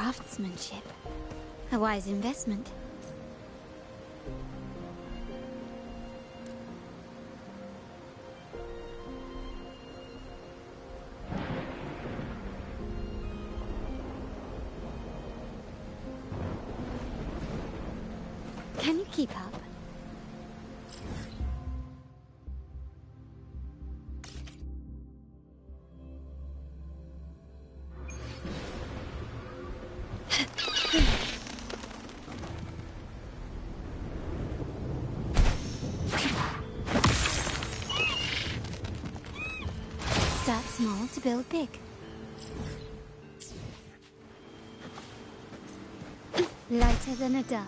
craftsmanship. A wise investment. Can you keep up? Start small to build big. Lighter than a dove.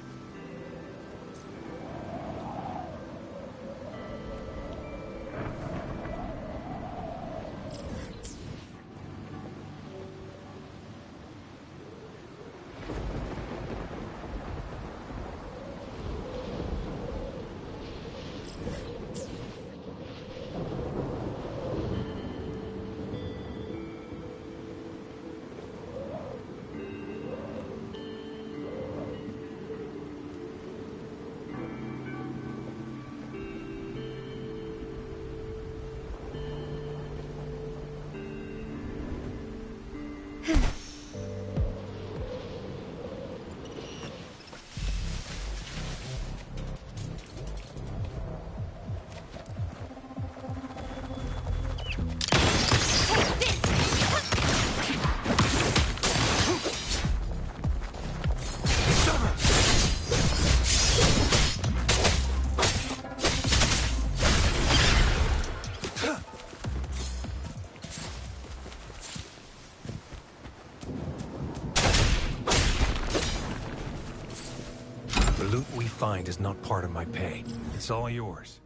The loot we find is not part of my pay. It's all yours.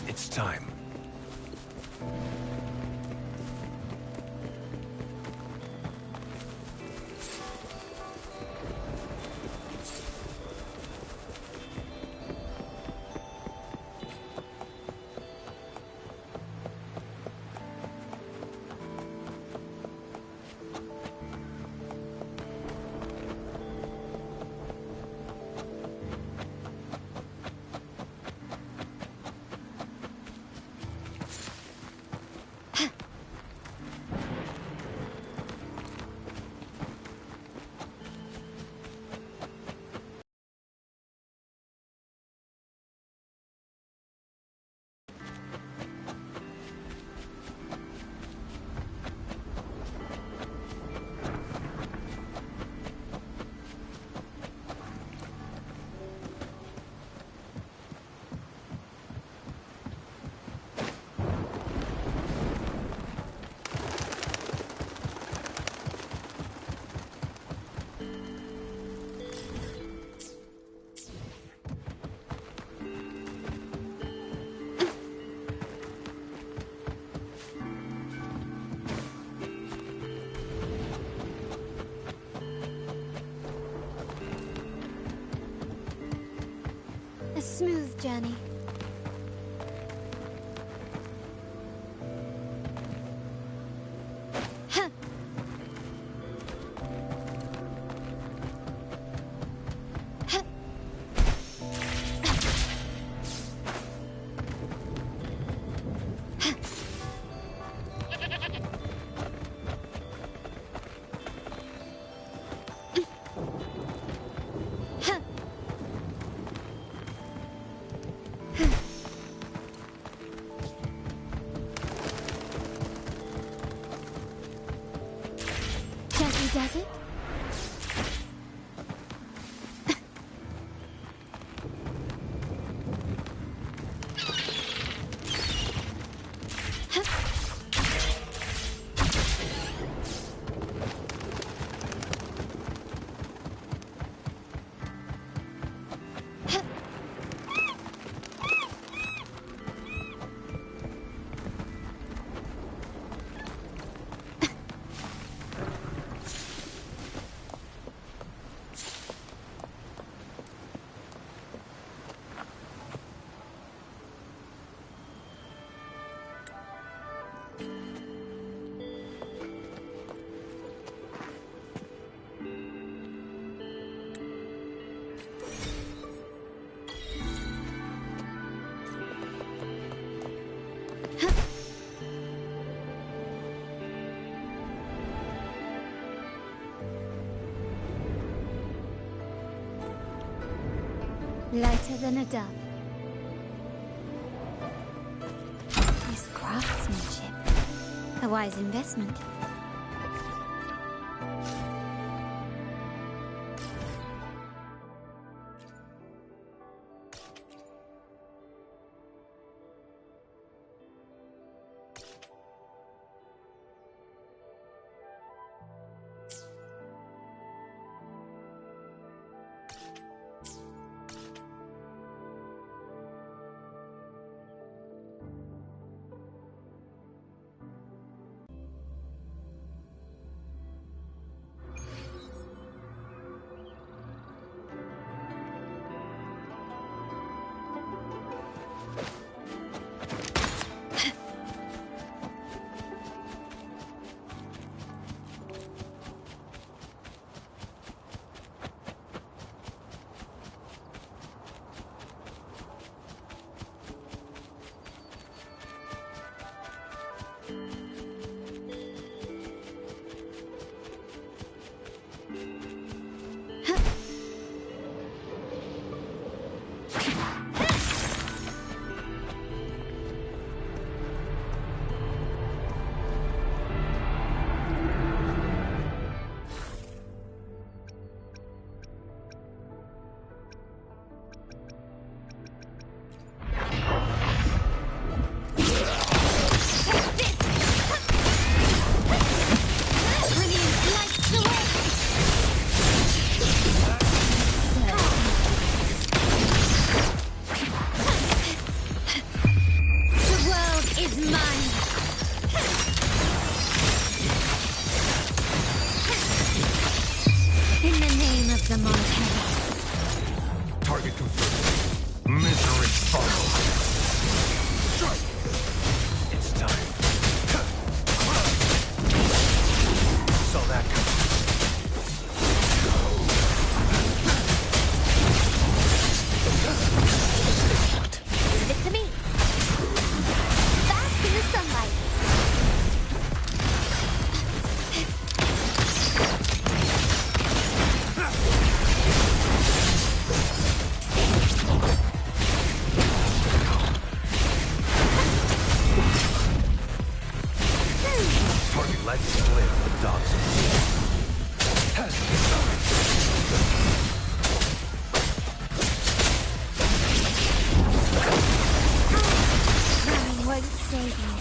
It's time. A smooth journey. Does it? Lighter than a dove. This craftsmanship. A wise investment. Target confirmed. Misery follows. It's time. Saw that coming. Leave it to me. Bask in the sunlight. Target light split. Dogs. Running won't save you.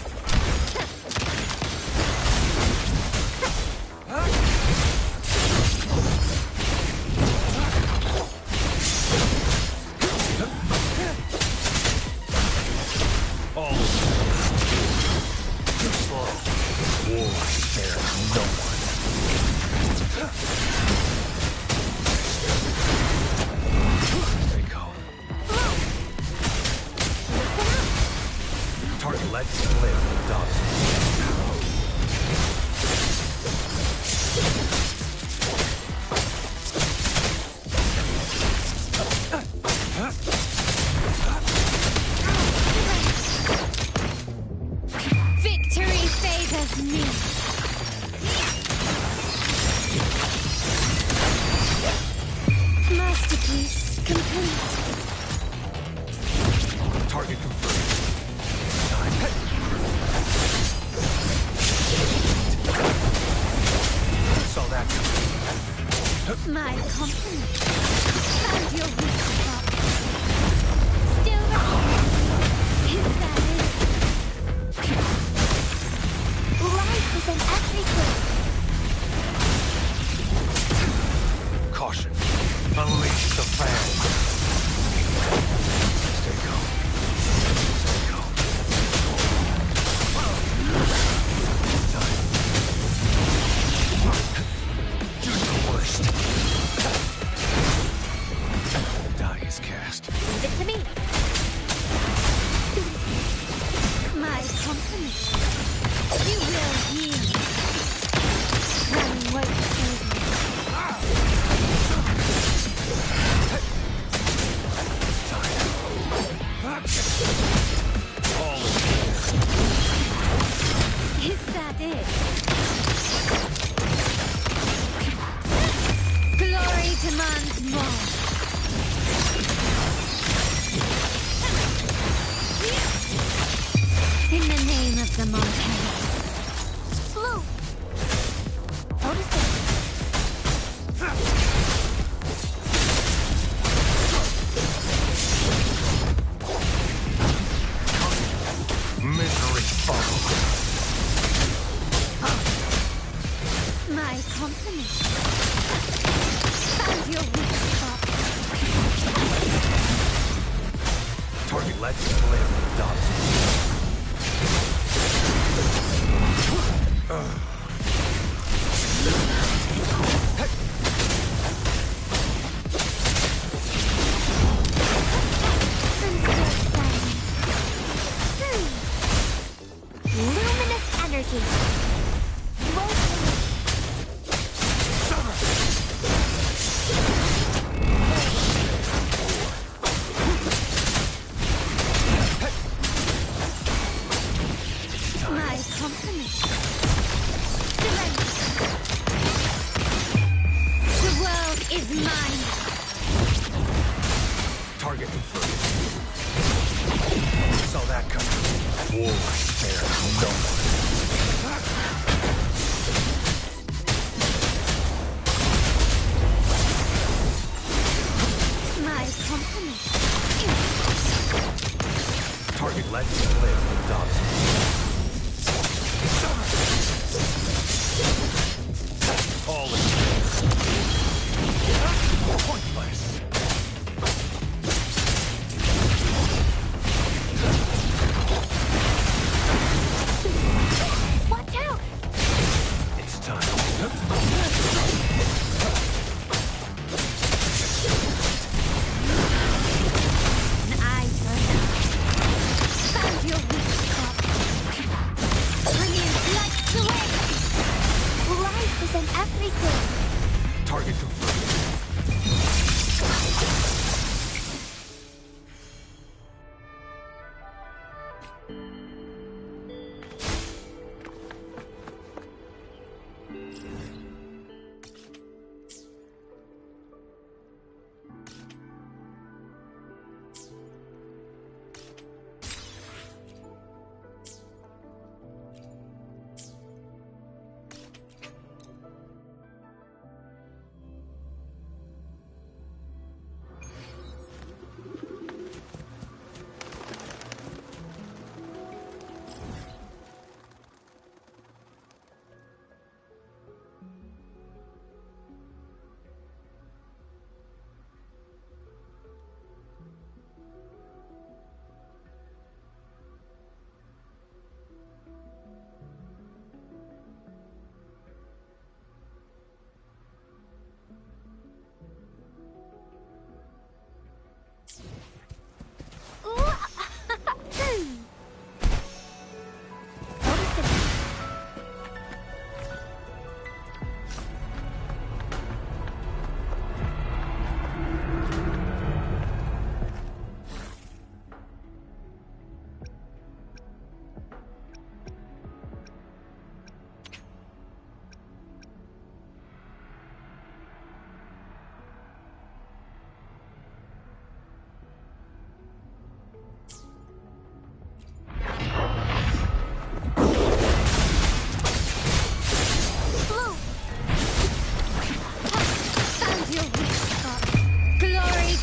All too slow. War spares no one. Stay calm. Target light split. Dogs. Victory favors me. Masterpiece complete. Target confirmed. Time. Saw that coming. My compliment. Found your weak spot. Still right. Is that it? Life is an everything. Caution. Unleash the fan. Stay calm. Stay calm. Time. Do the worst. Die is cast. Leave it to me. My compliment. You will heal. Running won't save you. All Is that it? Glory demands more. the mountains. Blue! Noticing. Misery follows. My compliments. Found your weak spot. Target, let's live, Dobson. I'm still standing. Luminous energy. Rotating. My compliments. Surrender. The world is mine. Target confirmed. Saw that coming. War spares no one. My compliments. Target, let's live, Dobson. All in pointless. Watch out! It's time. An eye for an eye. Found your weak spot. Bringing lights away. Life is in everything. Target confirmed.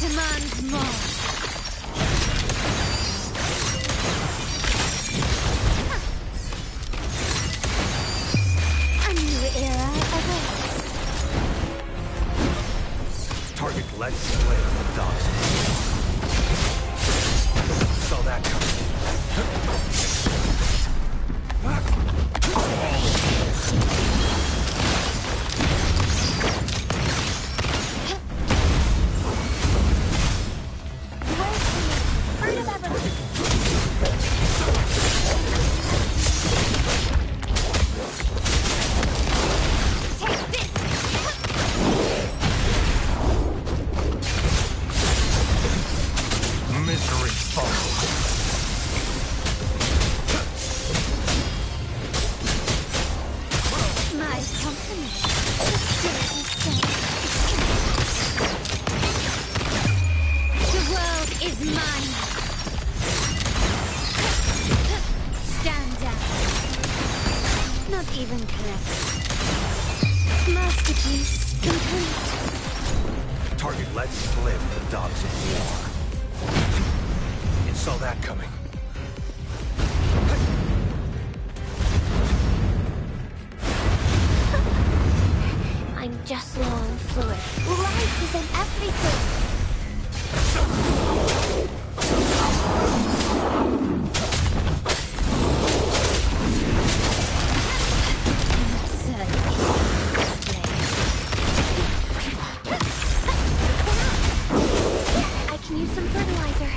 demands more. A new era awaits. Target led slay dogs. Saw that coming. Not even clever. Masterpiece complete. Target lets live the dogs of war. You saw that coming. I'm just low on fluid. Life is in everything. I can use some fertilizer.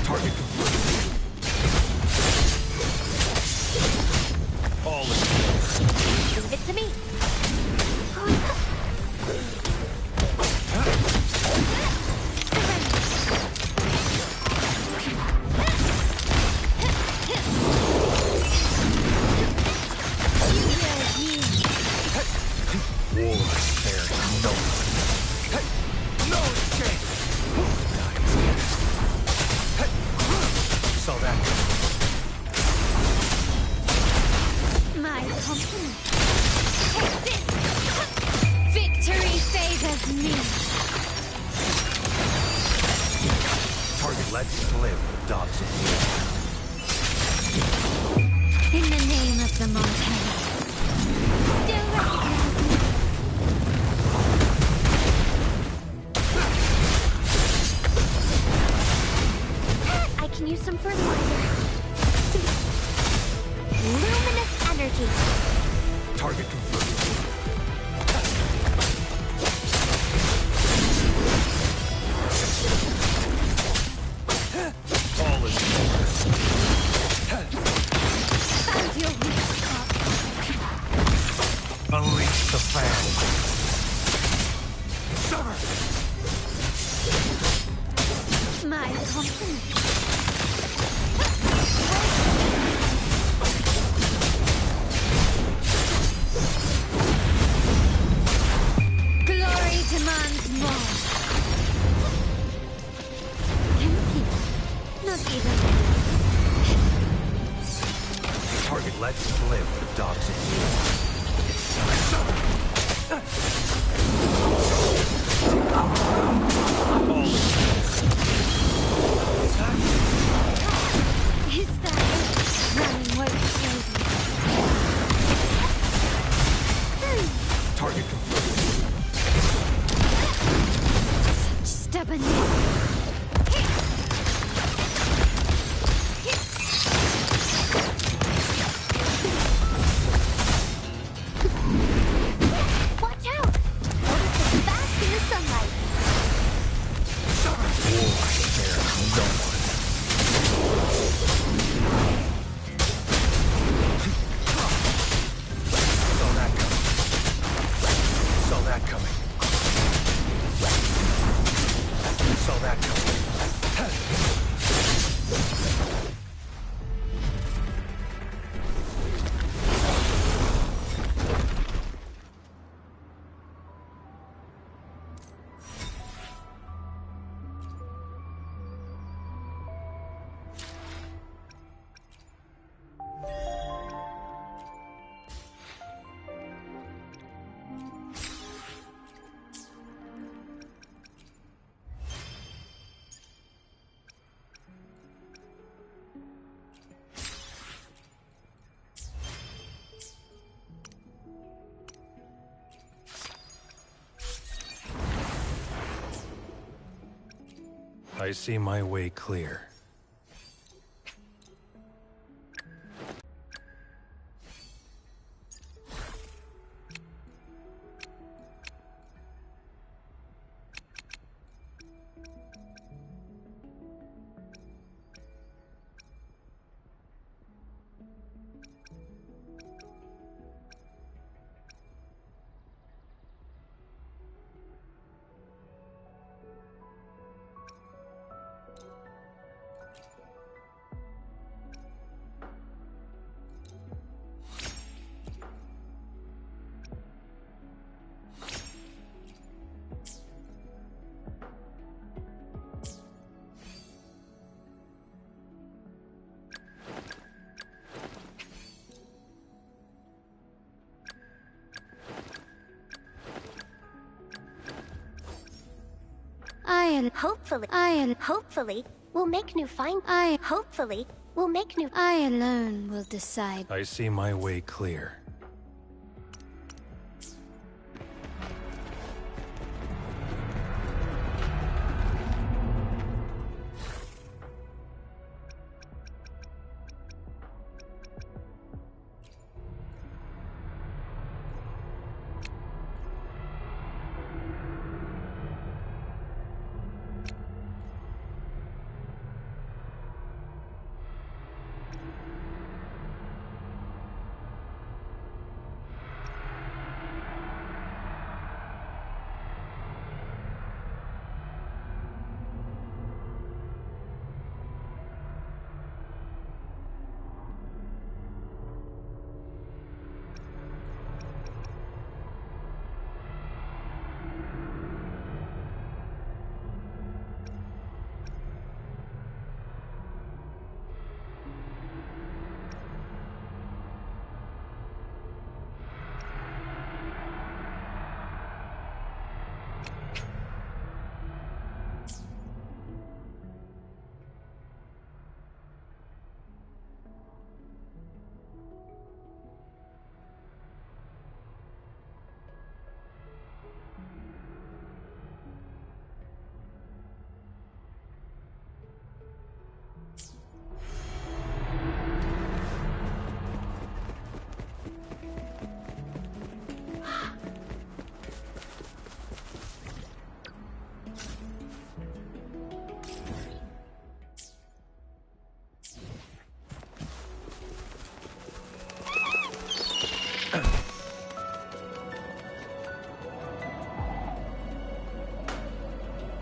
Target complete. All is Leave it to me. war spared no one. No escape. Saw that. My company. Take this. Victory favors me. Target lets live the dogs of war. In the name of the Montana. Still recognize me. I can use some fertilizer. Luminous energy. Target confirmed. All is over. Found your weak spot. Unleash the fan. Summer! My company. Glory demands more. Empty. Not even. Target lets live the dogs of war. Summer! All is Is that running what it shows me? target confirmed. Such stubbornness. Watch out! Notice it's fast in the sunlight. War spared no one. Saw that coming. Saw that coming. Saw that coming. I see my way clear. Hopefully, we'll make new find. Hopefully, we'll make new. I alone will decide. I see my way clear.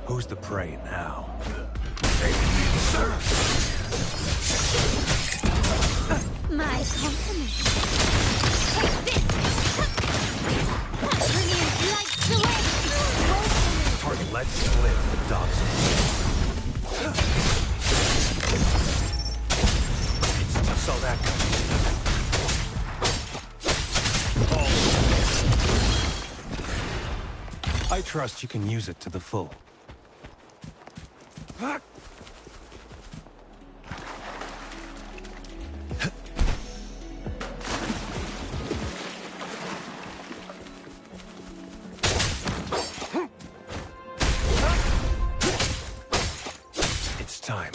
Who's the prey now? My compliments. Take this! Brilliant lights away! Target lets live the dogs of war. Saw that coming. I trust you can use it to the full. It's time.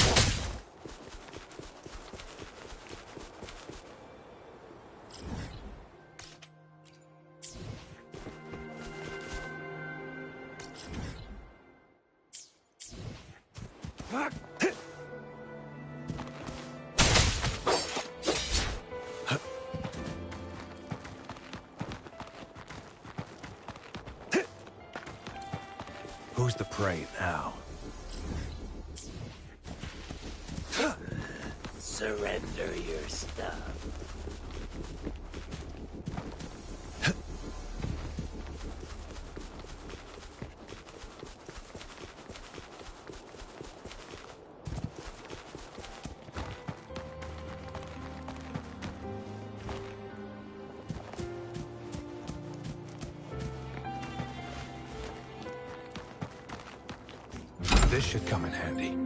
Who's the prey now? Surrender your stuff. This should come in handy.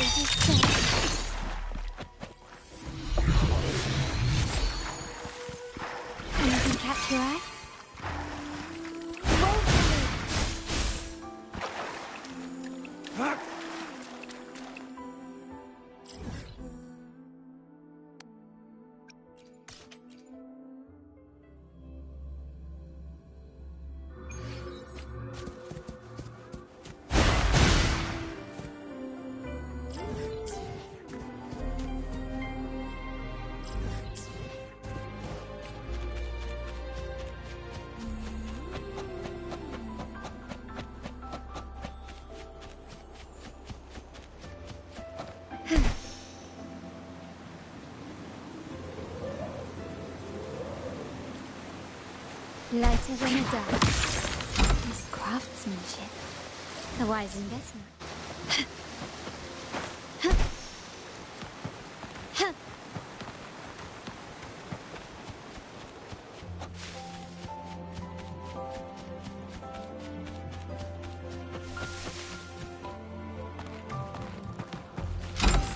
Yours is safe. Anything catch your eye? Lighter than a dove. This craftsmanship. A wise investment.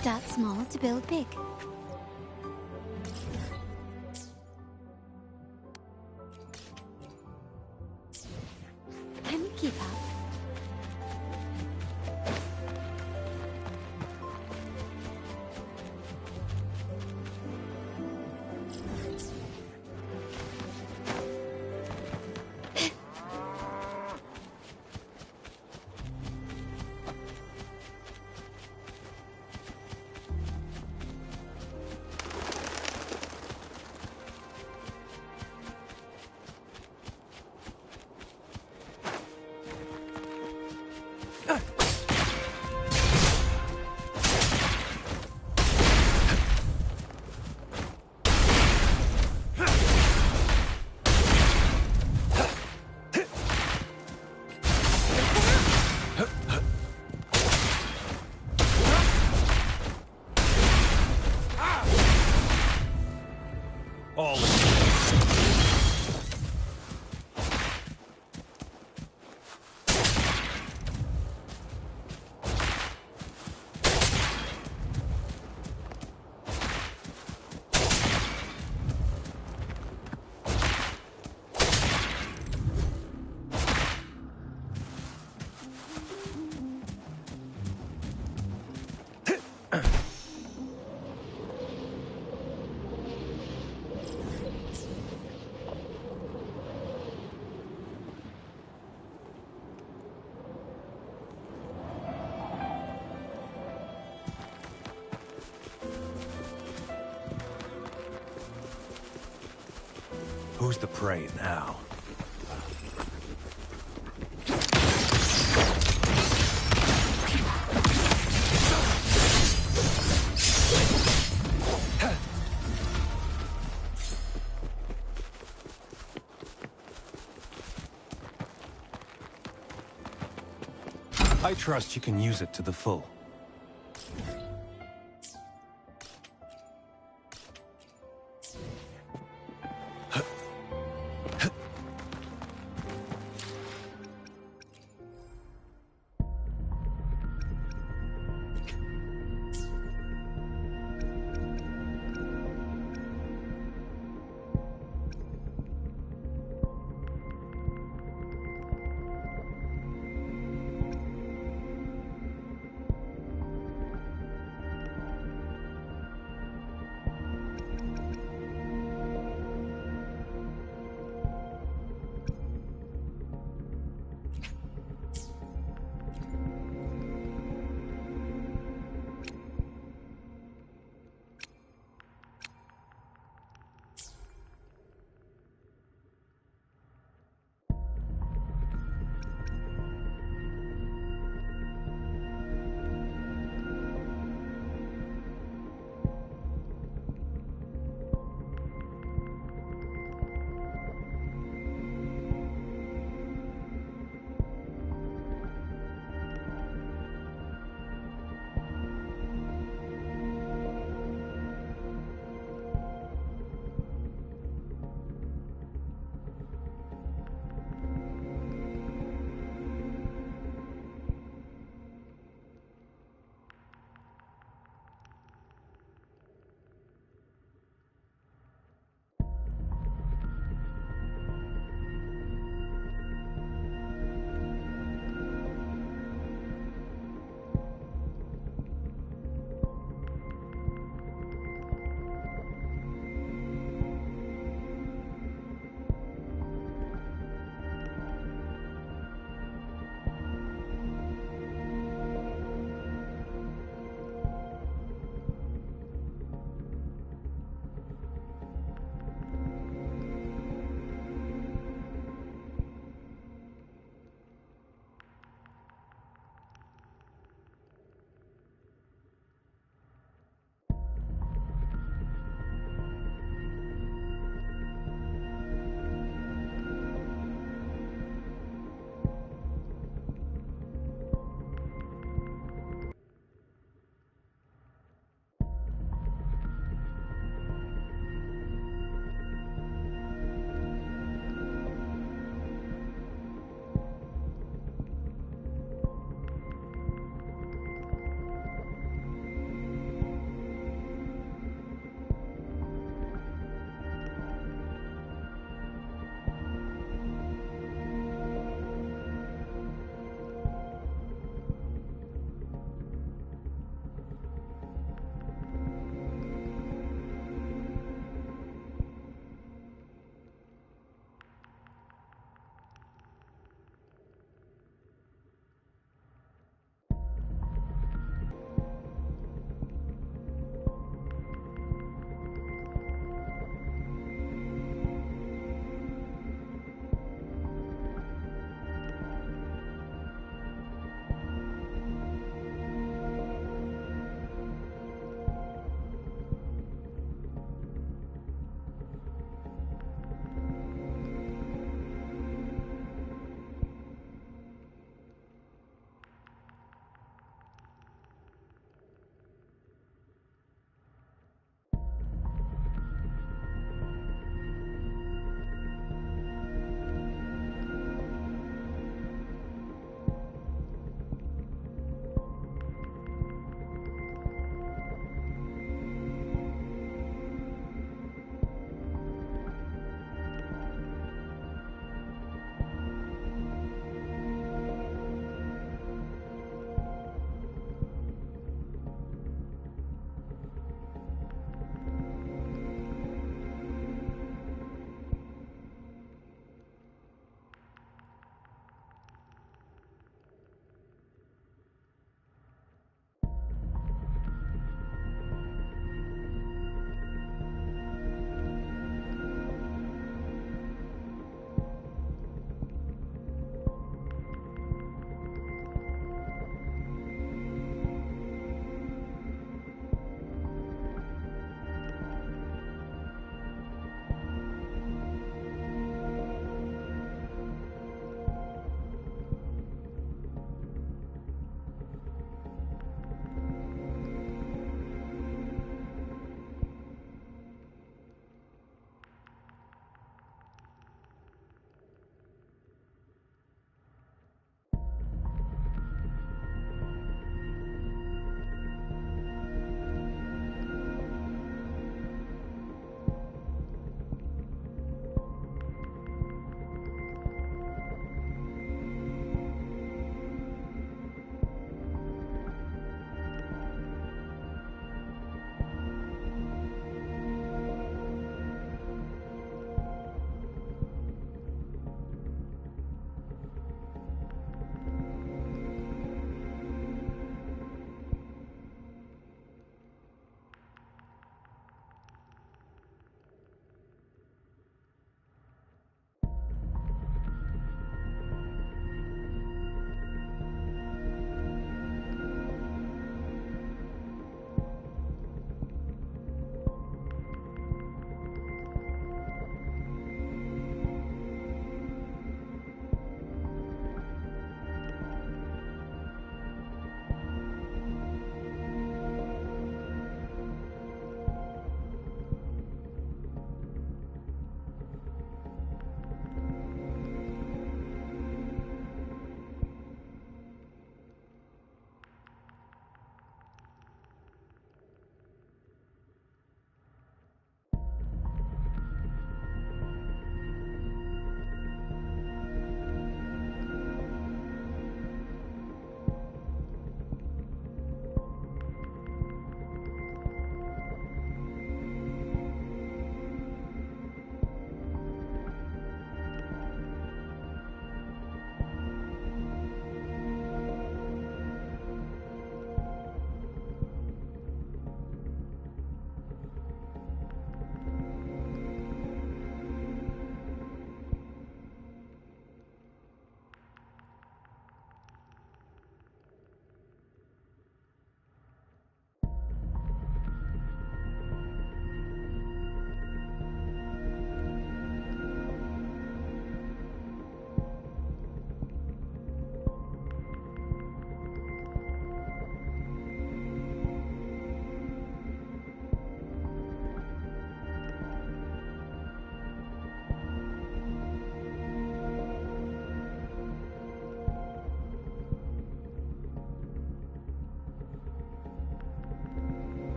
Start small to build big. Can we keep up? All in. Who's the prey now? I trust you can use it to the full.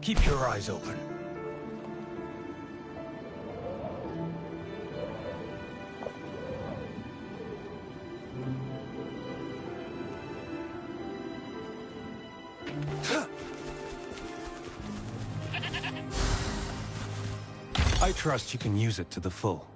Keep your eyes open. I trust you can use it to the full.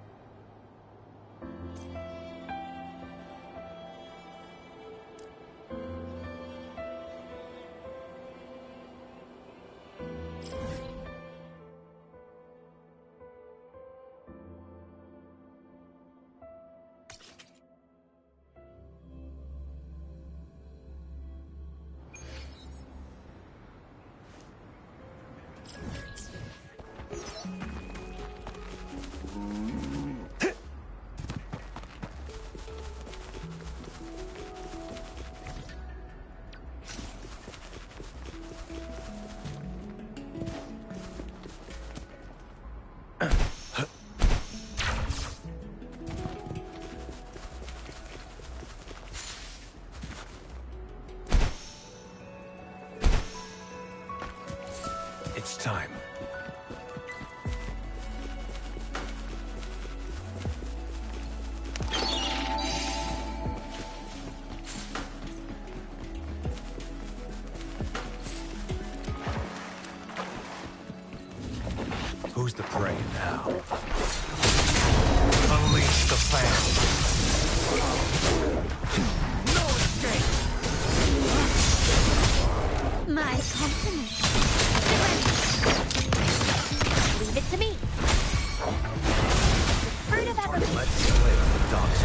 It's time. Who's the prey now? Unleash the fan. No escape! My compliments. Leave it to me. The fruit of everything. Let's play the dogs.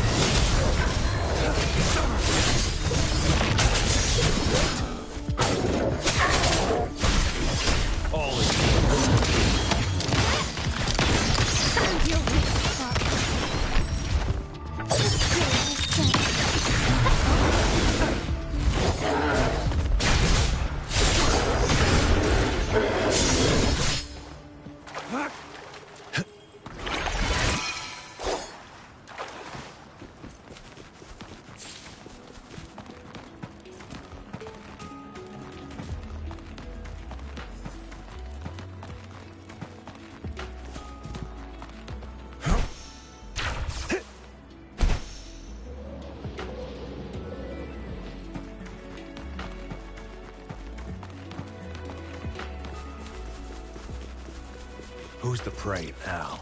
All is Find your weak spot. Who's the prey now?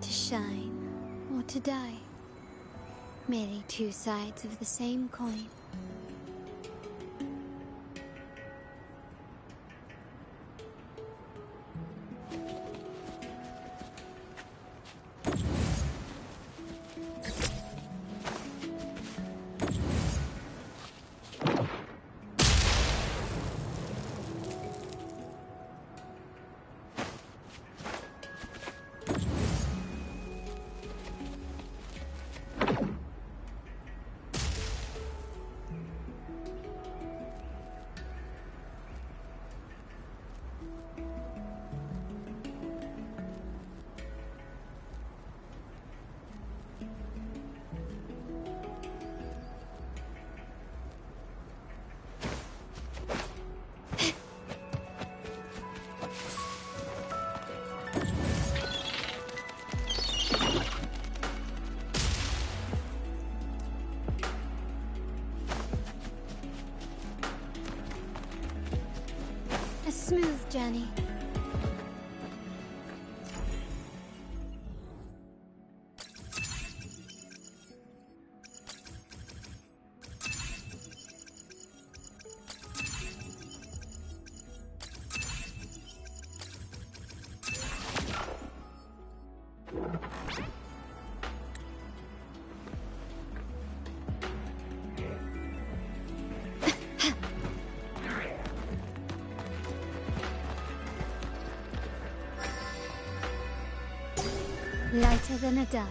Shine or to die. Merely two sides of the same coin. A smooth journey. Lighter than a dove.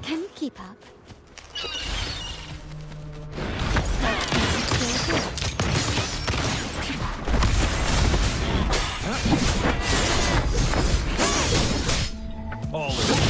Can you keep up? All in.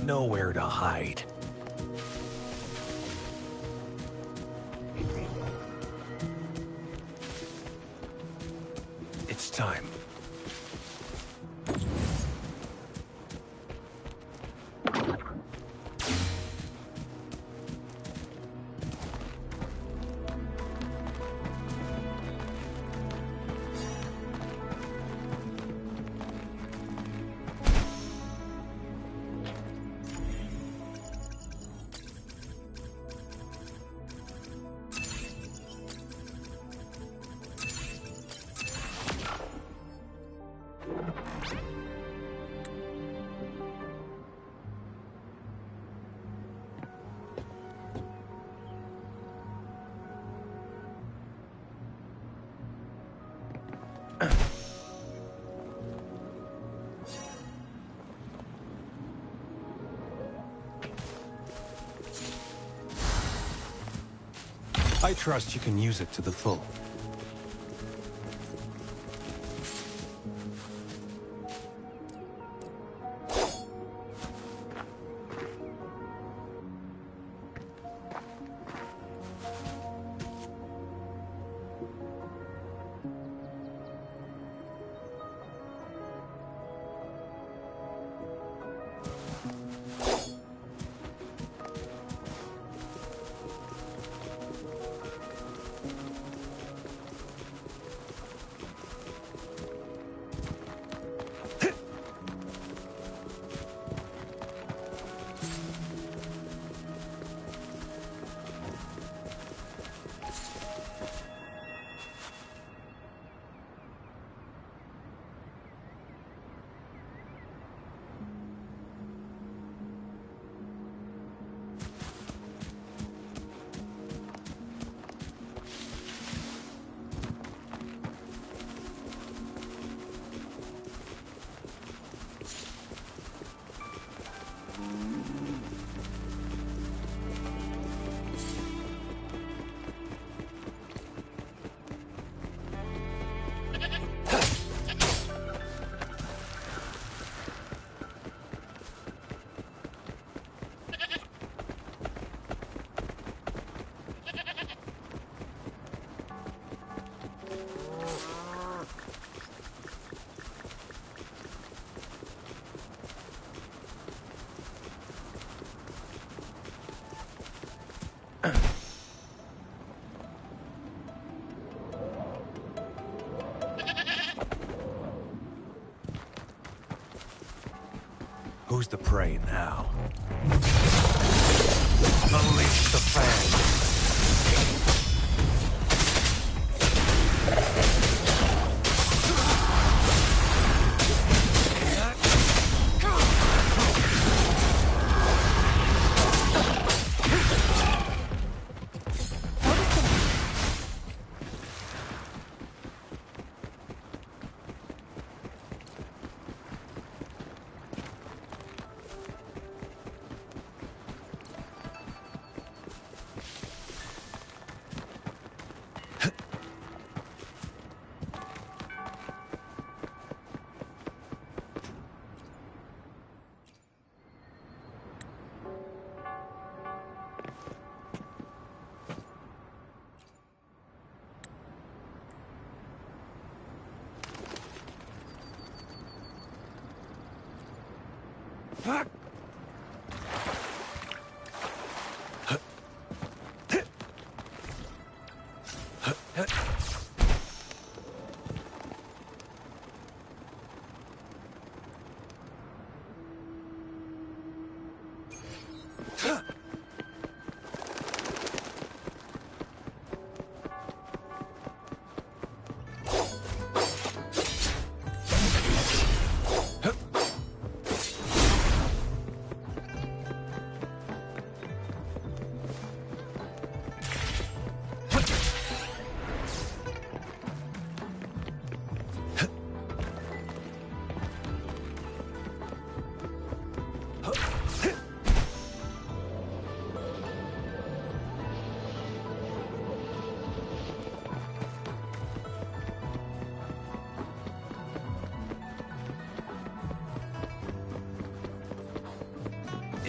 Nowhere to hide. It's time. I trust you can use it to the full. Who's the prey now? Unleash the fangs!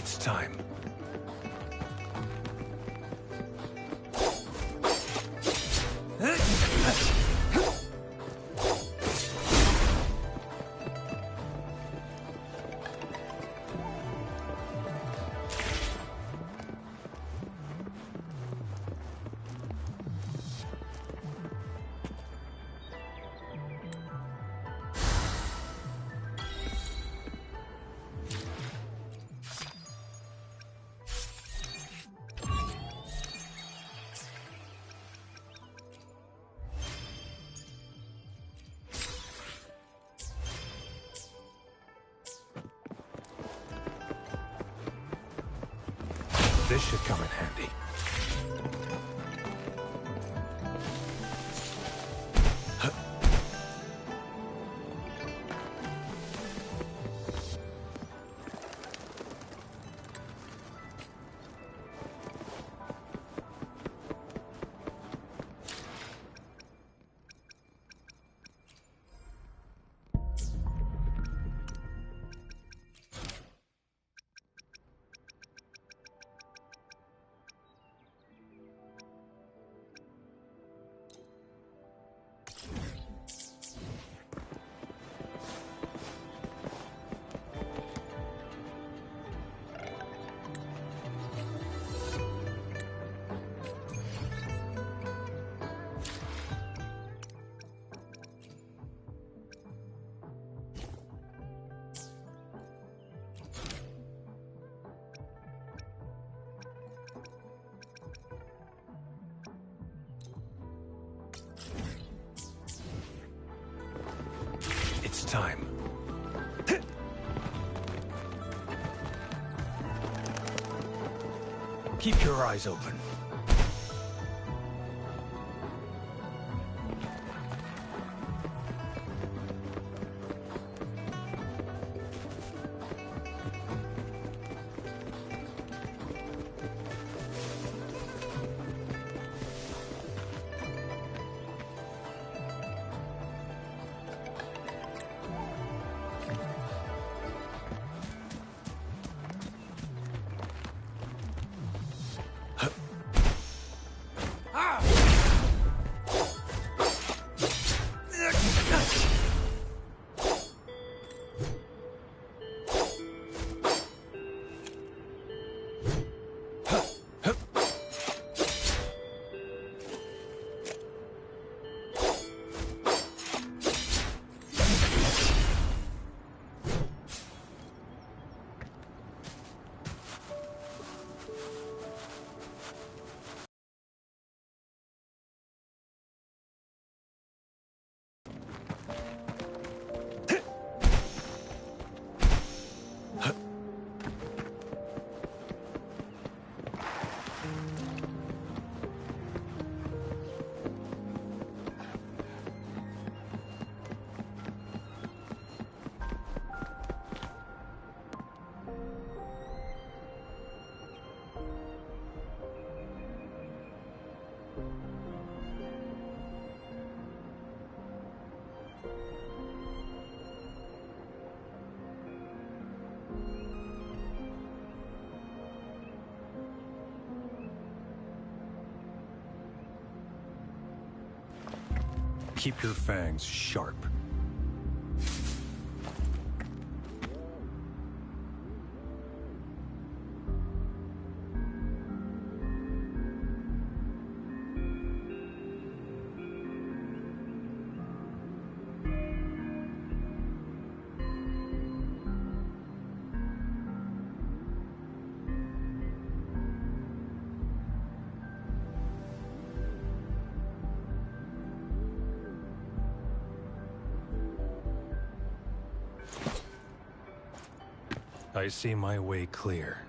It's time. This should come in handy. time. Keep your eyes open. Keep your fangs sharp. I see my way clear.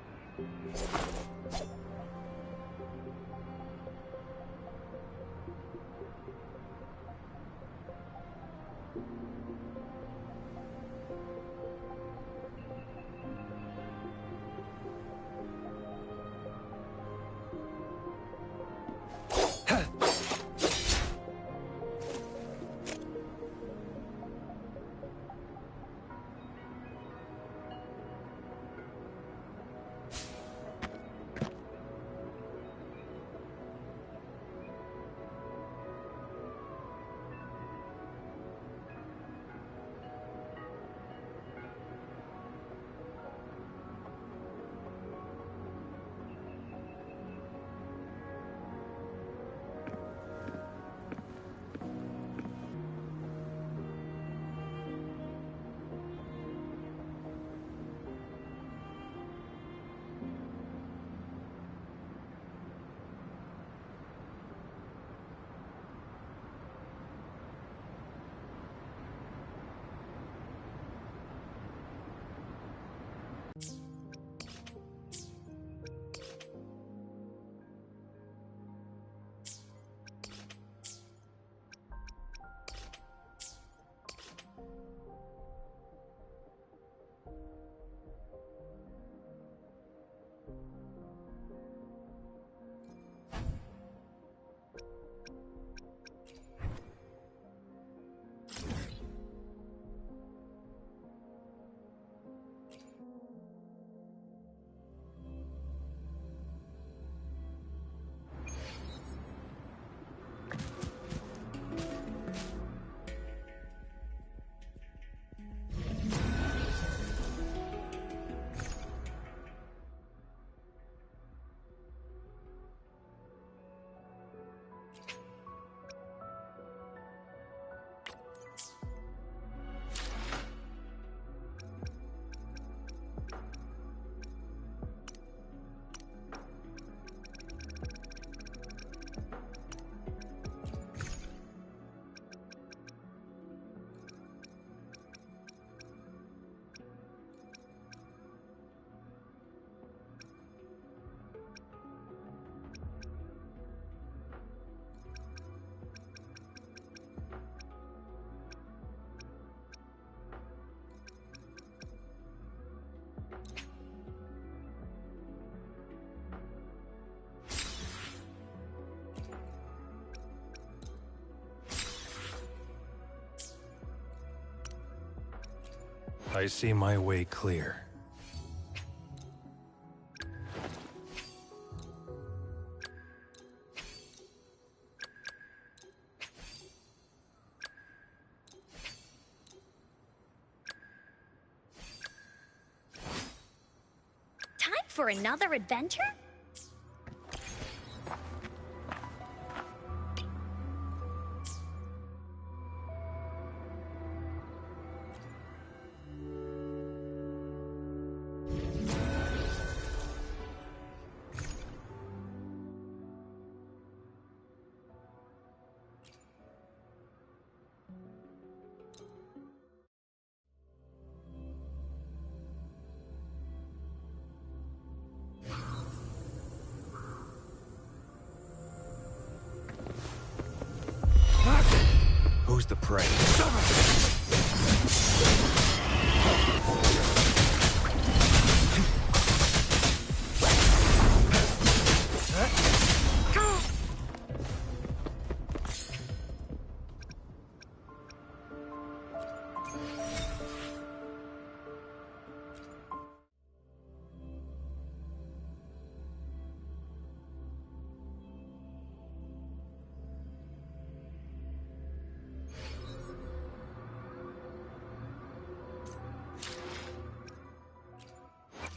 I see my way clear. Time for another adventure? Who's the prey?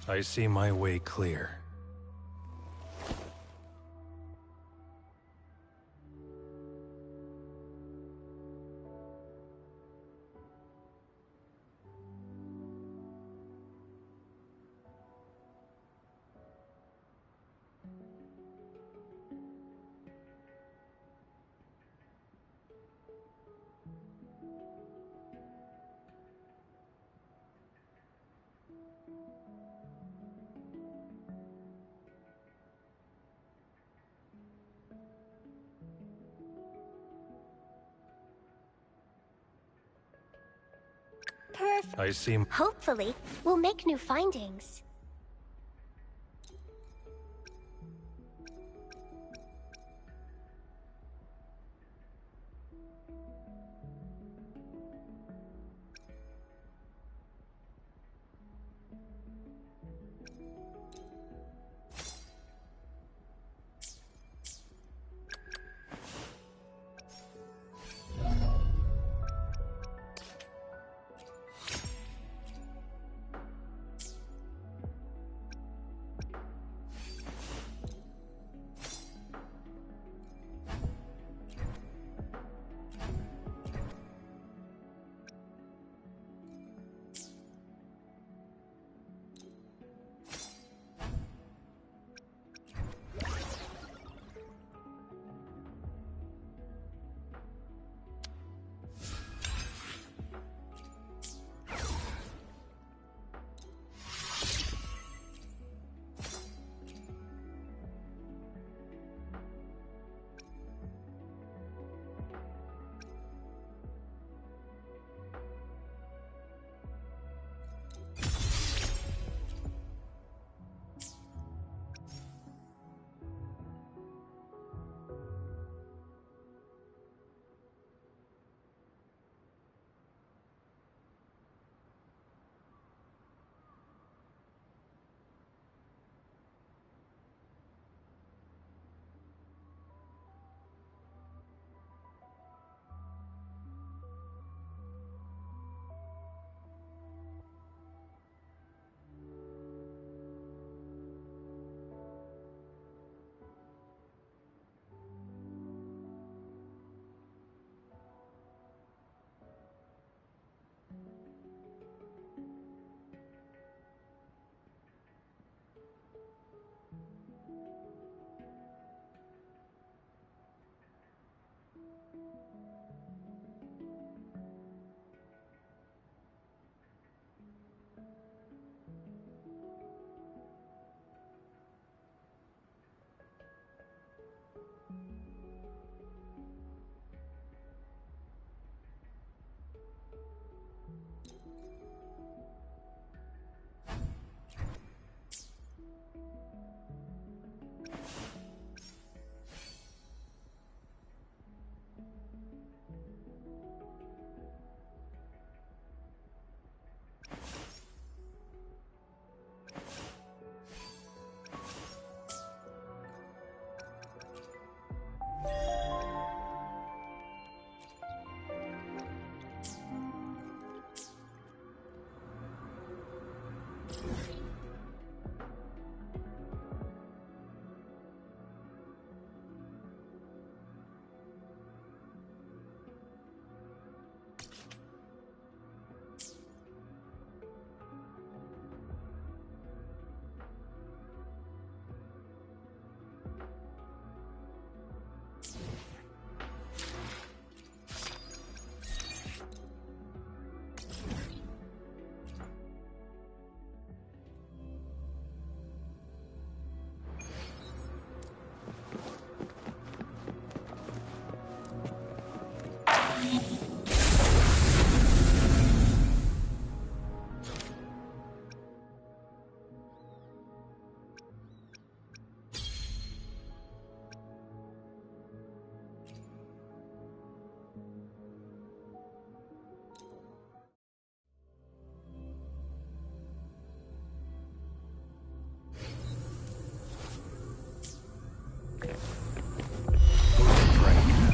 I see my way clear. Perfect. I see. Hopefully, we'll make new findings.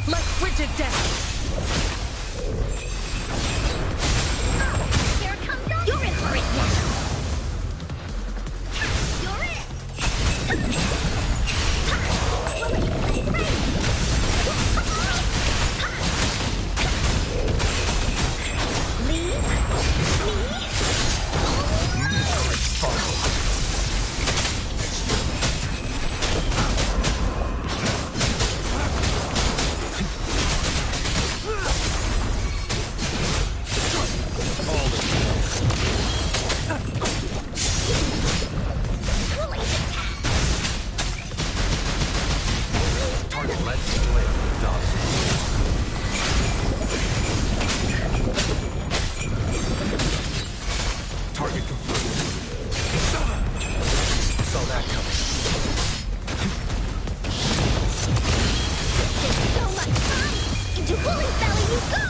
Like frigid death! Here it comes on. You're in for it now. You're it. Leave me. Target led split. Dogs in war. Target confirmed. Saw that coming. There's so much fun. Into Woolly's belly you go.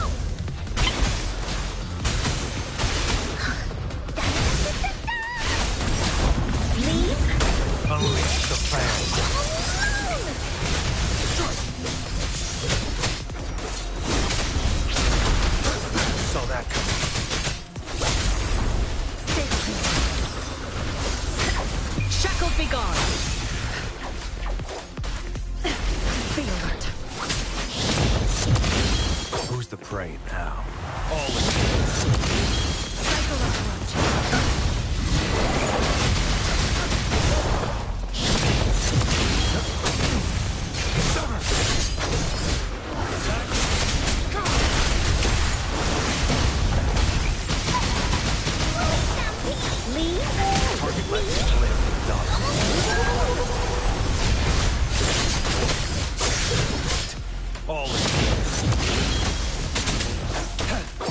Leave. Unleash the fan. Saw that coming. Shackled be gone! Be alert. Who's the prey now? All in. Cycle approach. Leave. Target led split. Dogs in war. All in.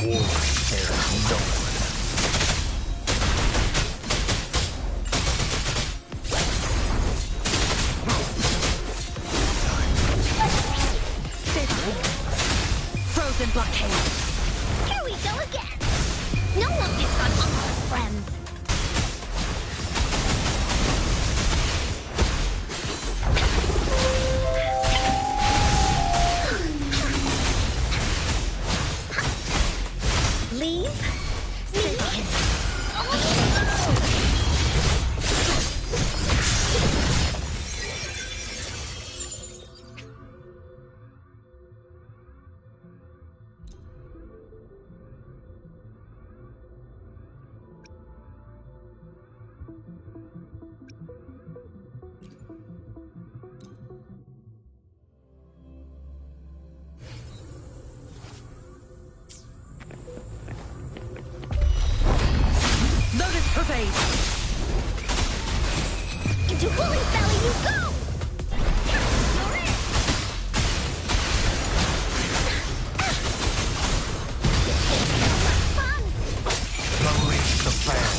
War spares no one. Frozen blockade. Here we go again. No one picks on Uncle's friends. Leave. Lotus pervade. Into Woolly's belly you go. You're it. So much fun. Unleash the fan.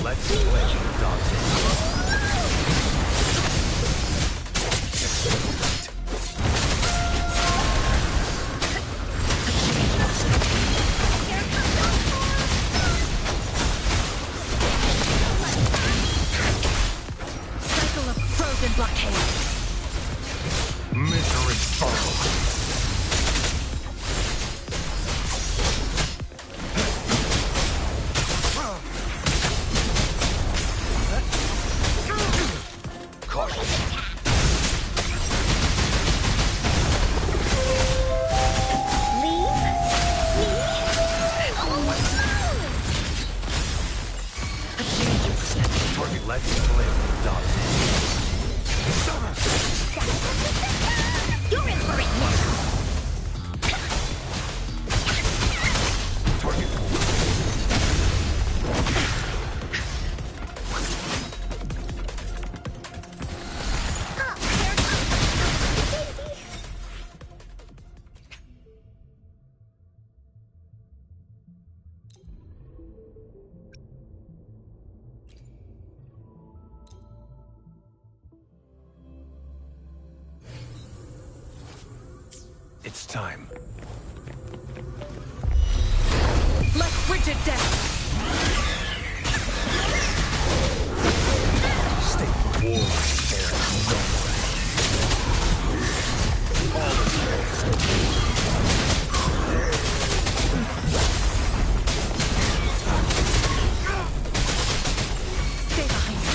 lets live the dogs in war. Cycle of frozen blockade. Misery follows. Target lets live the dogs in war. You're in for it now. Target It's time. Like frigid death. State of war spares no one. All is Stay behind me.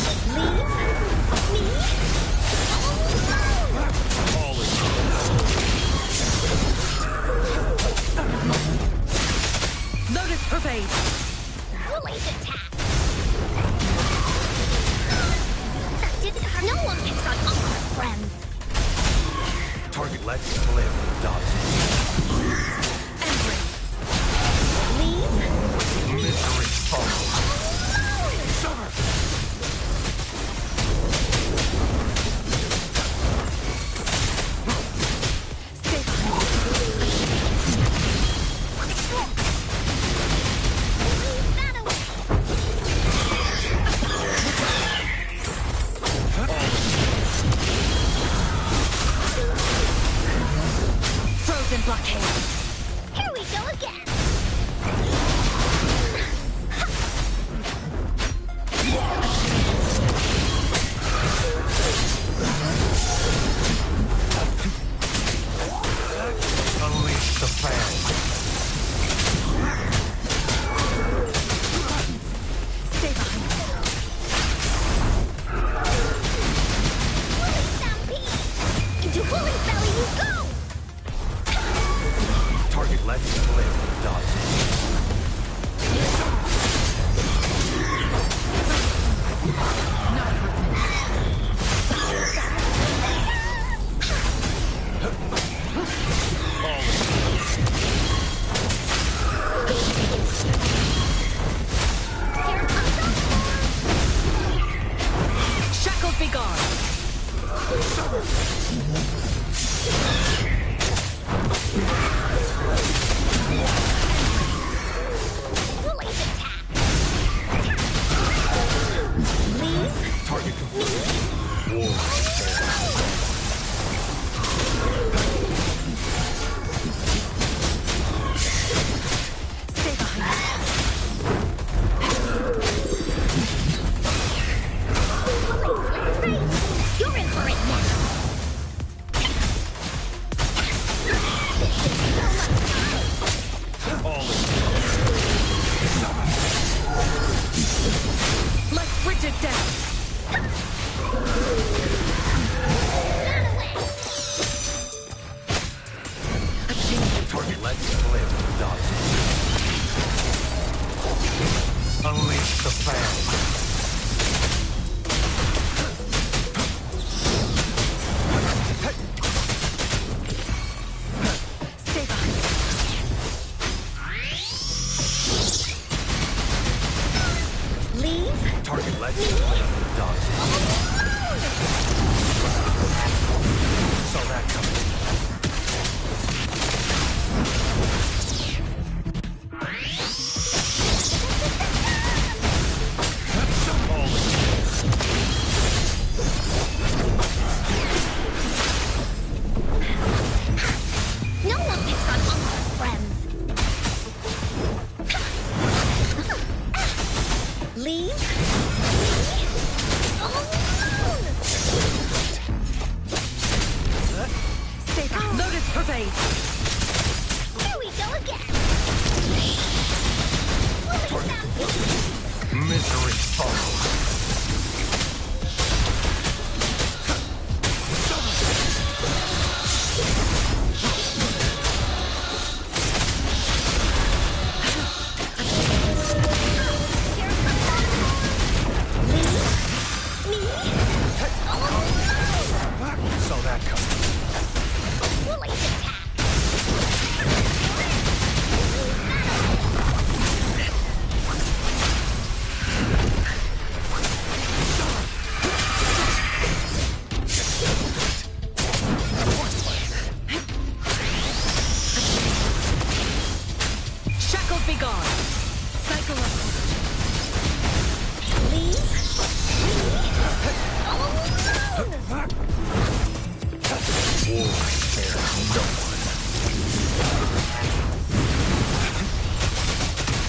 A danger. all is Lotus pervade. Bullies attack. That didn't hurt. No one picks on Uncle's friends. target lets live the dogs in Embrace. Leave. war. Misery follows. Stay behind me. Frozen blockade. Here we go again. Unleash the fan. Stay behind me. Bully stampede. Into bully belly you go. Target lets live the dogs in Shackles be gone. Bullies attack. Leave. target complete. War spares. Stay behind You're in for it now. All is me. Like frigid death. A danger. target lets live the dogs in war. Unleash the fan. Stay behind me. Leave. Target lets live the dogs in war. Saw that coming. pervade. Here we go again. Will it sound good? Misery follows. Saw that coming. Woolly's attack. Shackled be gone. Cycle of War spares no one.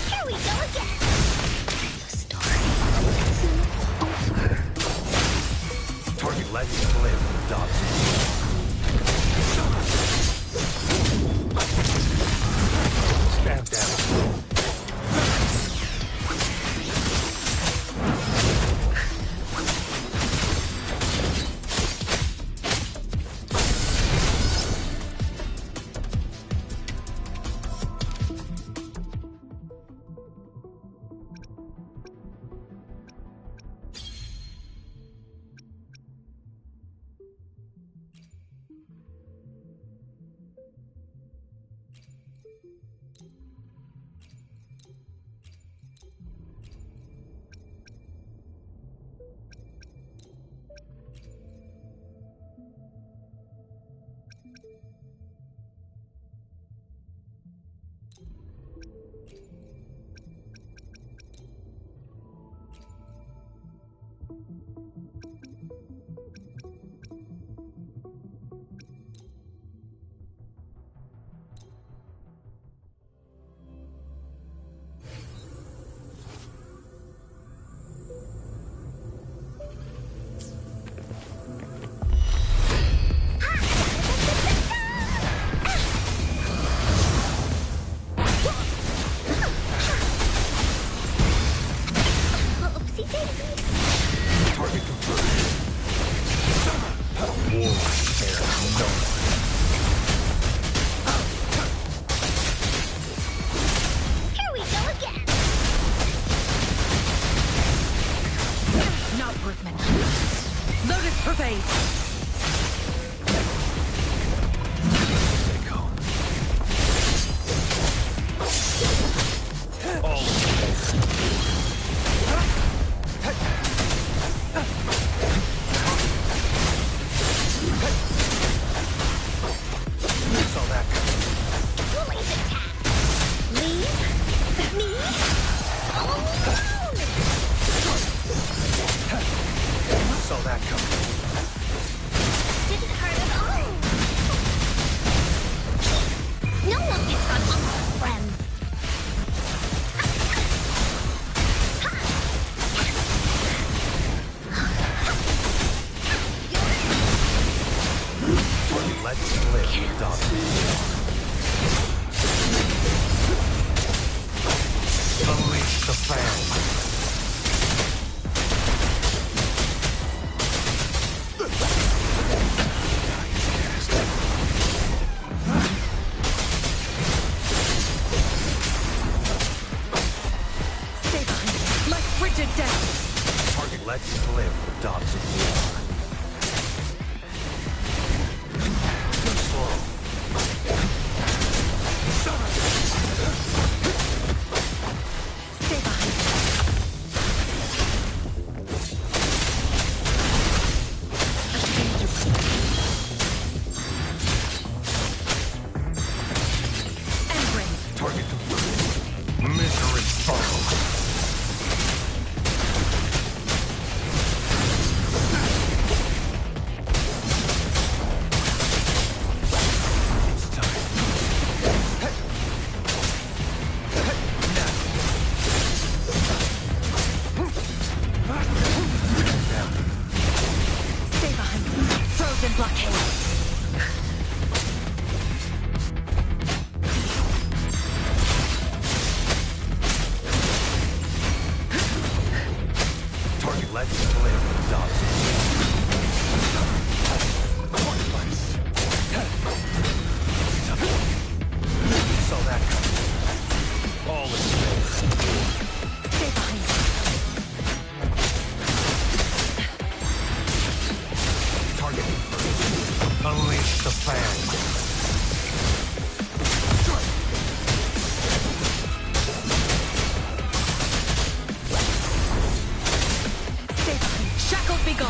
Here we go again. The story isn't over. Target lets live, dogs. Stand down. Let's live, dogs of war. Too slow. Stay behind. the fan. Shackles be gone.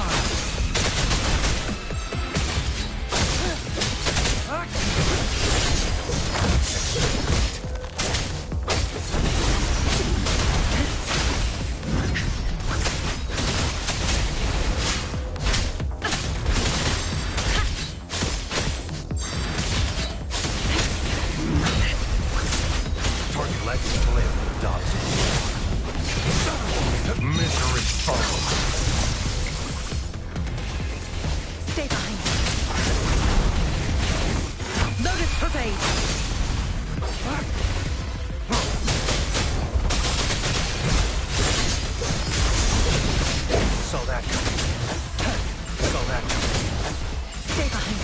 Target lets live, dogs. Misery follows. Stay behind. Lotus pervade. Saw that coming. Saw that coming. Stay behind.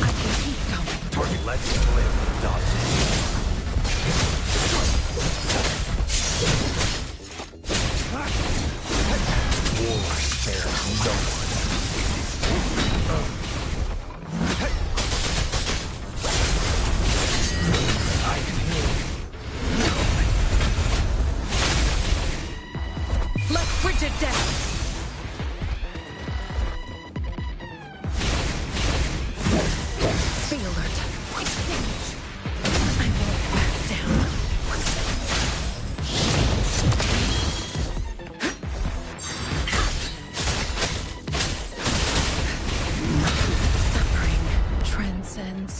I can keep going. Target lets live, dogs. War spares no one. I can heal you. Like frigid death. Be alert. Extinguish. I won't back down. Suffering transcends.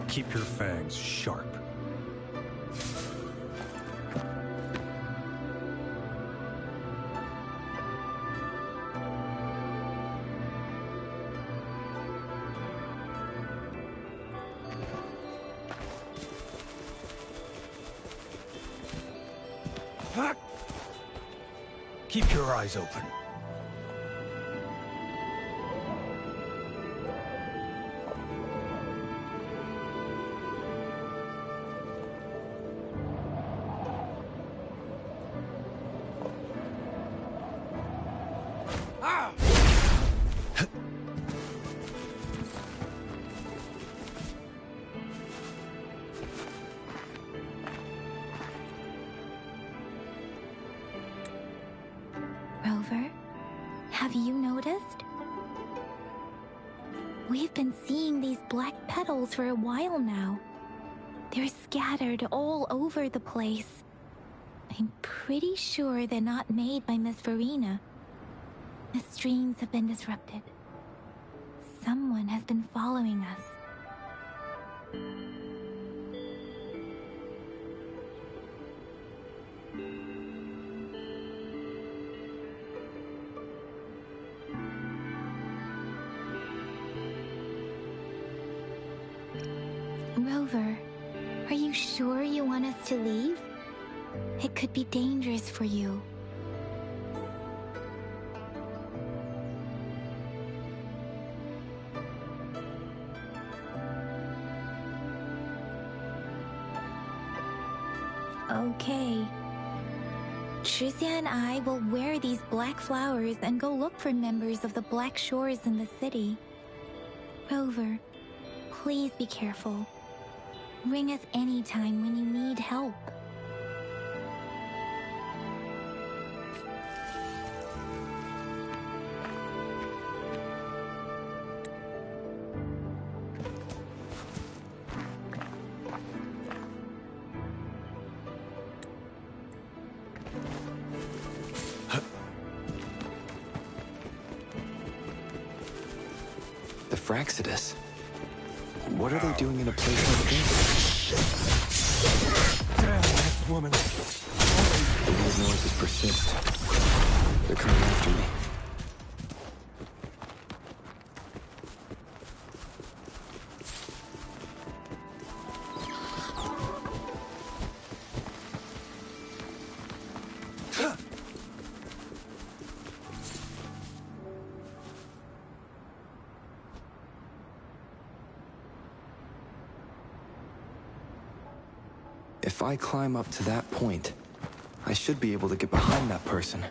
Keep your fangs sharp. Keep your eyes open. Rover, have you noticed? We've been seeing these black petals for a while now. They're scattered all over the place. I'm pretty sure they're not made by Miss Verena. The streams have been disrupted. Someone has been following us. Rover, are you sure you want us to leave? It could be dangerous for you. Okay. Tricia and I will wear these black flowers and go look for members of the Black Shores in the city. Rover, please be careful. Ring us anytime when you need help. The Fraxidus. What are they doing in a place like this? Damn that woman. The weird noises persist. They're coming after me. If I climb up to that point, I should be able to get behind that person.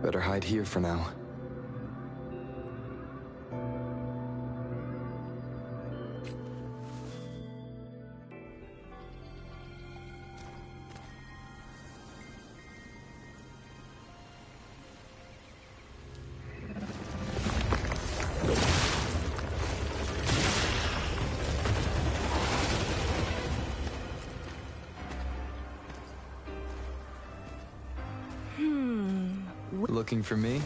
Better hide here for now. Looking for me?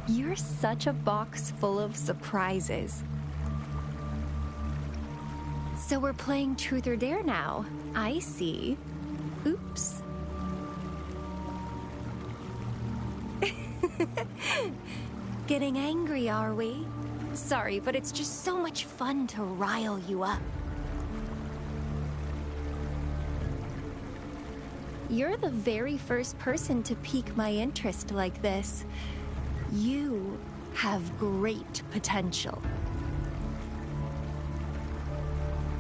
You're such a box full of surprises. So we're playing Truth or Dare now. I see. Oops. Getting angry, are we? Sorry, but it's just so much fun to rile you up. You're the very first person to pique my interest like this. You have great potential.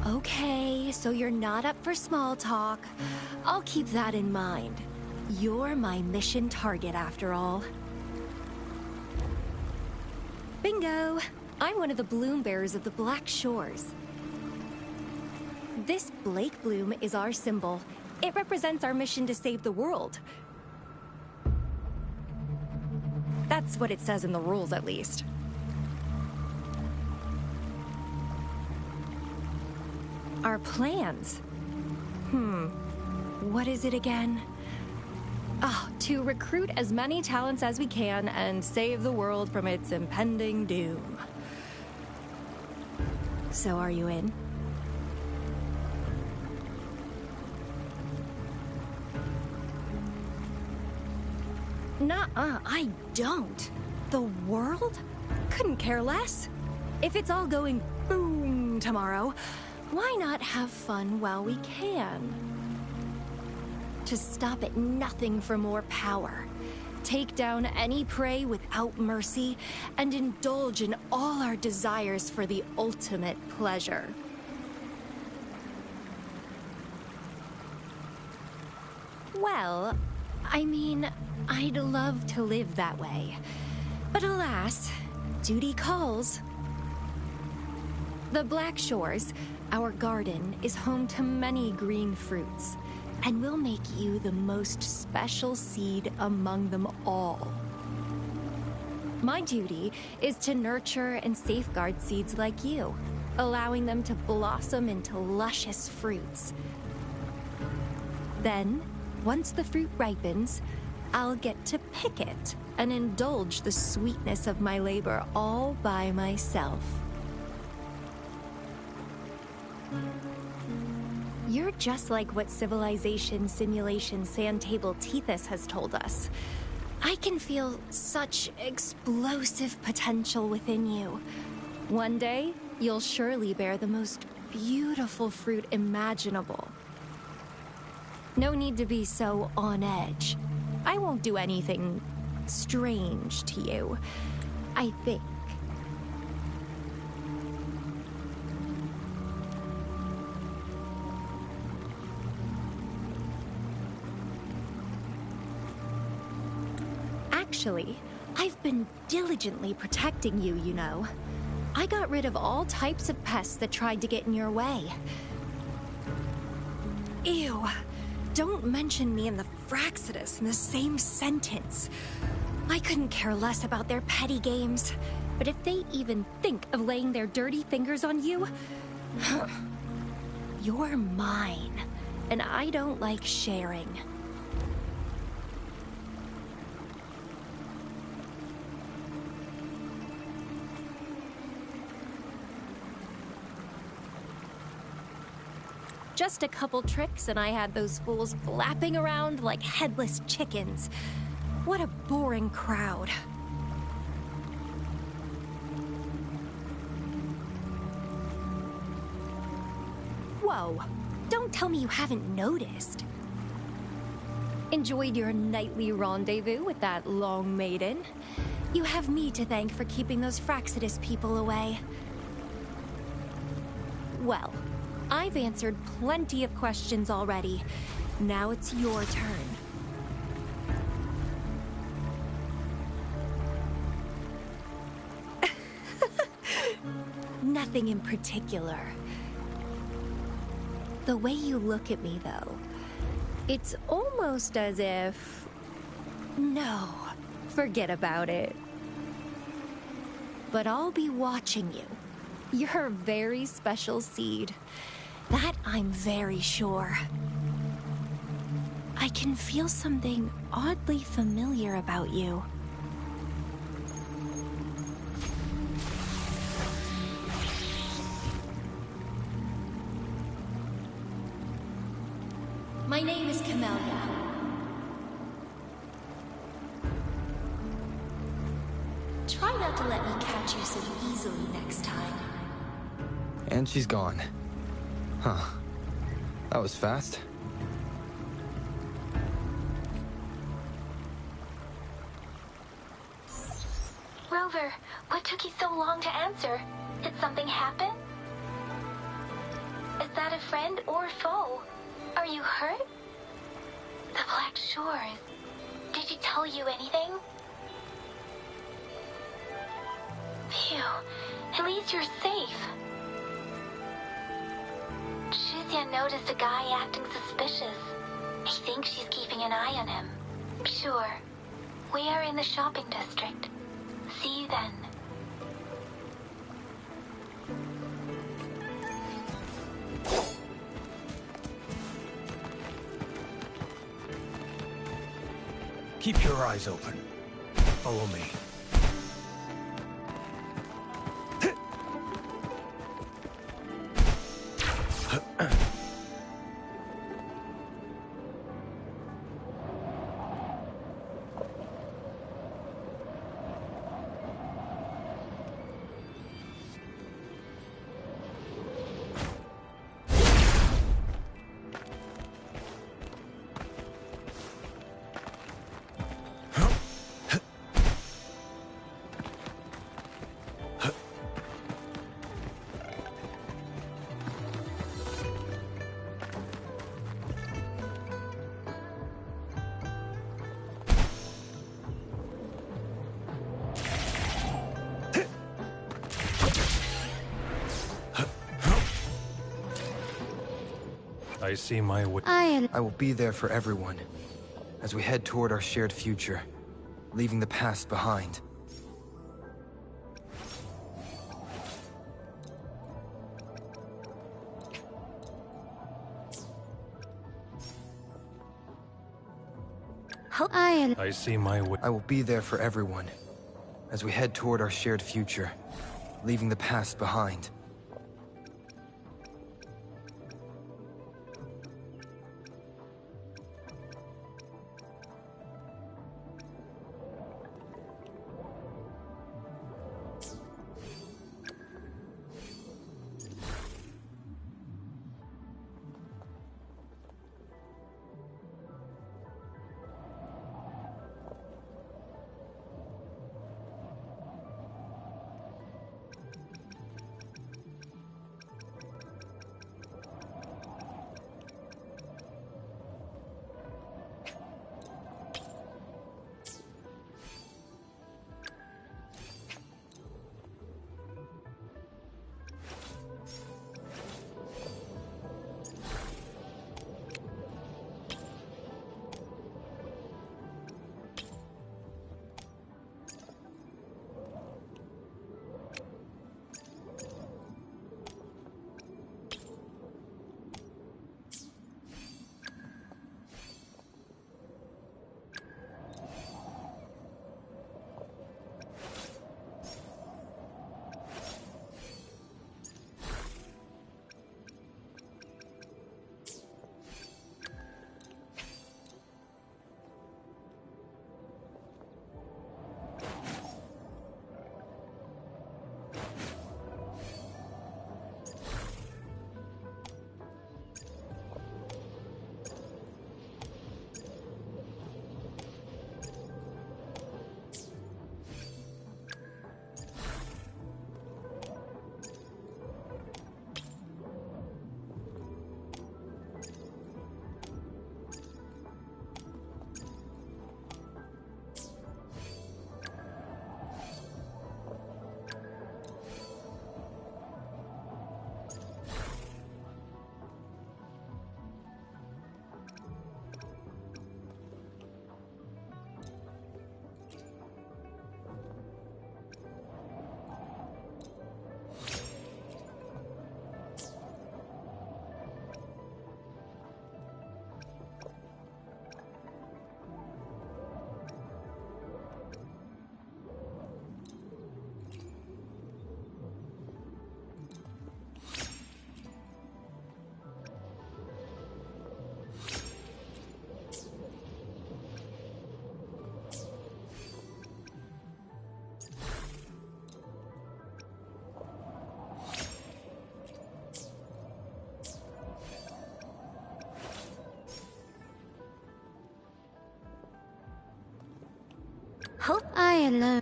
Okay, so you're not up for small talk. I'll keep that in mind. You're my mission target after all. Bingo! I'm one of the bloom bearers of the Black Shores. This Blake bloom is our symbol. It represents our mission to save the world. That's what it says in the rules, at least. Our plans? What is it again? To recruit as many talents as we can and save the world from its impending doom. So are you in? Nuh-uh, I don't. The world? Couldn't care less. If it's all going boom tomorrow, why not have fun while we can? To stop at nothing for more power, take down any prey without mercy, and indulge in all our desires for the ultimate pleasure. Well, I mean, I'd love to live that way. But alas, duty calls. The Black Shores, our garden, is home to many green fruits, and will make you the most special seed among them all. My duty is to nurture and safeguard seeds like you, allowing them to blossom into luscious fruits. Then, once the fruit ripens, I'll get to pick it and indulge the sweetness of my labor all by myself. You're just like what Civilization Simulation Sandtable Tethys has told us. I can feel such explosive potential within you. One day, you'll surely bear the most beautiful fruit imaginable. No need to be so on edge. I won't do anything strange to you, I think. Actually, I've been diligently protecting you, you know. I got rid of all types of pests that tried to get in your way. Ew. Don't mention me and the Fraxidus in the same sentence. I couldn't care less about their petty games, but if they even think of laying their dirty fingers on you, you're mine, and I don't like sharing. Just a couple tricks and I had those fools flapping around like headless chickens. What a boring crowd. Whoa, don't tell me you haven't noticed. Enjoyed your nightly rendezvous with that long maiden? You have me to thank for keeping those Fraxidus people away. Well, I've answered plenty of questions already. Now it's your turn. Nothing in particular. The way you look at me, though, it's almost as if... No, forget about it. But I'll be watching you. You're a very special seed. That I'm very sure. I can feel something oddly familiar about you. My name is Camellia. Try not to let me catch you so easily next time. And she's gone. Huh. That was fast. Rover, what took you so long to answer? Did something happen? Is that a friend or foe? Are you hurt? The Black Shores. Did she tell you anything? Phew. At least you're safe. Shuzia noticed a guy acting suspicious. I think she's keeping an eye on him. Sure. We are in the shopping district. See you then. Keep your eyes open. Follow me. I see my way. I will be there for everyone as we head toward our shared future, leaving the past behind. I see my way. I will be there for everyone as we head toward our shared future, leaving the past behind.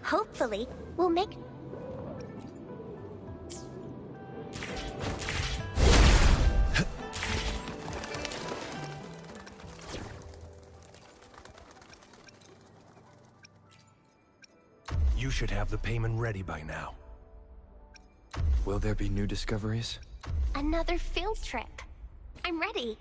Hopefully, we'll make... You should have the payment ready by now. Will there be new discoveries? Another field trip. I'm ready.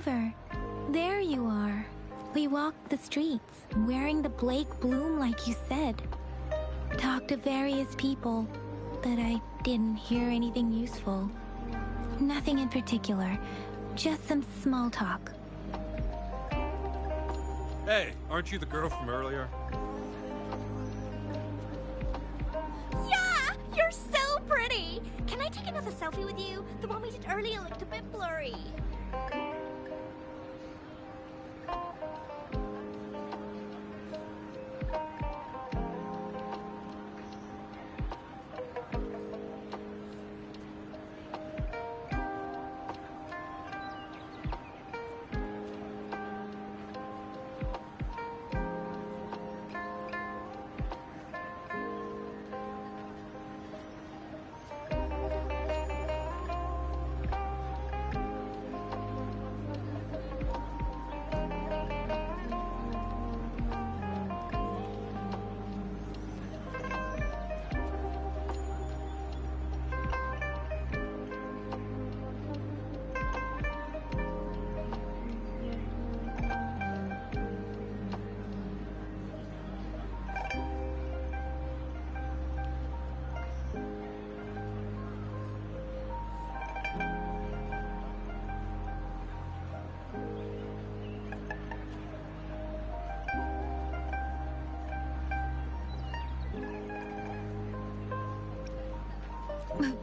Rover, there you are. We walked the streets, wearing the Blake bloom like you said. Talked to various people, but I didn't hear anything useful. Nothing in particular, just some small talk. Hey, aren't you the girl from earlier? Yeah! You're so pretty! Can I take another selfie with you? The one we did earlier looked a bit blurry.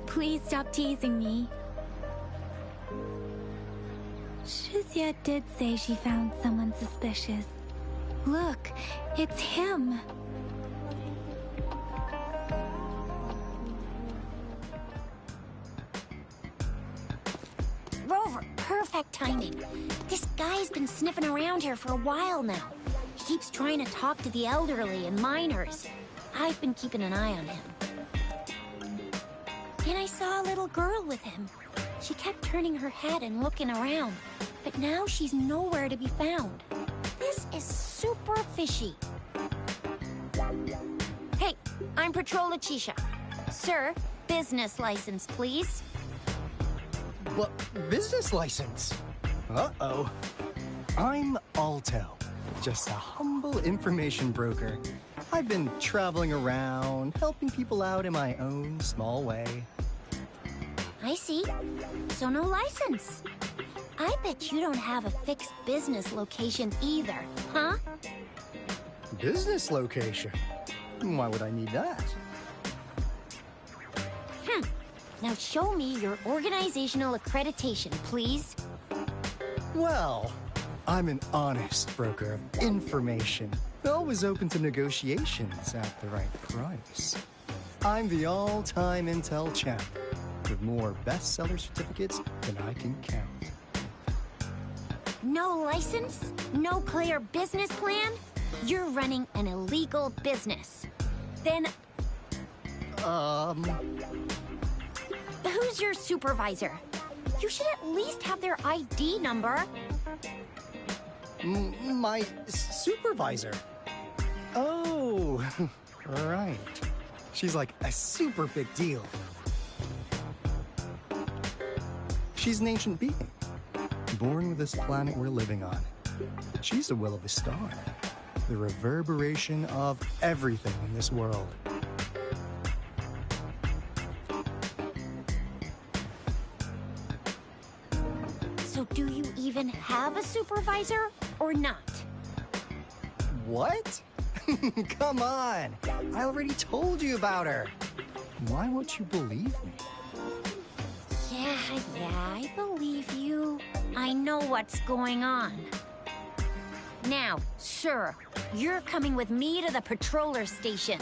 Please stop teasing me. Shizia did say she found someone suspicious. Look, it's him. Rover, perfect timing. This guy's been sniffing around here for a while now. He keeps trying to talk to the elderly and minors. I've been keeping an eye on him. And I saw a little girl with him. She kept turning her head and looking around, but now she's nowhere to be found. This is super fishy. Hey, I'm Patrol Letitia. Sir, business license, please. What? Business license? Uh-oh. I'm Alto, just a humble information broker. I've been traveling around, helping people out in my own small way. I see. So no license. I bet you don't have a fixed business location either, huh? Business location? Why would I need that? Now show me your organizational accreditation, please. Well, I'm an honest broker of information. Always open to negotiations at the right price. I'm the all-time intel champ, with more bestseller certificates than I can count. No license? No clear business plan? You're running an illegal business. Then who's your supervisor? You should at least have their ID number. My supervisor? Oh, right. She's like a super big deal. She's an ancient being, born with this planet we're living on. She's the will of the star, the reverberation of everything in this world. So do you even have a supervisor or not? What? Come on! I already told you about her. Why won't you believe me? Yeah, I believe you. I know what's going on. Now, sir, you're coming with me to the patroller station.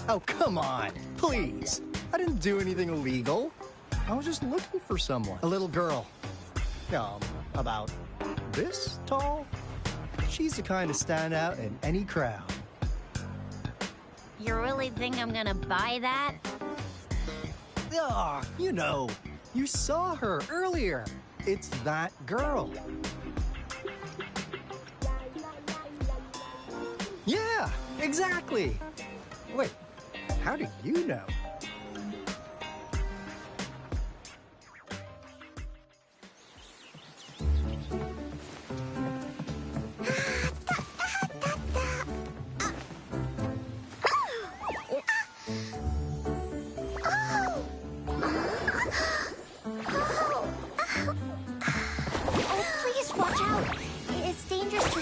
Oh, come on, please. I didn't do anything illegal. I was just looking for someone. A little girl. About this tall. She's the kind to stand out in any crowd. You really think I'm gonna buy that? Ah, you know, you saw her earlier. It's that girl. Yeah, exactly. Wait, how do you know?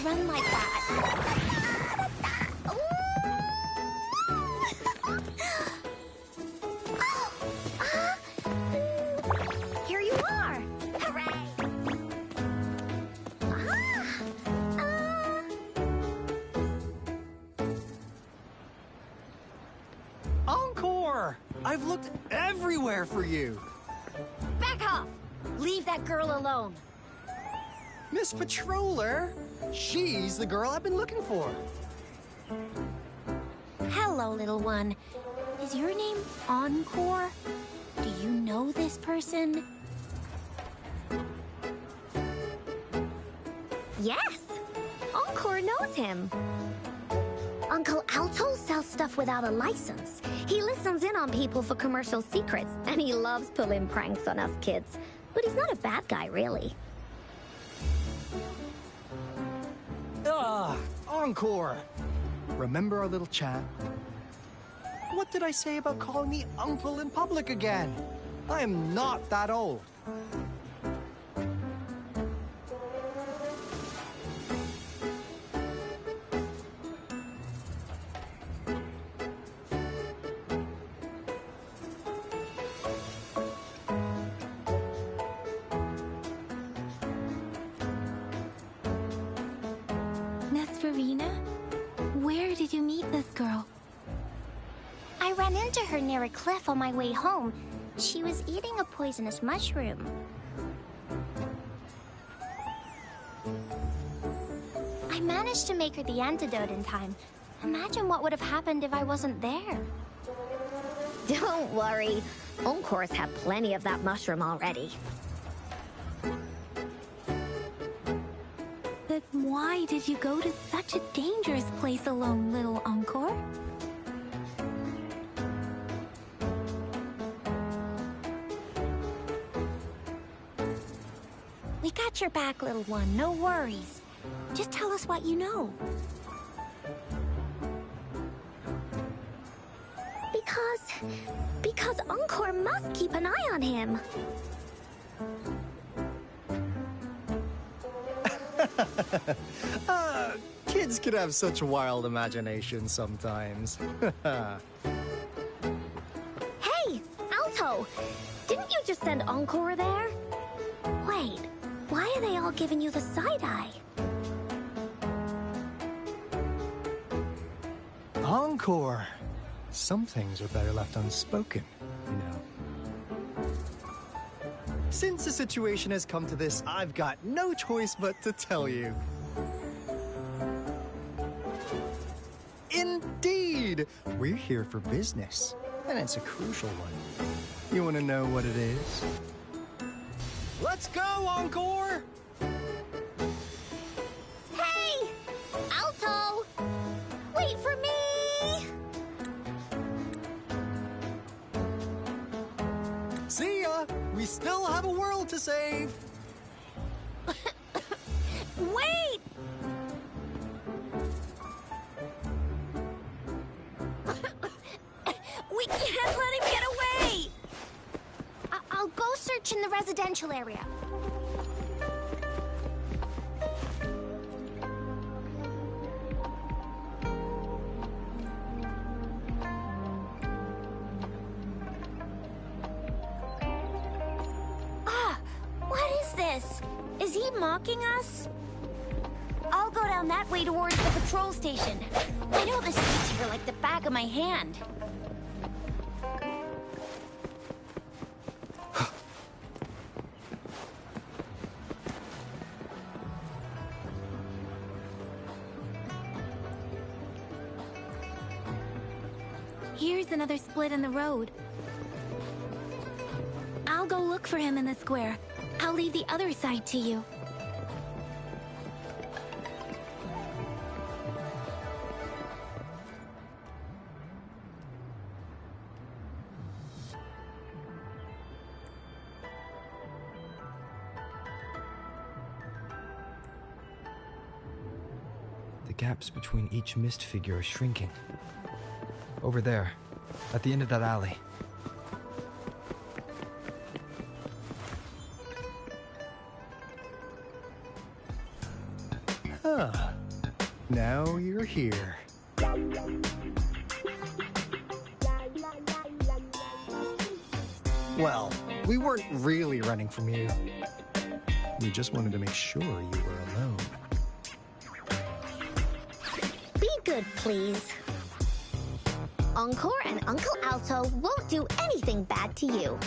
run like that. Here you are! Hooray! Encore! I've looked everywhere for you. Back off! Leave that girl alone. Miss Patroller, she's the girl I've been looking for. Hello, little one. Is your name Encore? Do you know this person? Yes! Encore knows him. Uncle Alto sells stuff without a license. He listens in on people for commercial secrets, and he loves pulling pranks on us kids. But he's not a bad guy, really. Encore! Remember our little chat? What did I say about calling me uncle in public again? I am not that old. Nesferina? Where did you meet this girl? I ran into her near a cliff on my way home. She was eating a poisonous mushroom. I managed to make her the antidote in time. Imagine what would have happened if I wasn't there. Don't worry. Encore's had plenty of that mushroom already. But why did you go to such a dangerous place alone, little Encore? We got your back, little one. No worries. Just tell us what you know. Because Encore must keep an eye on him. Kids can have such wild imaginations sometimes. Hey, Alto! Didn't you just send Encore there? Wait, why are they all giving you the side-eye? Encore! Some things are better left unspoken, you know. Since the situation has come to this, I've got no choice but to tell you. Indeed! We're here for business, and it's a crucial one. You want to know what it is? Let's go, Encore! Hey! Alto! Wait for me! See ya! We still have a world to save! Wait! We can't let him get away! I'll go search in the residential area. What is this? Is he mocking us? I'll go down that way towards the patrol station. I know this streets here like the back of my hand. Here's another split in the road. I'll go look for him in the square. I'll leave the other side to you. The gaps between each mist figure are shrinking. Over there, at the end of that alley. Huh. Now you're here. Well, we weren't really running from you. We just wanted to make sure you were alone. Be good, please. Encore and Uncle Alto won't do anything bad to you.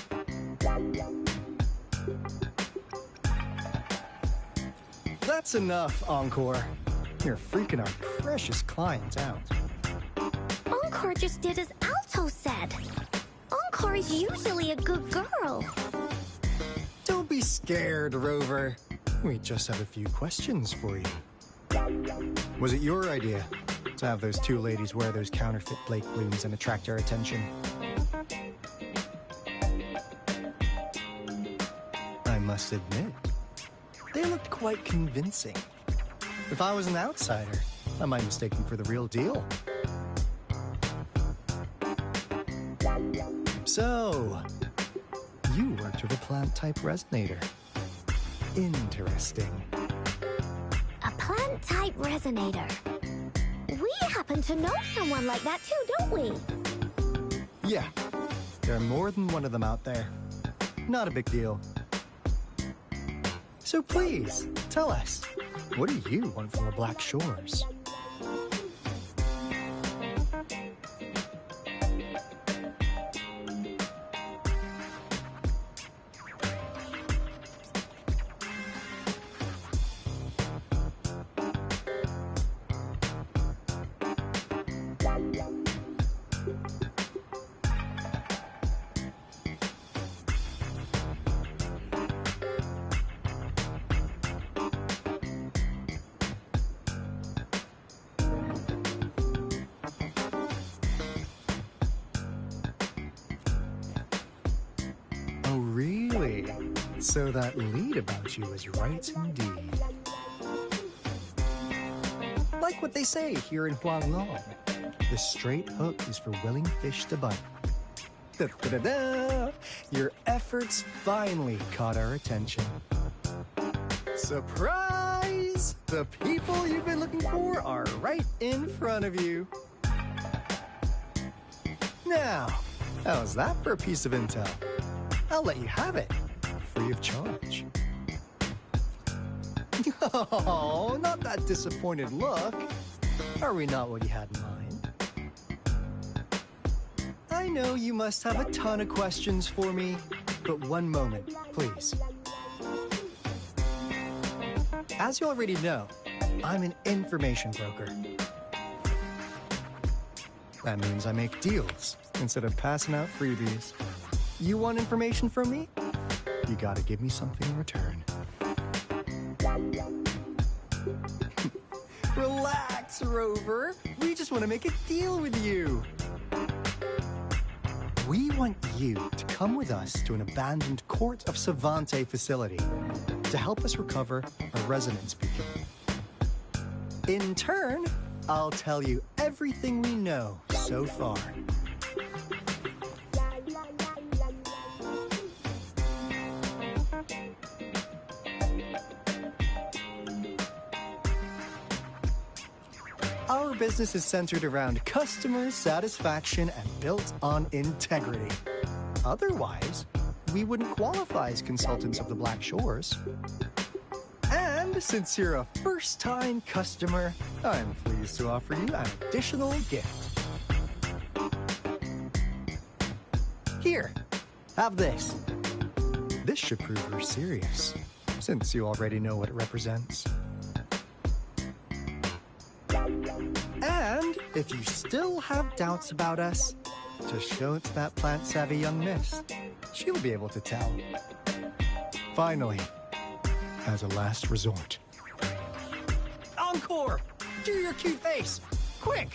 That's enough, Encore. You're freaking our precious clients out. Encore just did as Alto said. Encore is usually a good girl. Don't be scared, Rover. We just have a few questions for you. Was it your idea to have those two ladies wear those counterfeit Blake blooms and attract our attention? I must admit, they looked quite convincing. If I was an outsider, I might mistake them for the real deal. So, you worked with a plant-type resonator. Interesting. A plant-type resonator. We happen to know someone like that too, don't we? Yeah, there are more than one of them out there. Not a big deal. So please, tell us, what do you want from the Black Shores? Oh, really? So that lead about you is right indeed. Like what they say here in Huanglong, the straight hook is for willing fish to bite. Da-da-da-da! Your efforts finally caught our attention. Surprise! The people you've been looking for are right in front of you. Now, how's that for a piece of intel? I'll let you have it, free of charge. Oh, not that disappointed look. Are we not what you had in mind? I know you must have a ton of questions for me, but one moment, please. As you already know, I'm an information broker. That means I make deals instead of passing out freebies. You want information from me? You gotta give me something in return. Relax, Rover. We just want to make a deal with you. We want you to come with us to an abandoned Court of Savante facility to help us recover a resonance beacon. In turn, I'll tell you everything we know so far. Our business is centered around customer satisfaction and built on integrity. Otherwise, we wouldn't qualify as consultants of the Black Shores. And since you're a first-time customer, I'm pleased to offer you an additional gift. Here, have this. This should prove you're serious, since you already know what it represents. And if you still have doubts about us, just show it to that plant-savvy young miss. She'll be able to tell. Finally, as a last resort. Encore! Do your cute face! Quick!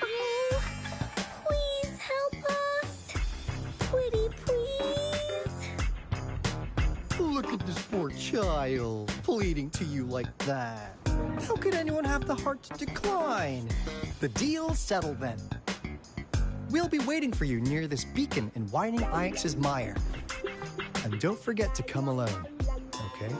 Oh, please help us. Pretty please. Look at this poor child, pleading to you like that. How could anyone have the heart to decline? The deal's settled then. We'll be waiting for you near this beacon in Whining Ix's mire. And don't forget to come alone, okay?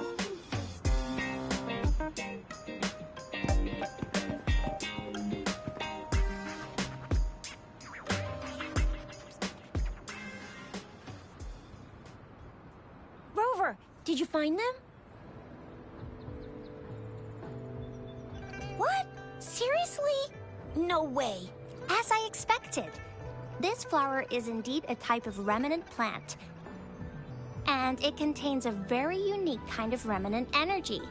Rover, did you find them? What? Seriously? No way. As I expected. This flower is indeed a type of remnant plant. And it contains a very unique kind of remnant energy.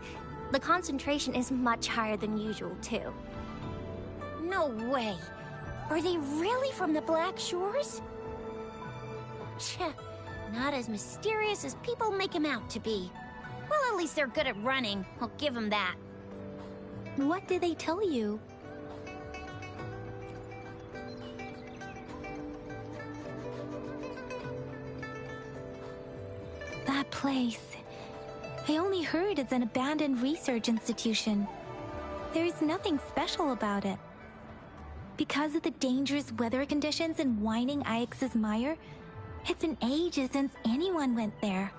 The concentration is much higher than usual, too. No way. Are they really from the Black Shores? Tch, not as mysterious as people make them out to be. Well, at least they're good at running. I'll give them that. What did they tell you? That place. I only heard it's an abandoned research institution. There's nothing special about it. Because of the dangerous weather conditions in Whining Ix's mire, it's been ages since anyone went there.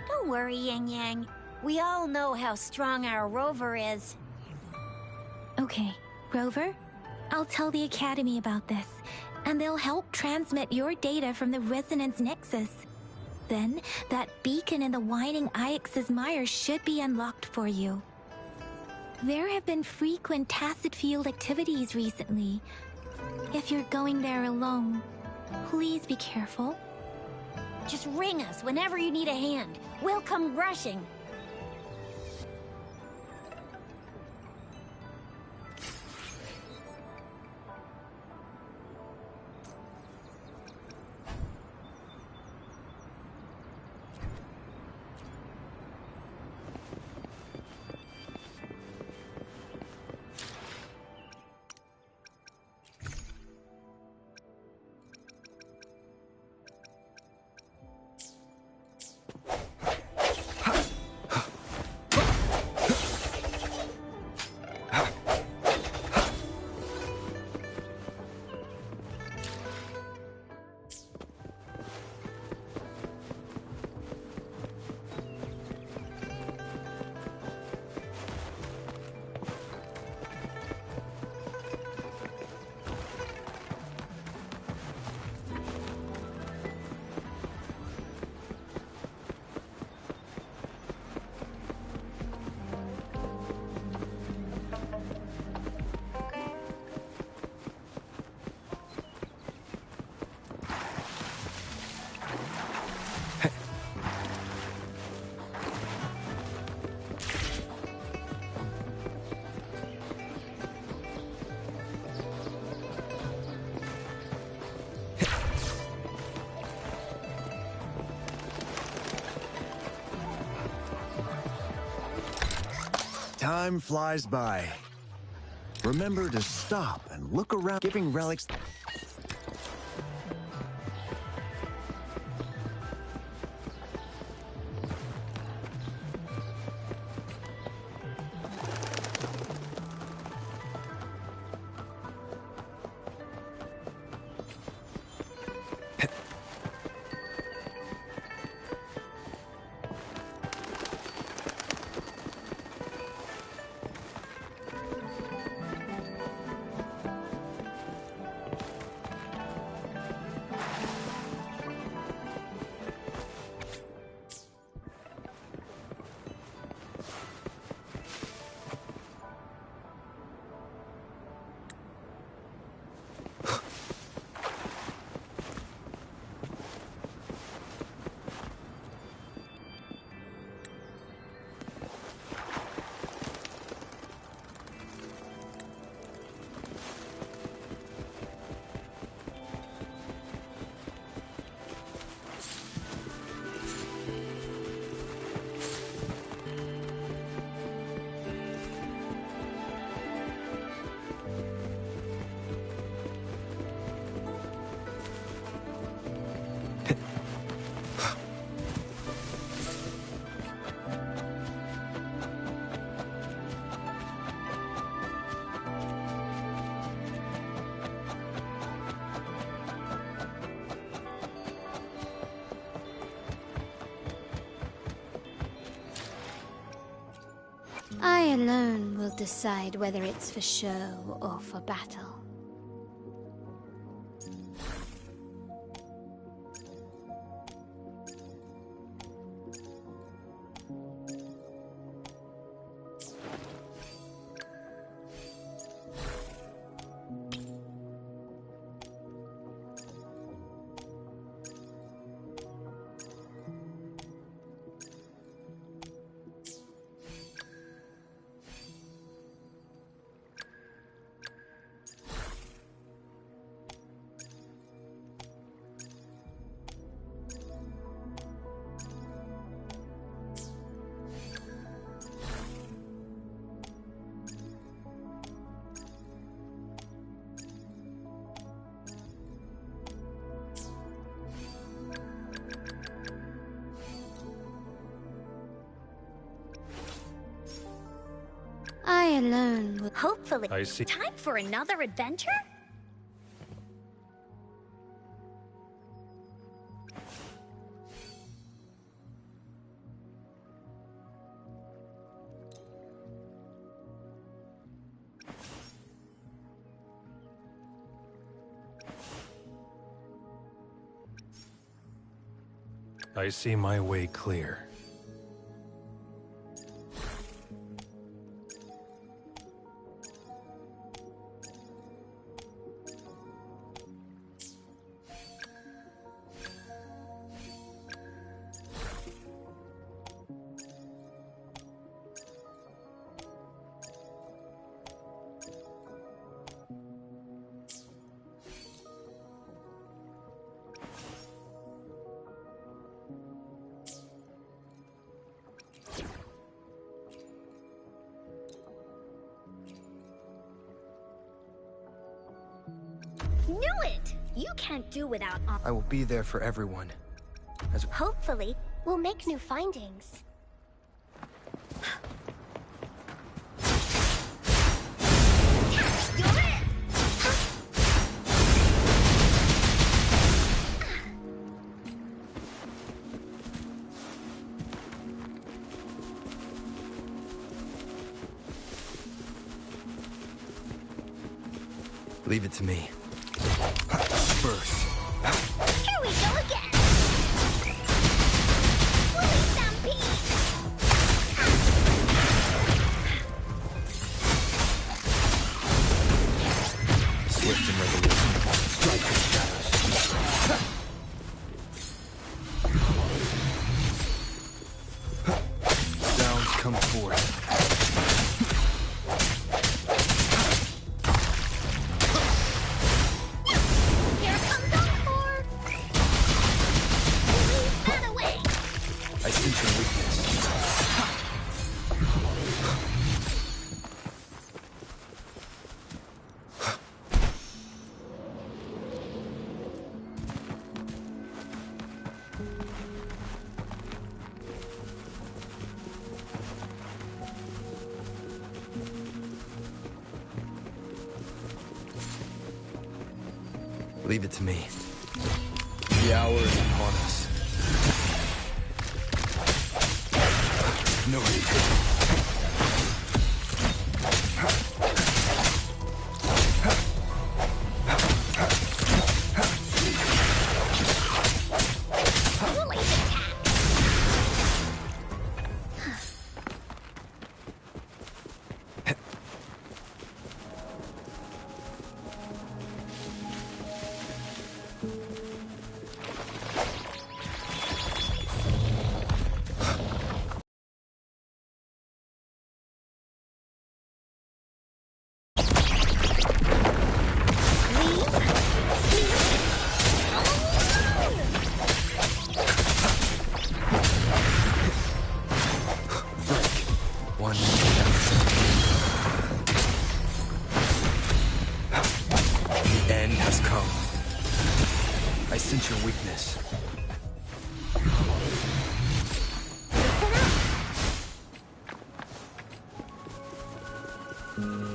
Don't worry, Yang Yang. We all know how strong our Rover is. Okay, Rover, I'll tell the Academy about this, and they'll help transmit your data from the Resonance Nexus. Then, that beacon in the Whining Ix's mire should be unlocked for you. There have been frequent tacit field activities recently. If you're going there alone, please be careful. Just ring us whenever you need a hand. We'll come rushing. Time flies by. Remember to stop and look around, giving relics. I alone will decide whether it's for show or for battle. I alone will... Hopefully. I see. Time for another adventure? I see my way clear. Knew it! You can't do without... I will be there for everyone. Hopefully, we'll make new findings. Leave it to me. First. Here we go again! Woolly stampede! Swift and resolute. Strike the shadows. Sounds come forth. Leave it to me. The hour is upon us. No retreat.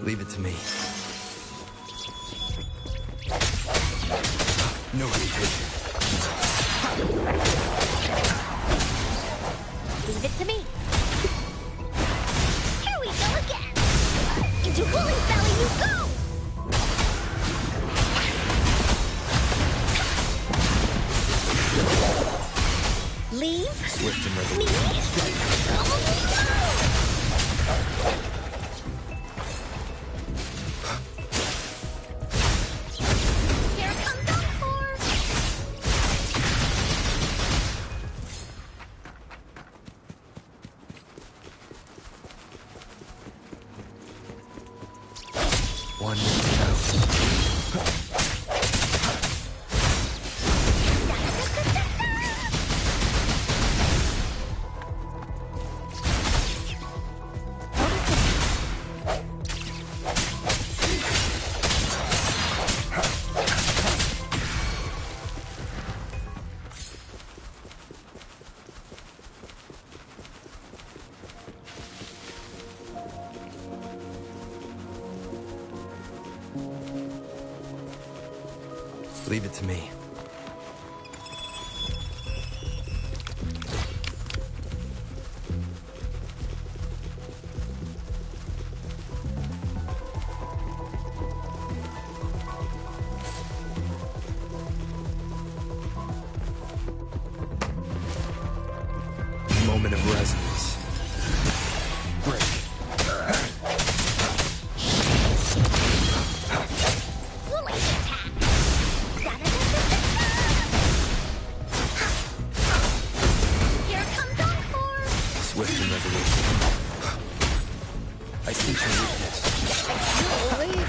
Leave it to me. No retreat. Leave it to me. Here we go Leave Swift and me resolute. alone! Here comes Encore! One minute out. Leave it to me. Moment of resonance. Break. Here comes Encore! Swift and resolute. I see your weakness. You'll leave it.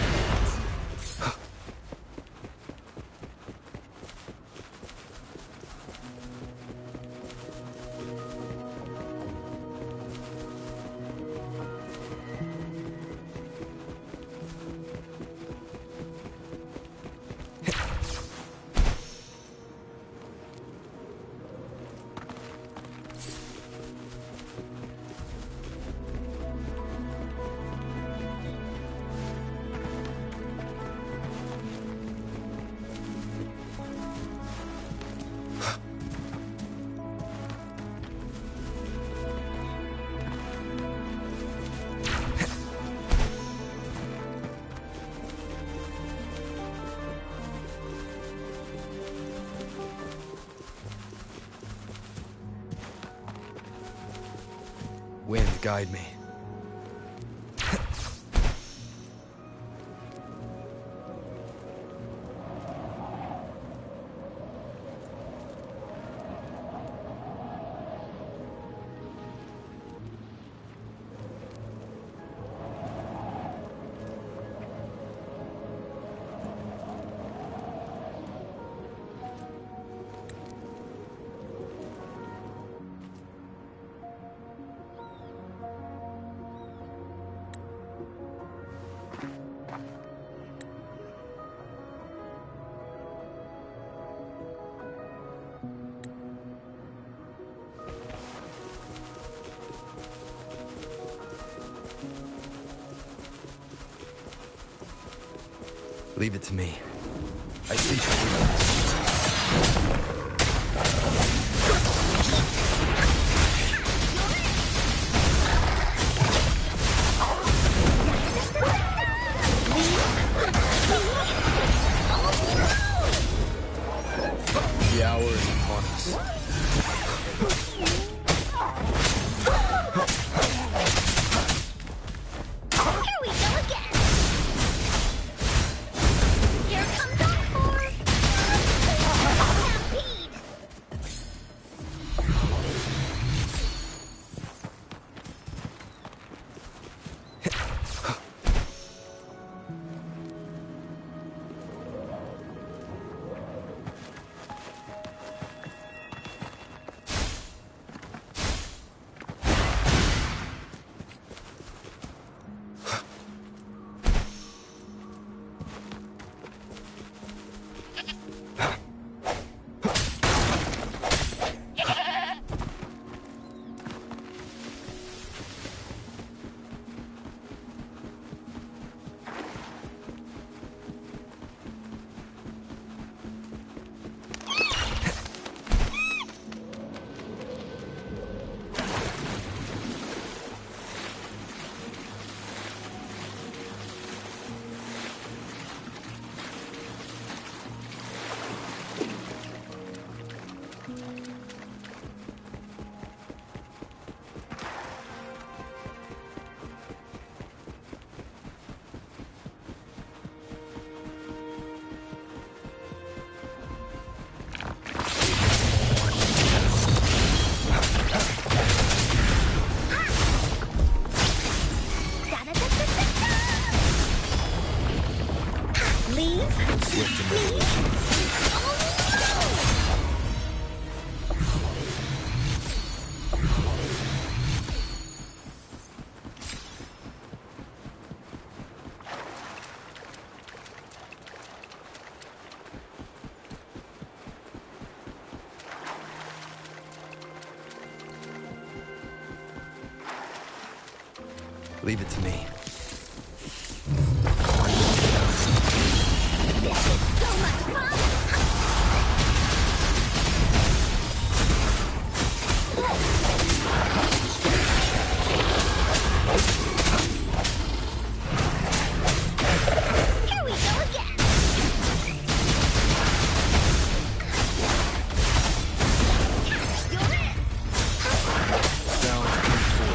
Wind, guide me. Leave it to me. I see your weakness. The hour is upon us. Here we go again! Here comes Encore! Stampede! Leave it to me. This is so much fun! Here we go again! You're in! Sounds controlled.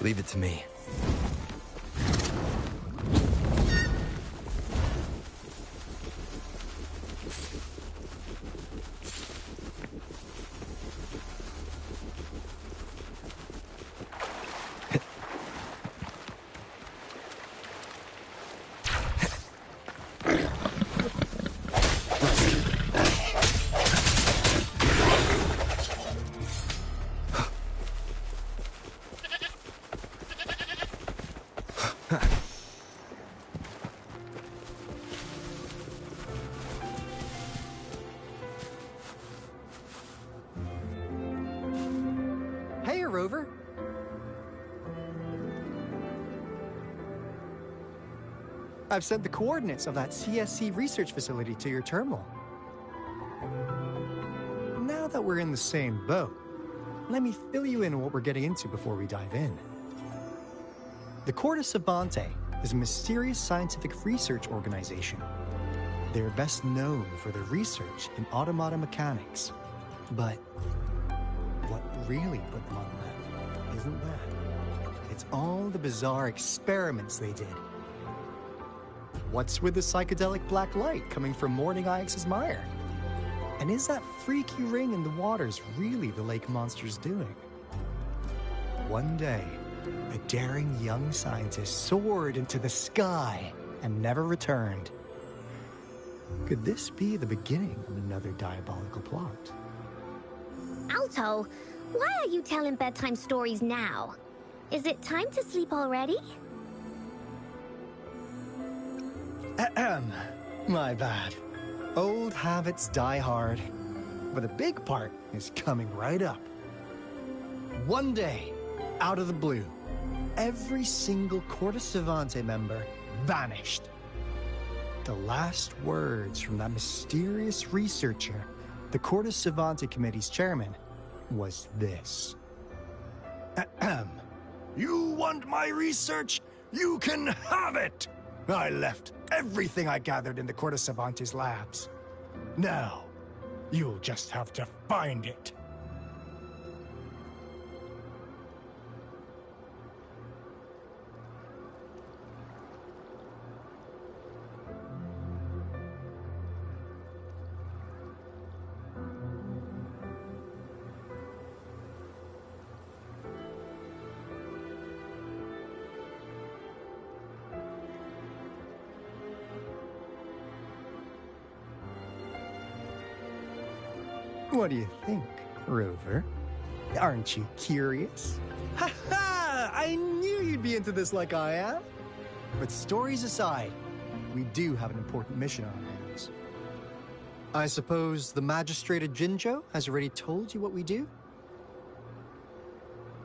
Leave it to me. Hey, Rover. I've sent the coordinates of that CSC research facility to your terminal. Now that we're in the same boat, let me fill you in on what we're getting into before we dive in. The Corte Savante is a mysterious scientific research organization. They're best known for their research in automata mechanics. But what really put them on the map isn't that. It's all the bizarre experiments they did. What's with the psychedelic black light coming from Morning Ix's mire? And is that freaky ring in the waters really the lake monster's doing? One day, a daring young scientist soared into the sky and never returned. Could this be the beginning of another diabolical plot? Alto, why are you telling bedtime stories now? Is it time to sleep already? Ahem. My bad. Old habits die hard. But a big part is coming right up. One day, out of the blue, every single Corte Savante member vanished. The last words from that mysterious researcher, the Corte Savante Committee's chairman, was this. Ahem. You want my research? You can have it! I left everything I gathered in the Corte Savante's labs. Now, you'll just have to find it. What do you think, Rover? Aren't you curious? Ha ha! I knew you'd be into this like I am. But stories aside, we do have an important mission on our hands. I suppose the Magistrate of Jinzhou has already told you what we do?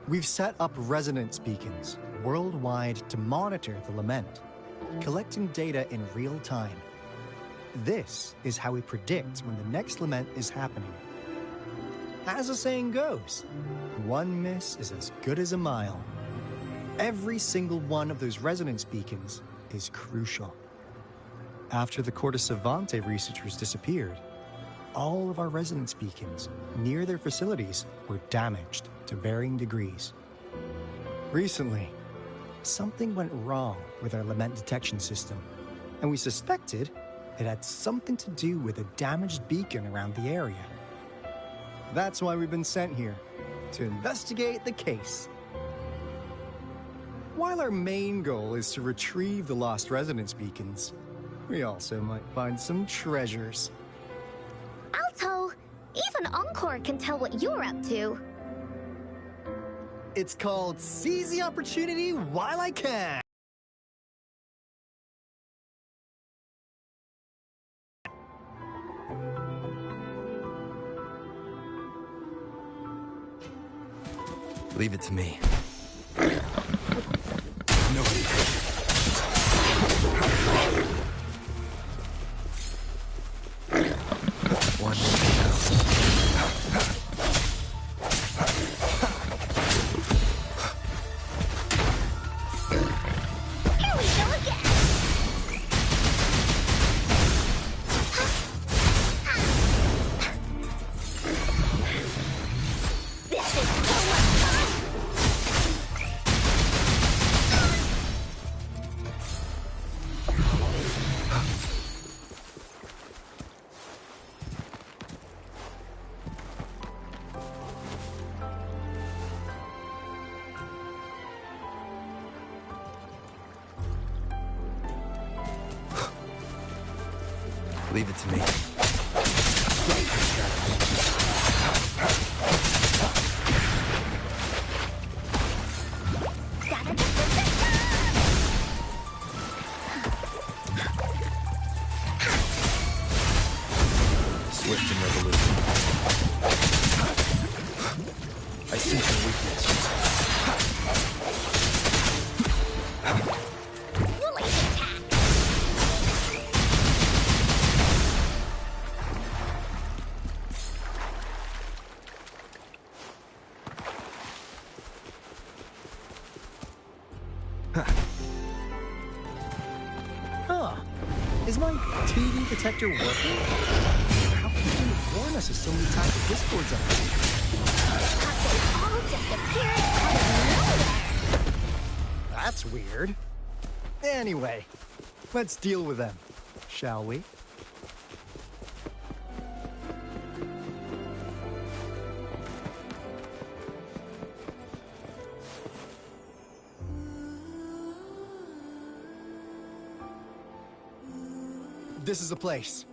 We've set up resonance beacons worldwide to monitor the lament, collecting data in real time. This is how we predict when the next lament is happening. As the saying goes, one miss is as good as a mile. Every single one of those resonance beacons is crucial. After the Corte Savante researchers disappeared, all of our resonance beacons near their facilities were damaged to varying degrees. Recently, something went wrong with our lament detection system, and we suspected it had something to do with a damaged beacon around the area. That's why we've been sent here, to investigate the case. While our main goal is to retrieve the lost resonance beacons, we also might find some treasures. Alto, even Encore can tell what you're up to. It's called Seize the Opportunity While I Can. Leave it to me. Nobody take it. One Here we go again. This is so much fun. Leave it to me. Swift and resolute. I sense your weakness. Woolly attack. Huh. Is my TV detector working? How can you warn us of so many times the Discord's up? They all just appeared out of nowhere. That's weird. Anyway, let's deal with them, shall we? This is the place.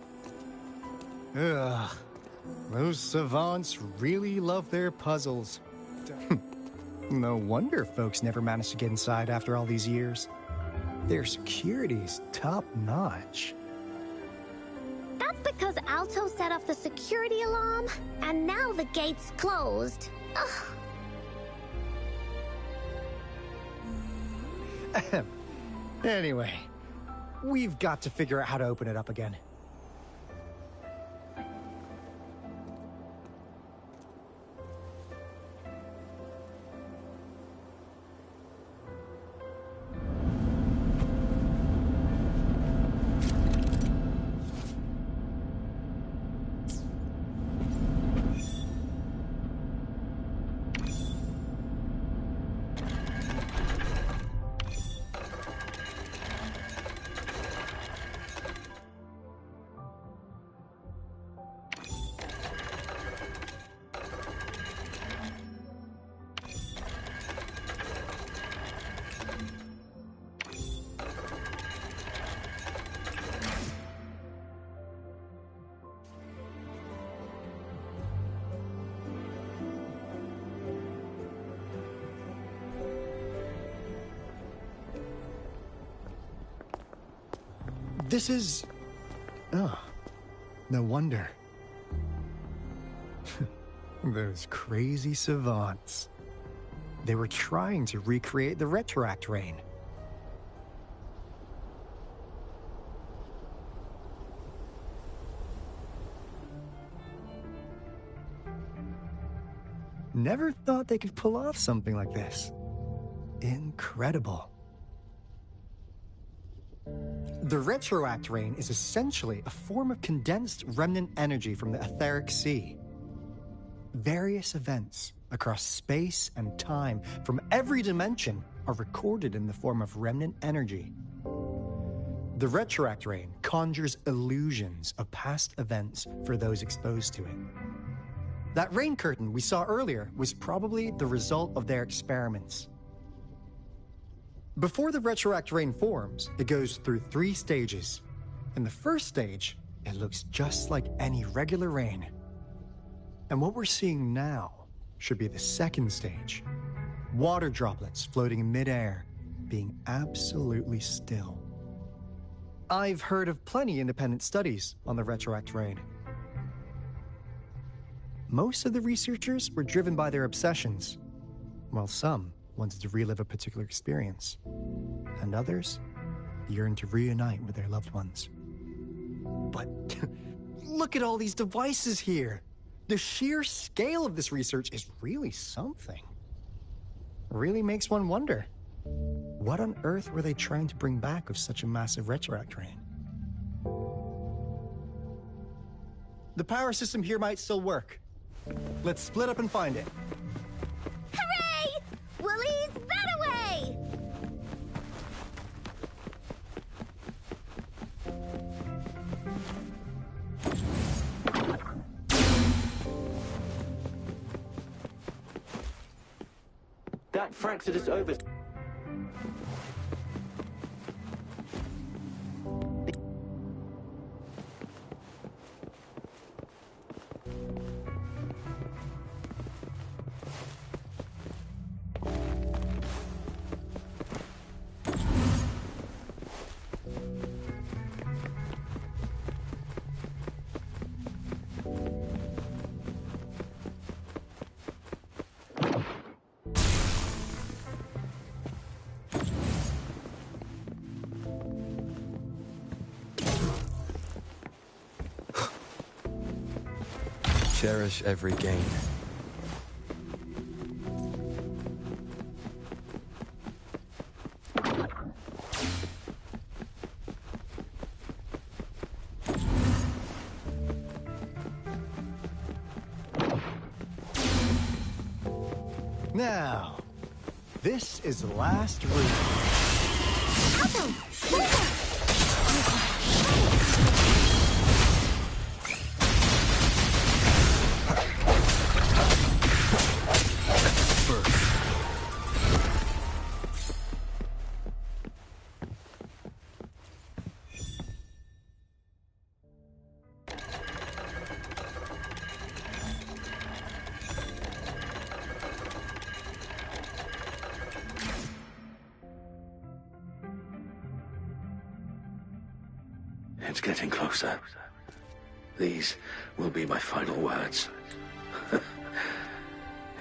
Ugh. Those savants really love their puzzles. No wonder folks never managed to get inside after all these years. Their security's top-notch. That's because Alto set off the security alarm, and now the gate's closed. Ugh. Anyway, we've got to figure out how to open it up again. This is... Oh, no wonder. Those crazy savants. They were trying to recreate the retroact rain. Never thought they could pull off something like this. Incredible. The retroact rain is essentially a form of condensed remnant energy from the etheric sea. Various events across space and time from every dimension are recorded in the form of remnant energy. The retroact rain conjures illusions of past events for those exposed to it. That rain curtain we saw earlier was probably the result of their experiments. Before the retroact rain forms, it goes through 3 stages. In the first stage, it looks just like any regular rain. And what we're seeing now should be the second stage. Water droplets floating in midair, being absolutely still. I've heard of plenty independent studies on the retroact rain. Most of the researchers were driven by their obsessions, while some wanted to relive a particular experience, and others yearned to reunite with their loved ones. But look at all these devices here! The sheer scale of this research is really something. Really makes one wonder, what on earth were they trying to bring back with such a massive retroact rain? The power system here might still work. Let's split up and find it. Hooray! Willie's that away! That Fraxidus over... Cherish every gain. Now, this is the last route. It's getting closer. These will be my final words.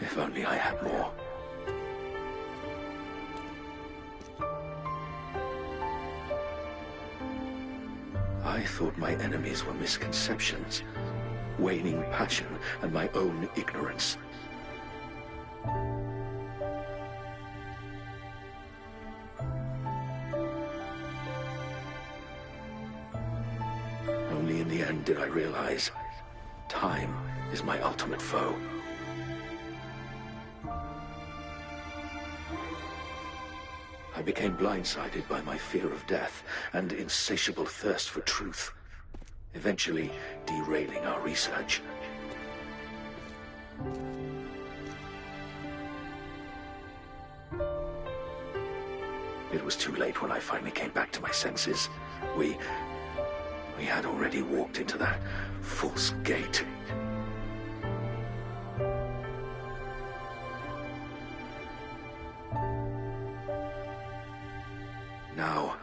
If only I had more. I thought my enemies were misconceptions, waning passion, and my own ignorance. Only in the end did I realize time is my ultimate foe. I became blindsided by my fear of death and insatiable thirst for truth, eventually derailing our research. It was too late when I finally came back to my senses. We had already walked into that false gate. Now,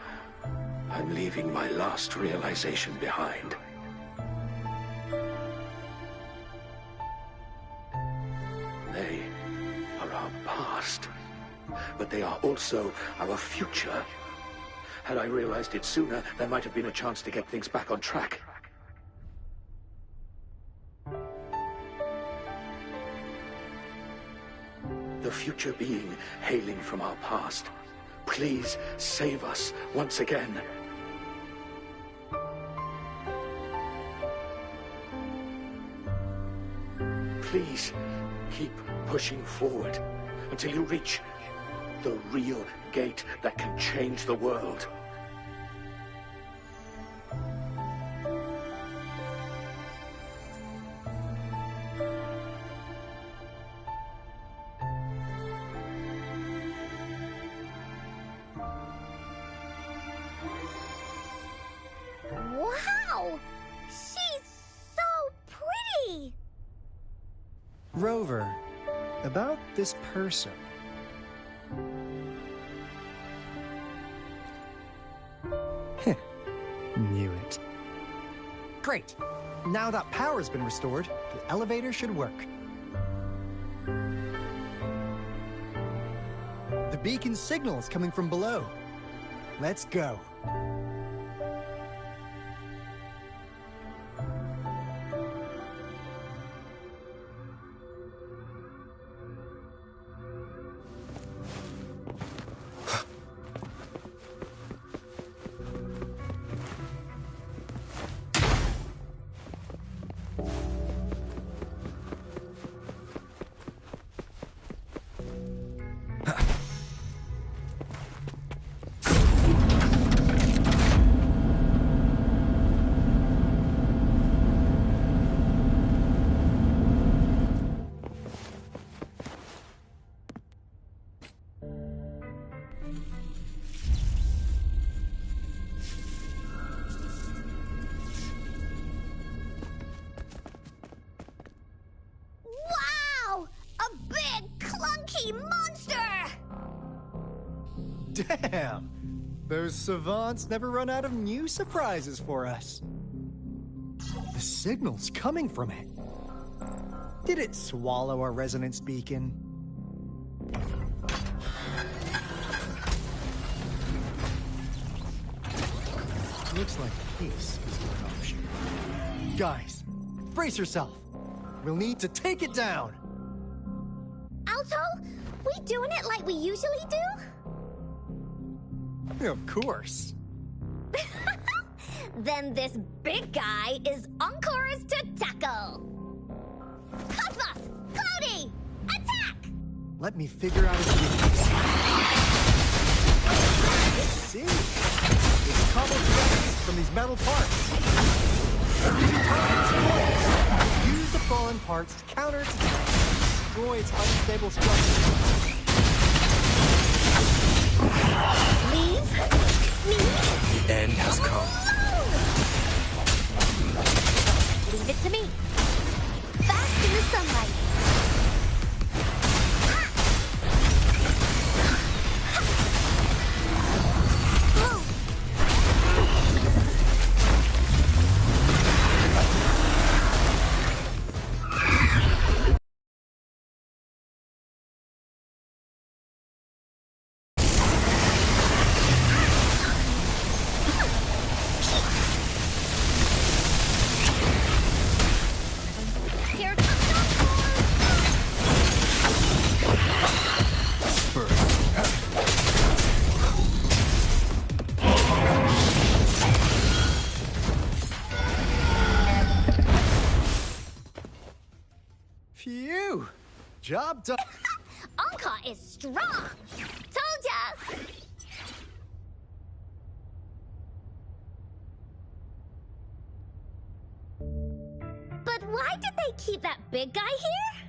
I'm leaving my last realization behind. They are our past, but they are also our future. Had I realized it sooner, there might have been a chance to get things back on track. The future being hailing from our past. Please save us once again. Please keep pushing forward until you reach the real gate that can change the world. Rover, about this person. Knew it. Great. Now that power's been restored, the elevator should work. The beacon signal is coming from below. Let's go. Damn! Those savants never run out of new surprises for us. The signal's coming from it. Did it swallow our resonance beacon? Looks like peace is the option. Guys, brace yourself. We'll need to take it down. Alto, we doing it like we usually do? Of course. Then this big guy is Encore's to tackle. Cosmos! Cloudy! Attack! Let me figure out his weakness. Let's see. It's cobbled together from these metal parts. Use the fallen parts to counter its attack. Destroy its unstable structure. Leave me. The end has come. Leave it to me. Fast in the sunlight. Phew! Job done. Encore is strong. Told ya. But why did they keep that big guy here?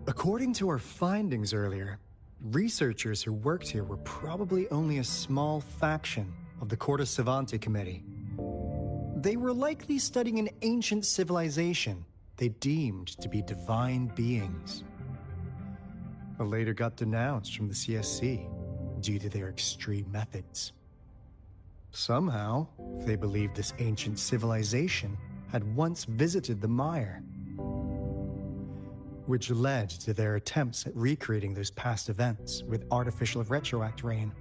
According to our findings earlier, researchers who worked here were probably only a small faction of the Corte Savante Committee. They were likely studying an ancient civilization they deemed to be divine beings, but later got denounced from the CSC due to their extreme methods. Somehow, they believed this ancient civilization had once visited the mire, which led to their attempts at recreating those past events with artificial retroact rain.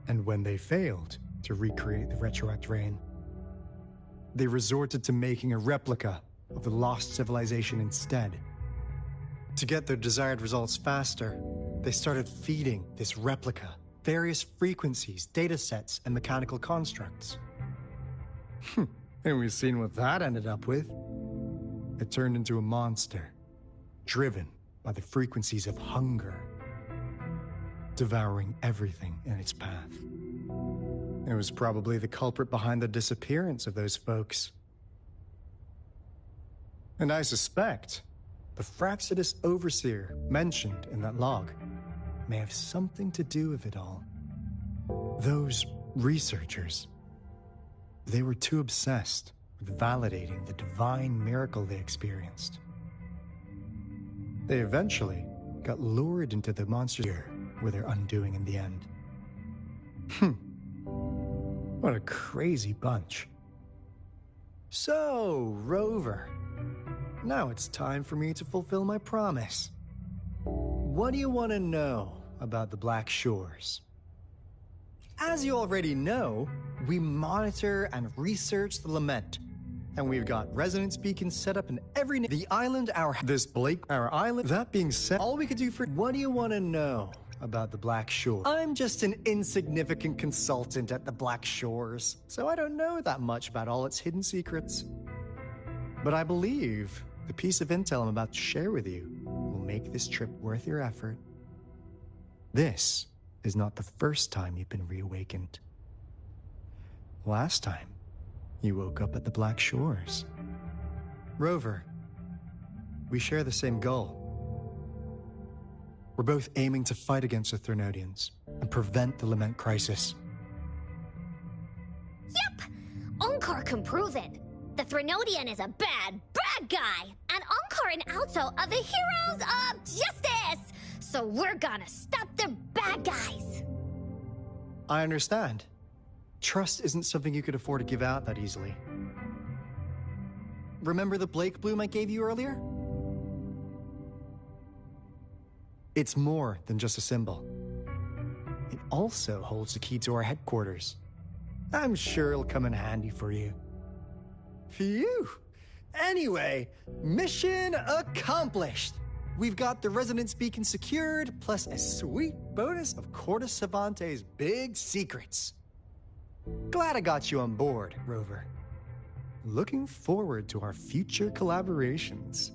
And when they failed to recreate the retroact rain, they resorted to making a replica of the lost civilization instead. To get their desired results faster, they started feeding this replica various frequencies, datasets, and mechanical constructs. And we've seen what that ended up with. It turned into a monster, driven by the frequencies of hunger, devouring everything in its path. It was probably the culprit behind the disappearance of those folks. And I suspect the Fraxidus Overseer mentioned in that log may have something to do with it all. Those researchers, they were too obsessed with validating the divine miracle they experienced. They eventually got lured into the monster sphere, where their undoing in the end. What a crazy bunch. So, Rover, now it's time for me to fulfill my promise. What do you want to know about the Black Shores? As you already know, we monitor and research the Lament, and we've got resonance beacons set up in every the island, our island. That being said, all we could do for what do you want to know about the Black Shore? I'm just an insignificant consultant at the Black Shores, so I don't know that much about all its hidden secrets. But I believe the piece of intel I'm about to share with you will make this trip worth your effort. This is not the first time you've been reawakened. Last time, you woke up at the Black Shores. Rover, we share the same goal. We're both aiming to fight against the Threnodians and prevent the Lament crisis. Yep! Onkar can prove it. The Threnodian is a bad, bad guy, and Onkar and Alto are the heroes of justice! So we're gonna stop the bad guys! I understand. Trust isn't something you could afford to give out that easily. Remember the Blake bloom I gave you earlier? It's more than just a symbol. It also holds the key to our headquarters. I'm sure it'll come in handy for you. Phew! Anyway, mission accomplished! We've got the resonance beacon secured, plus a sweet bonus of Cortus Savante's big secrets. Glad I got you on board, Rover. Looking forward to our future collaborations.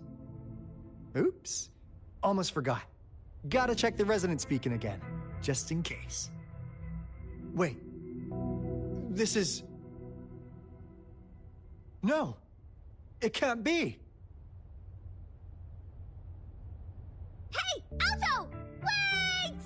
Oops, almost forgot. Gotta check the resonance beacon again, just in case. Wait, this is... No, it can't be. Hey, Alto! Wait!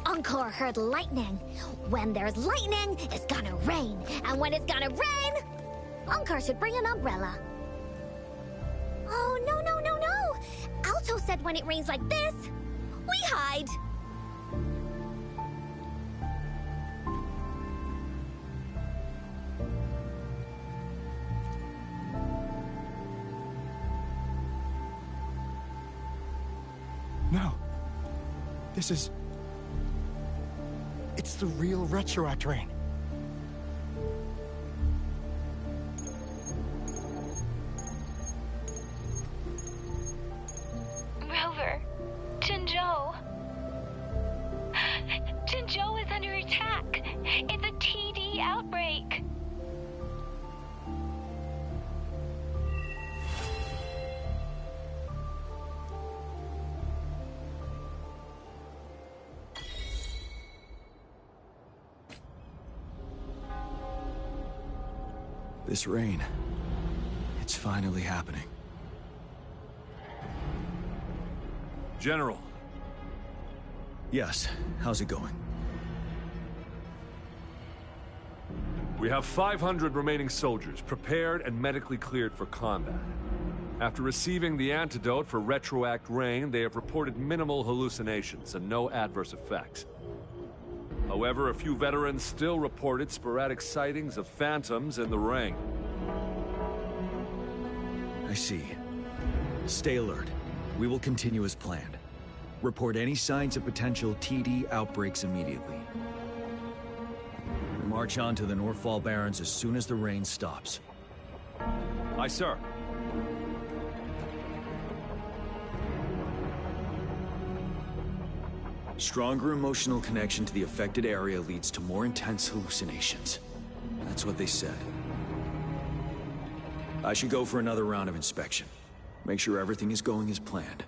Onkar heard lightning. When there's lightning, it's gonna rain. And when it's gonna rain, Onkar should bring an umbrella. Oh, no, no, no, no! Alto said when it rains like this, we hide. No. This is... It's the real Retroact rain. Rover, Jinzhou. Jinzhou is under attack. It's a TD outbreak. This rain, it's finally happening. General. Yes, how's it going? We have 500 remaining soldiers, prepared and medically cleared for combat. After receiving the antidote for Retroact Rain, they have reported minimal hallucinations and no adverse effects. However, a few veterans still reported sporadic sightings of phantoms in the ring. I see. Stay alert. We will continue as planned. Report any signs of potential TD outbreaks immediately. March on to the Northfall Barrens as soon as the rain stops. Aye, sir. Stronger emotional connection to the affected area leads to more intense hallucinations. That's what they said. I should go for another round of inspection. Make sure everything is going as planned.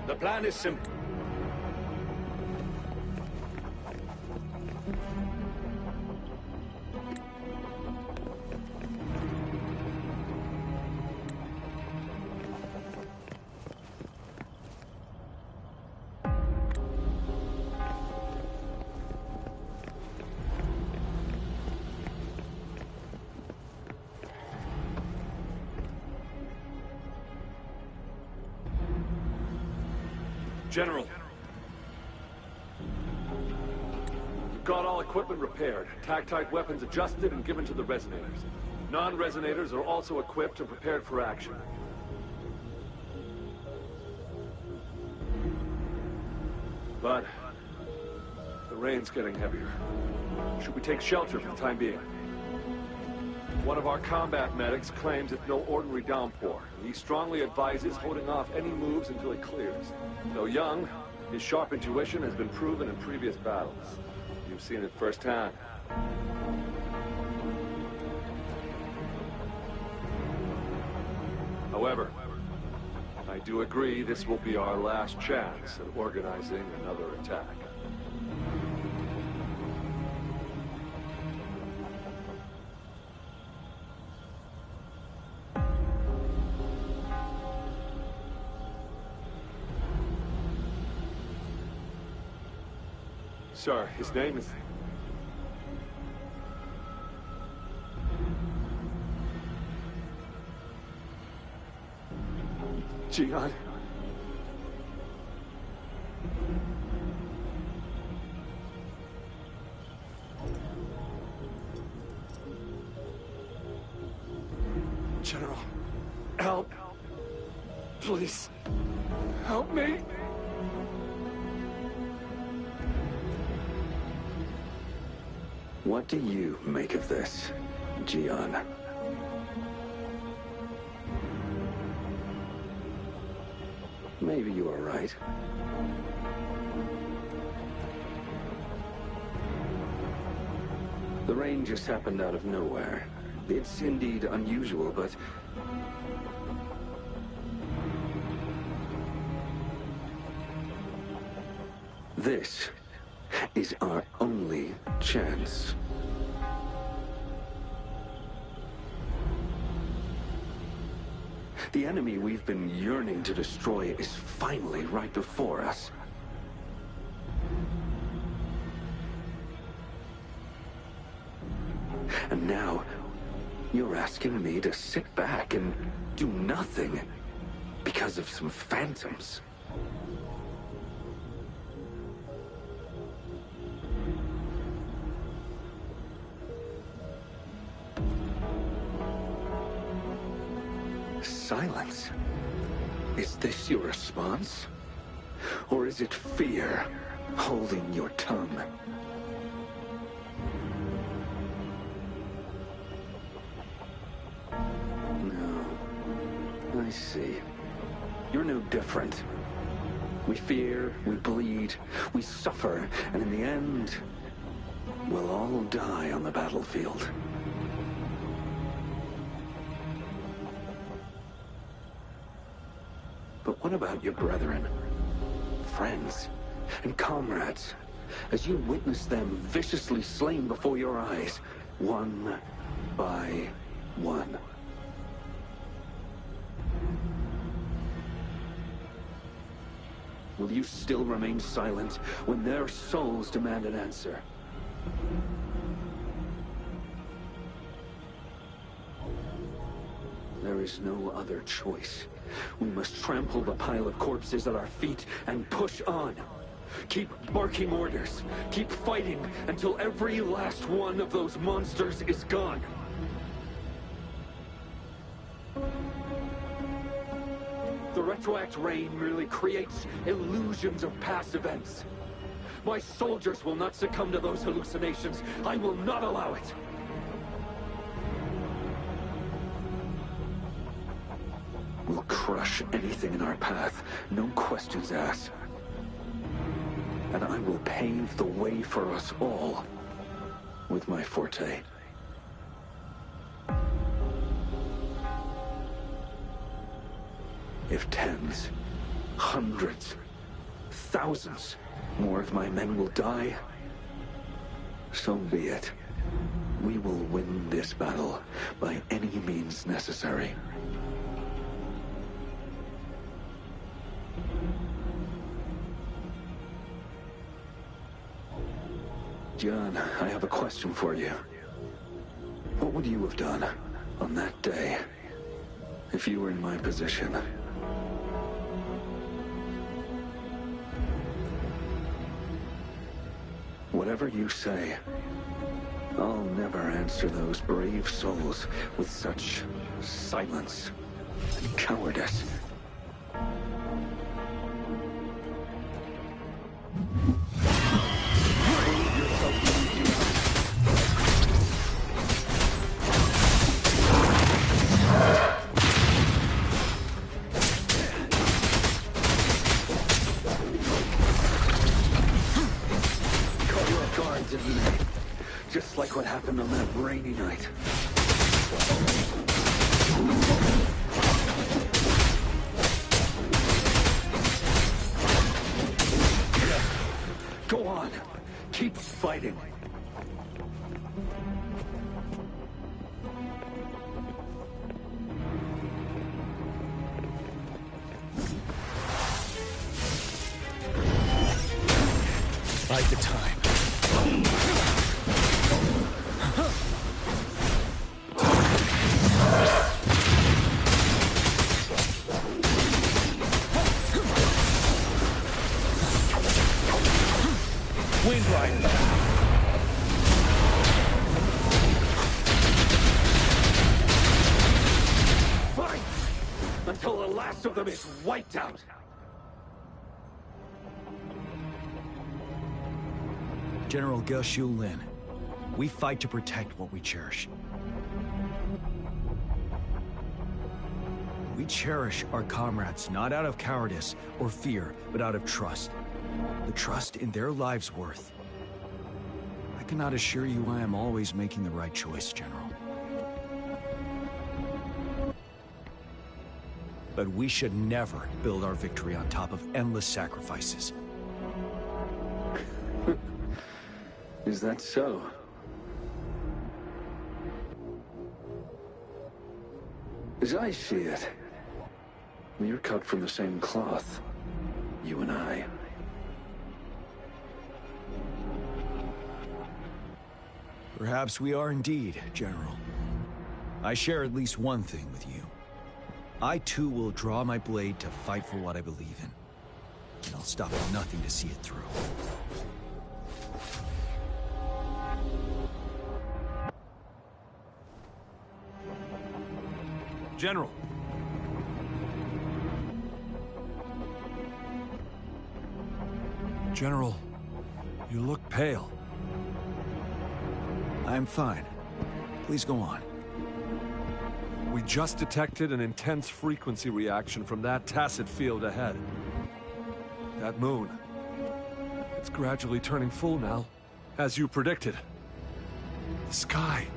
The plan is simple. General. We've got all equipment repaired, tag-tight weapons adjusted and given to the resonators. Non-resonators are also equipped and prepared for action. But the rain's getting heavier. Should we take shelter for the time being? One of our combat medics claims it's no ordinary downpour. He strongly advises holding off any moves until it clears. Though young, his sharp intuition has been proven in previous battles. You've seen it firsthand. However, I do agree this will be our last chance at organizing another attack. Sir, his name is... Jian. General, help. Please, help me. What do you make of this, Jian? Maybe you are right. The rain just happened out of nowhere. It's indeed unusual, but... this is our only chance. The enemy we've been yearning to destroy is finally right before us. And now, you're asking me to sit back and do nothing because of some phantoms. Silence? Is this your response? Or is it fear holding your tongue? No. see. You're no different. We fear, we bleed, we suffer, and in the end, we'll all die on the battlefield. But what about your brethren, friends, and comrades, as you witness them viciously slain before your eyes, one by one? Will you still remain silent when their souls demand an answer? There is no other choice. We must trample the pile of corpses at our feet and push on. Keep barking orders. Keep fighting until every last one of those monsters is gone. The retroact rain merely creates illusions of past events. My soldiers will not succumb to those hallucinations. I will not allow it. We'll crush anything in our path, no questions asked. And I will pave the way for us all with my forte. If tens, hundreds, thousands more of my men will die, so be it. We will win this battle by any means necessary. John, I have a question for you. What would you have done on that day if you were in my position? Whatever you say, I'll never answer those brave souls with such silence and cowardice. Just like what happened on that rainy night. Go on. Keep fighting. Bide the time. Until the last of them is wiped out. General Ge Lin, we fight to protect what we cherish. We cherish our comrades not out of cowardice or fear, but out of trust. The trust in their lives' worth. I cannot assure you I am always making the right choice, General. But we should never build our victory on top of endless sacrifices. Is that so? As I see it, we're cut from the same cloth, you and I. Perhaps we are indeed, General. I share at least one thing with you. I too will draw my blade to fight for what I believe in. And I'll stop at nothing to see it through. General. General, you look pale. I'm fine. Please go on. We We just detected an intense frequency reaction from that tacit field ahead. That moon. It's gradually turning full now, as you predicted. The sky.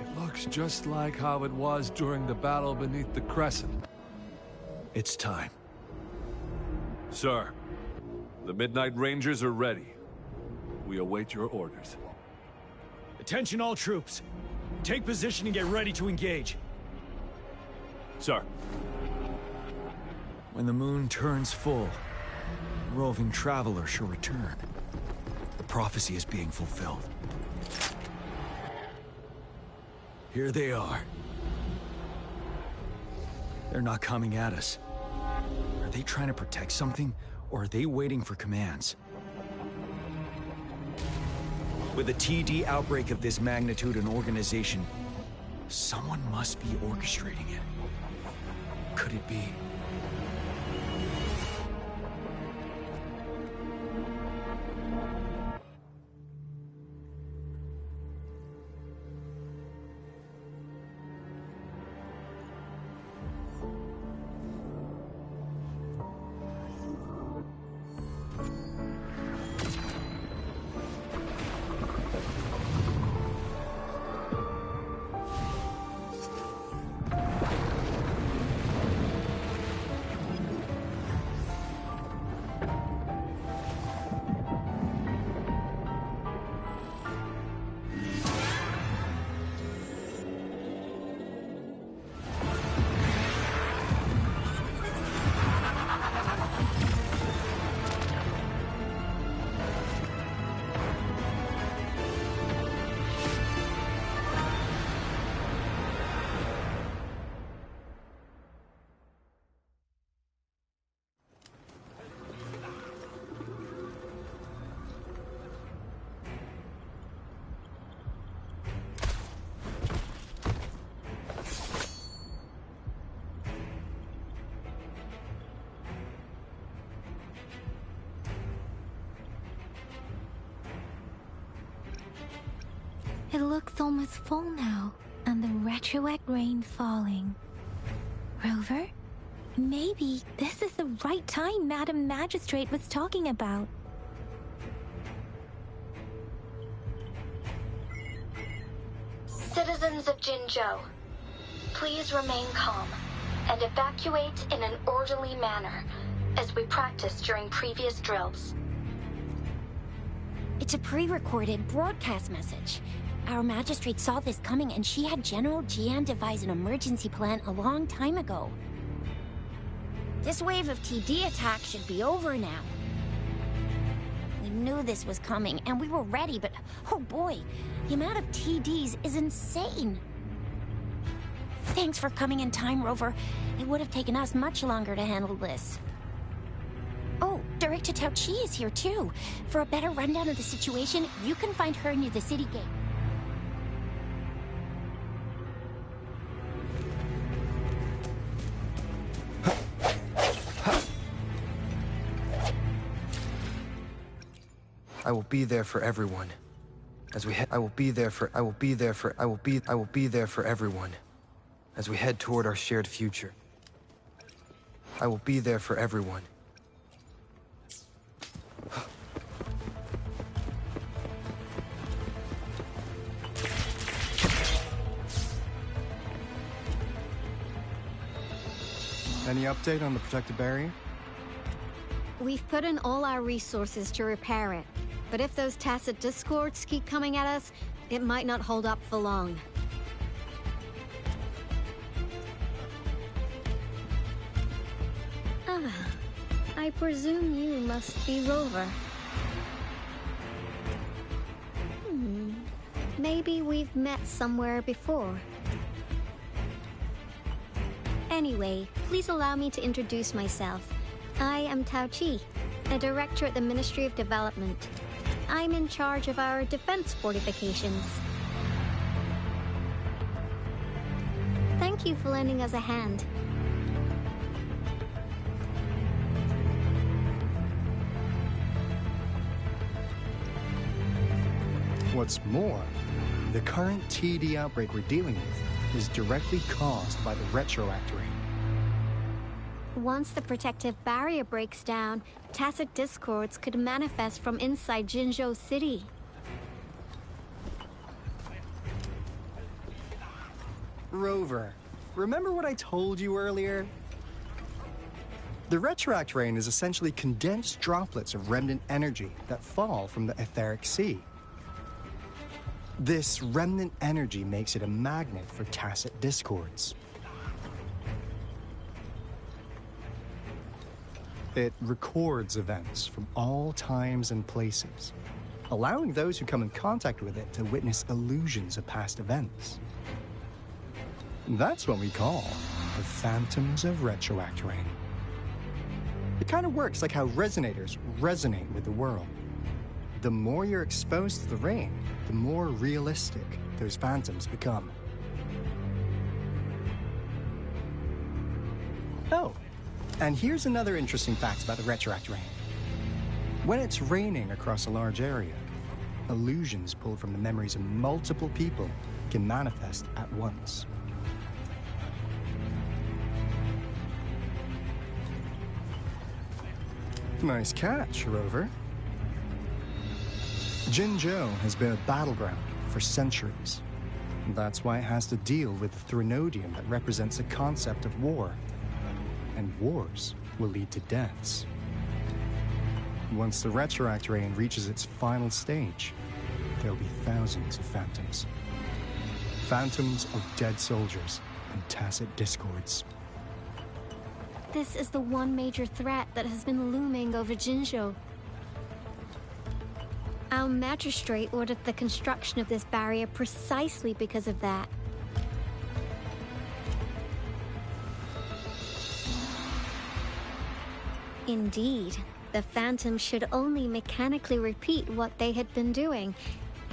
It looks just like how it was during the battle beneath the crescent. It's time. Sir, the Midnight Rangers are ready. We await your orders. Attention all troops. Take position and get ready to engage. Sir. When the moon turns full, the roving traveler shall return. The prophecy is being fulfilled. Here they are. They're not coming at us. Are they trying to protect something, or are they waiting for commands? With a TD outbreak of this magnitude and organization, someone must be orchestrating it. Could it be? It looks almost full now, and the retroact rain falling. Rover? Maybe this is the right time Madam Magistrate was talking about. Citizens of Jinzhou, please remain calm and evacuate in an orderly manner, as we practiced during previous drills. It's a pre-recorded broadcast message. Our magistrate saw this coming and she had General Jian devise an emergency plan a long time ago. This wave of TD attacks should be over now. We knew this was coming and we were ready, but oh boy, the amount of TDs is insane. Thanks for coming in time, Rover. It would have taken us much longer to handle this. Oh, Director Tao Chi is here too. For a better rundown of the situation, you can find her near the city gate. I will be there for everyone. As we head, I will be there for everyone. As we head toward our shared future. I will be there for everyone. Any update on the protected barrier? We've put in all our resources to repair it. But if those tacit discords keep coming at us, it might not hold up for long. Ah, I presume you must be Rover. Maybe we've met somewhere before. Anyway, please allow me to introduce myself. I am Tao Chi, a director at the Ministry of Development. I'm in charge of our defense fortifications. Thank you for lending us a hand. What's more, the current TD outbreak we're dealing with is directly caused by the retroact ray. Once the protective barrier breaks down, tacit discords could manifest from inside Jinzhou City. Rover, remember what I told you earlier? The retroact rain is essentially condensed droplets of remnant energy that fall from the etheric sea. This remnant energy makes it a magnet for tacit discords. It records events from all times and places, allowing those who come in contact with it to witness illusions of past events. That's what we call the phantoms of retroact rain. It kind of works like how resonators resonate with the world. The more you're exposed to the rain, the more realistic those phantoms become. Oh, and here's another interesting fact about the retroact rain. When it's raining across a large area, illusions pulled from the memories of multiple people can manifest at once. Nice catch, Rover. Jinzhou has been a battleground for centuries. That's why it has to deal with the Threnodium that represents the concept of war. And wars will lead to deaths. Once the retroact rain reaches its final stage, there'll be thousands of phantoms. Phantoms of dead soldiers and tacit discords. This is the one major threat that has been looming over Jinzhou. Our magistrate ordered the construction of this barrier precisely because of that. Indeed, the phantoms should only mechanically repeat what they had been doing.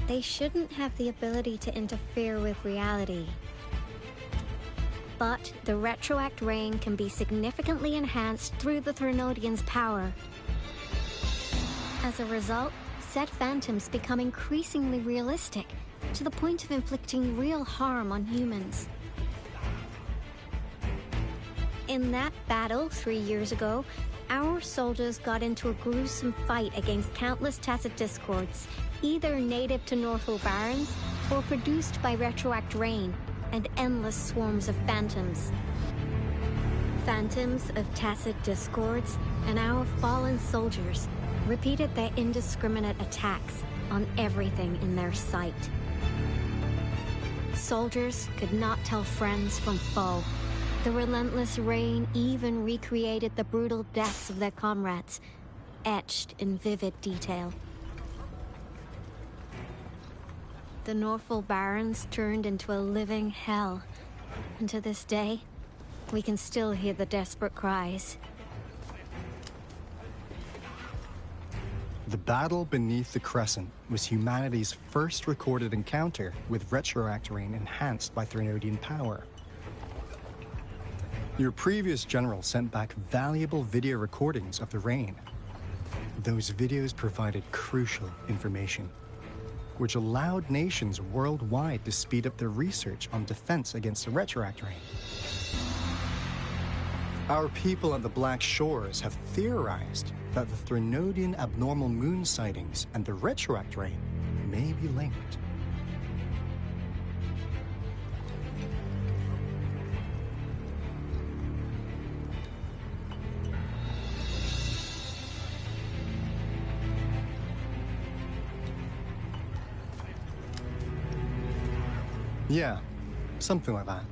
They shouldn't have the ability to interfere with reality. But the retroact rain can be significantly enhanced through the Threnodian's power. As a result, said phantoms become increasingly realistic, to the point of inflicting real harm on humans. In that battle 3 years ago, our soldiers got into a gruesome fight against countless tacit discords, either native to Northwell Barrens or produced by retroact rain and endless swarms of phantoms. Phantoms of tacit discords and our fallen soldiers repeated their indiscriminate attacks on everything in their sight. Soldiers could not tell friends from foe. The relentless rain even recreated the brutal deaths of their comrades, etched in vivid detail. The Northwell Barrens turned into a living hell, and to this day, we can still hear the desperate cries. The battle beneath the Crescent was humanity's first recorded encounter with retroact rain enhanced by Threnodian power. Your previous general sent back valuable video recordings of the rain. Those videos provided crucial information, which allowed nations worldwide to speed up their research on defense against the retroact rain. Our people on the Black Shores have theorized that the Threnodian abnormal moon sightings and the retroact rain may be linked. Yeah, something like that.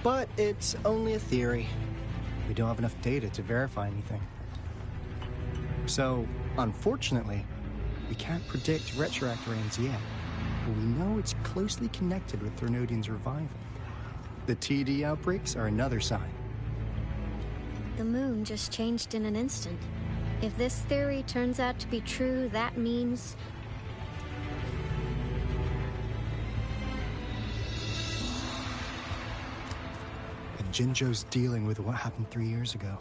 But it's only a theory. We don't have enough data to verify anything. So, unfortunately, we can't predict retroact rains yet, but we know it's closely connected with Threnodian's revival. The TD outbreaks are another sign. The moon just changed in an instant. If this theory turns out to be true, that means... and Jinzhou's dealing with what happened 3 years ago.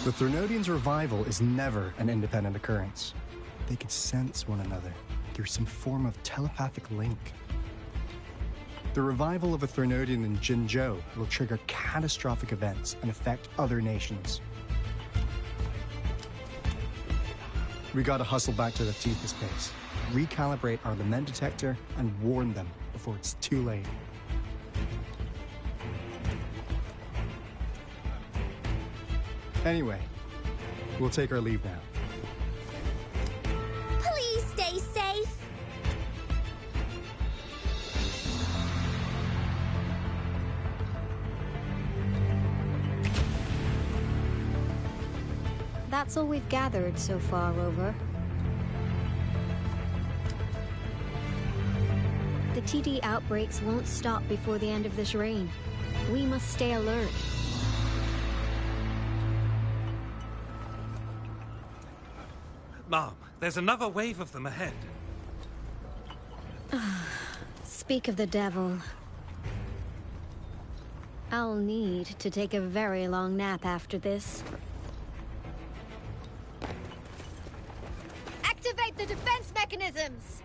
The Threnodians' revival is never an independent occurrence. They could sense one another through some form of telepathic link. The revival of a Threnodian in Jinzhou will trigger catastrophic events and affect other nations. We gotta hustle back to the Tethys base, recalibrate our lament detector, and warn them before it's too late. Anyway, we'll take our leave now. Please stay safe. That's all we've gathered so far, Rover. The TD outbreaks won't stop before the end of this reign. We must stay alert. Mom, there's another wave of them ahead. Speak of the devil. I'll need to take a very long nap after this. Activate the defense mechanisms!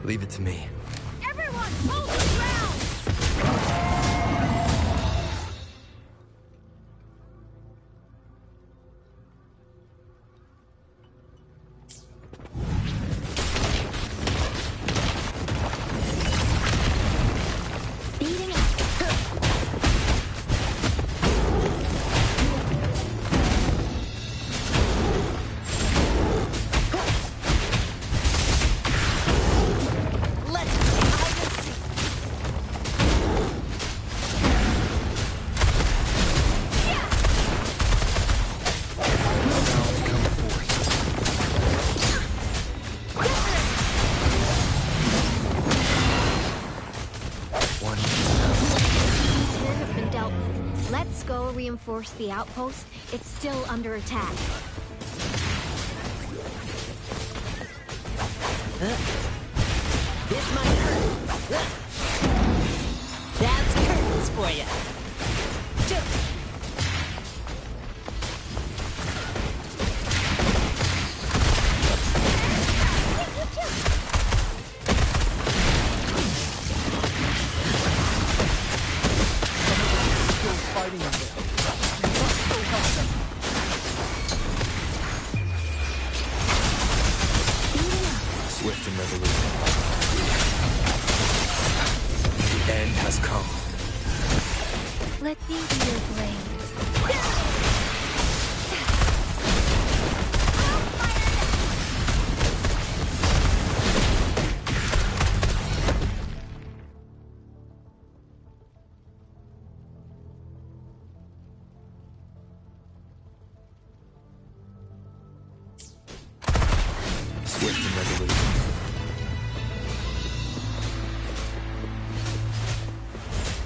Leave it to me. Everyone, hold the ground! Speeding up. Reinforce the outpost. It's still under attack. This might hurt. That's curtains for you. Swift and resolute. The end has come. Let me be your blade. Swift and resolute.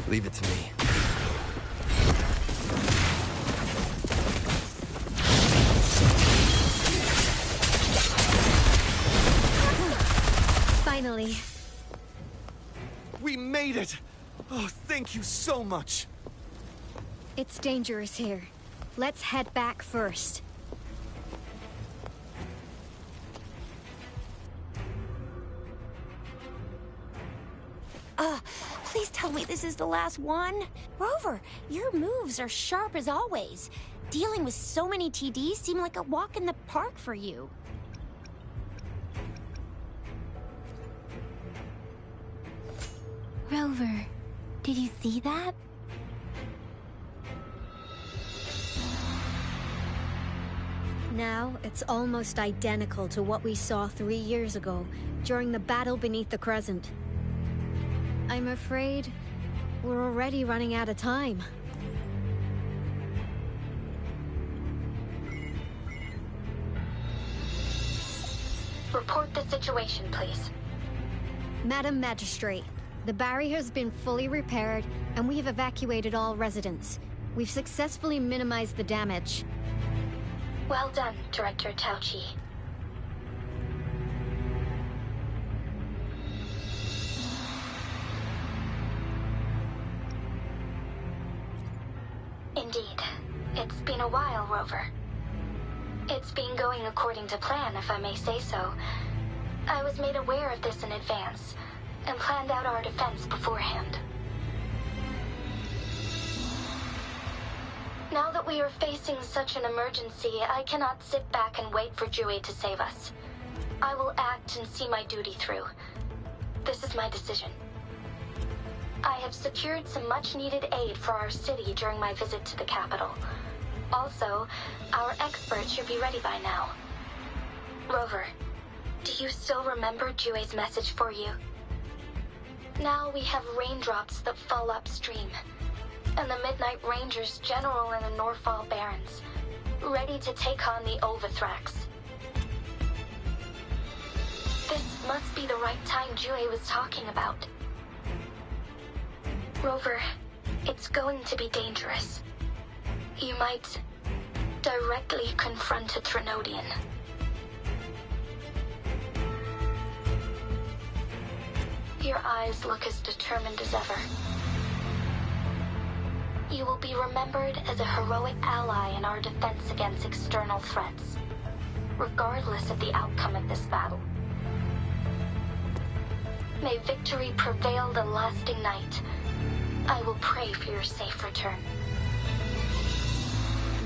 Leave it to me. Finally. We made it! Oh, thank you so much! It's dangerous here. Let's head back first. Please tell me this is the last one. Rover, your moves are sharp as always. Dealing with so many TDs seemed like a walk in the park for you. Rover, did you see that? Now, it's almost identical to what we saw 3 years ago, during the battle beneath the Crescent. I'm afraid we're already running out of time. Report the situation, please. Madam Magistrate, the barrier has been fully repaired, and we have evacuated all residents. We've successfully minimized the damage. Well done, Director Tauchi. Indeed. It's been a while, Rover. It's been going according to plan, if I may say so. I was made aware of this in advance, and planned out our defense beforehand. Now that we are facing such an emergency, I cannot sit back and wait for Jue to save us. I will act and see my duty through. This is my decision. I have secured some much-needed aid for our city during my visit to the capital. Also, our experts should be ready by now. Rover, do you still remember Jue's message for you? Now we have raindrops that fall upstream, and the Midnight Rangers General in the Norfall Barrens, ready to take on the Overthrax. This must be the right time Jue was talking about. Rover, it's going to be dangerous. You might directly confront a Trinodian. Your eyes look as determined as ever. You will be remembered as a heroic ally in our defense against external threats, regardless of the outcome of this battle. May victory prevail the lasting night. I will pray for your safe return.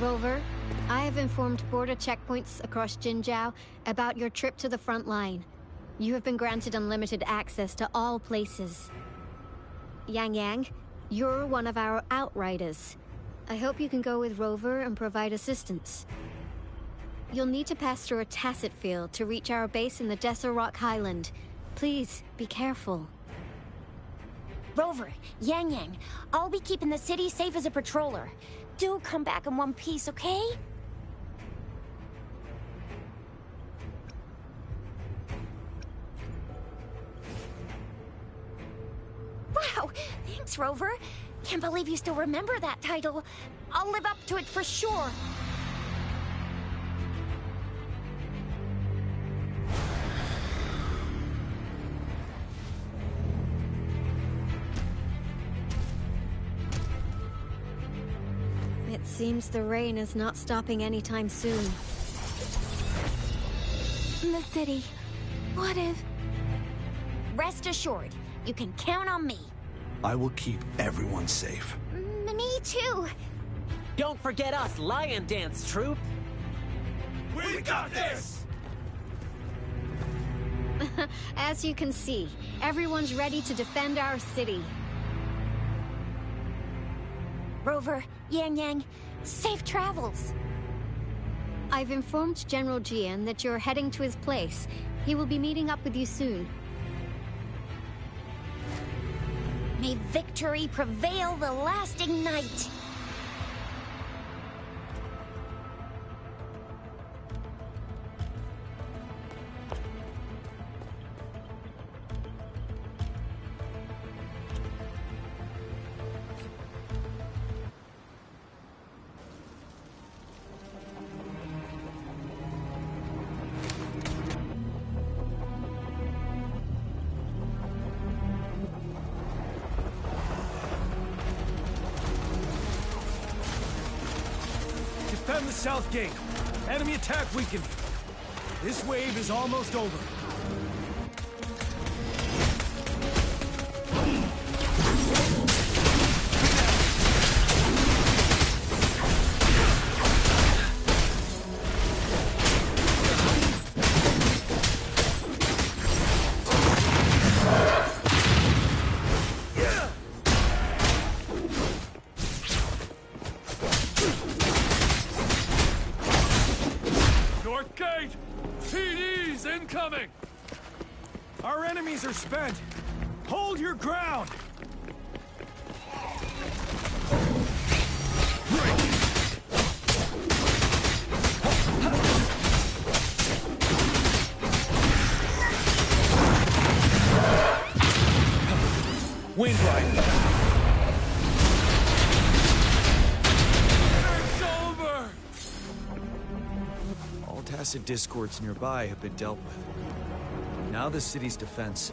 Rover, I have informed border checkpoints across Jinzhou about your trip to the front line. You have been granted unlimited access to all places. Yang Yang, you're one of our outriders. I hope you can go with Rover and provide assistance. You'll need to pass through a tacit field to reach our base in the Desert Rock Highland. Please, be careful. Rover, Yang Yang, I'll be keeping the city safe as a patroller. Do come back in one piece, okay? Wow, thanks, Rover. Can't believe you still remember that title. I'll live up to it for sure. It seems the rain is not stopping anytime soon. The city. What if... Rest assured, you can count on me. I will keep everyone safe. Me too. Don't forget us, Lion Dance Troop. We got this! As you can see, everyone's ready to defend our city. Rover, Yang Yang, safe travels. I've informed General Jian that you're heading to his place. He will be meeting up with you soon. May victory prevail the lasting night. Defend the south gate. Enemy attack weakened. This wave is almost over. North gate! PD's incoming! Our enemies are spent. Hold your your ground! Wind Rider! It's over! All tacit discords nearby have been dealt with. Now the city's defense.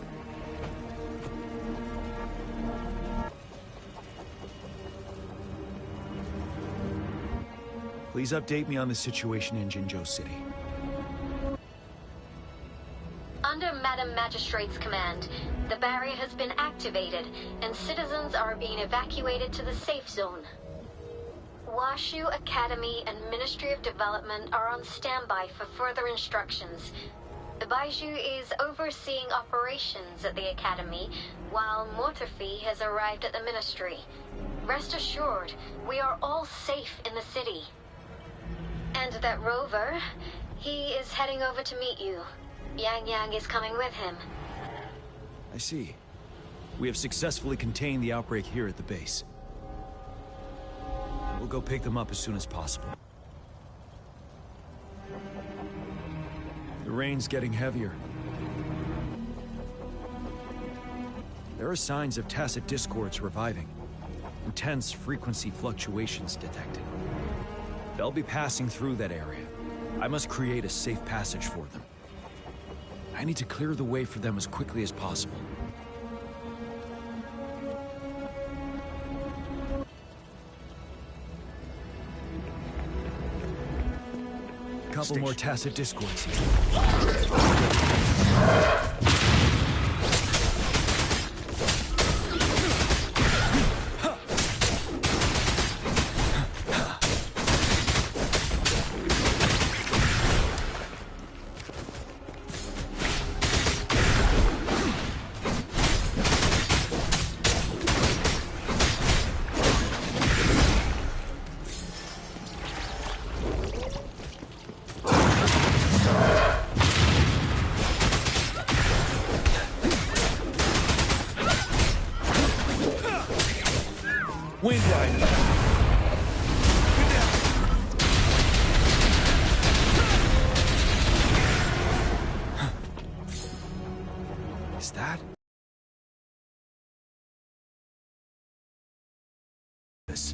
Please update me on the situation in Jinzhou City. Under Madam Magistrate's command, the barrier has been activated, and citizens are being evacuated to the safe zone. Washu Academy and Ministry of Development are on standby for further instructions. Baiju is overseeing operations at the Academy, while Mortefi has arrived at the Ministry. Rest assured, we are all safe in the city. And that rover, he is heading over to meet you. Yang Yang is coming with him. I see. We have successfully contained the outbreak here at the base. We'll go pick them up as soon as possible. The rain's getting heavier. There are signs of tacit discords reviving. Intense frequency fluctuations detected. They'll be passing through that area. I must create a safe passage for them. I need to clear the way for them as quickly as possible. Couple more tacit discords here. Wind Rider! Is that? This.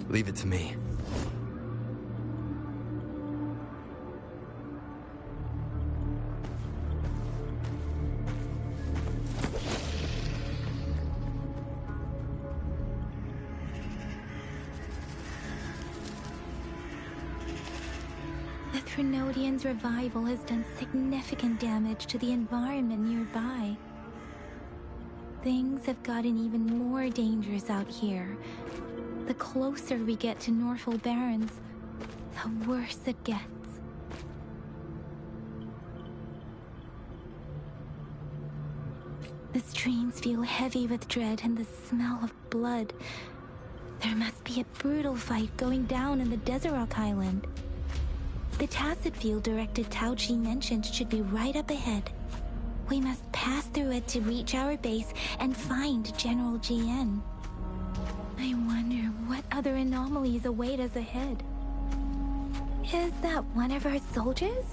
Leave it to me. The Trinodian's revival has done significant damage to the environment nearby. Things have gotten even more dangerous out here. The closer we get to Northel Barrens, the worse it gets. The streams feel heavy with dread and the smell of blood. There must be a brutal fight going down in the Desert Island. The tacit field directed Tao Chi mentioned should be right up ahead. We must pass through it to reach our base and find General GN. I wonder what other anomalies await us ahead. Is that one of our soldiers?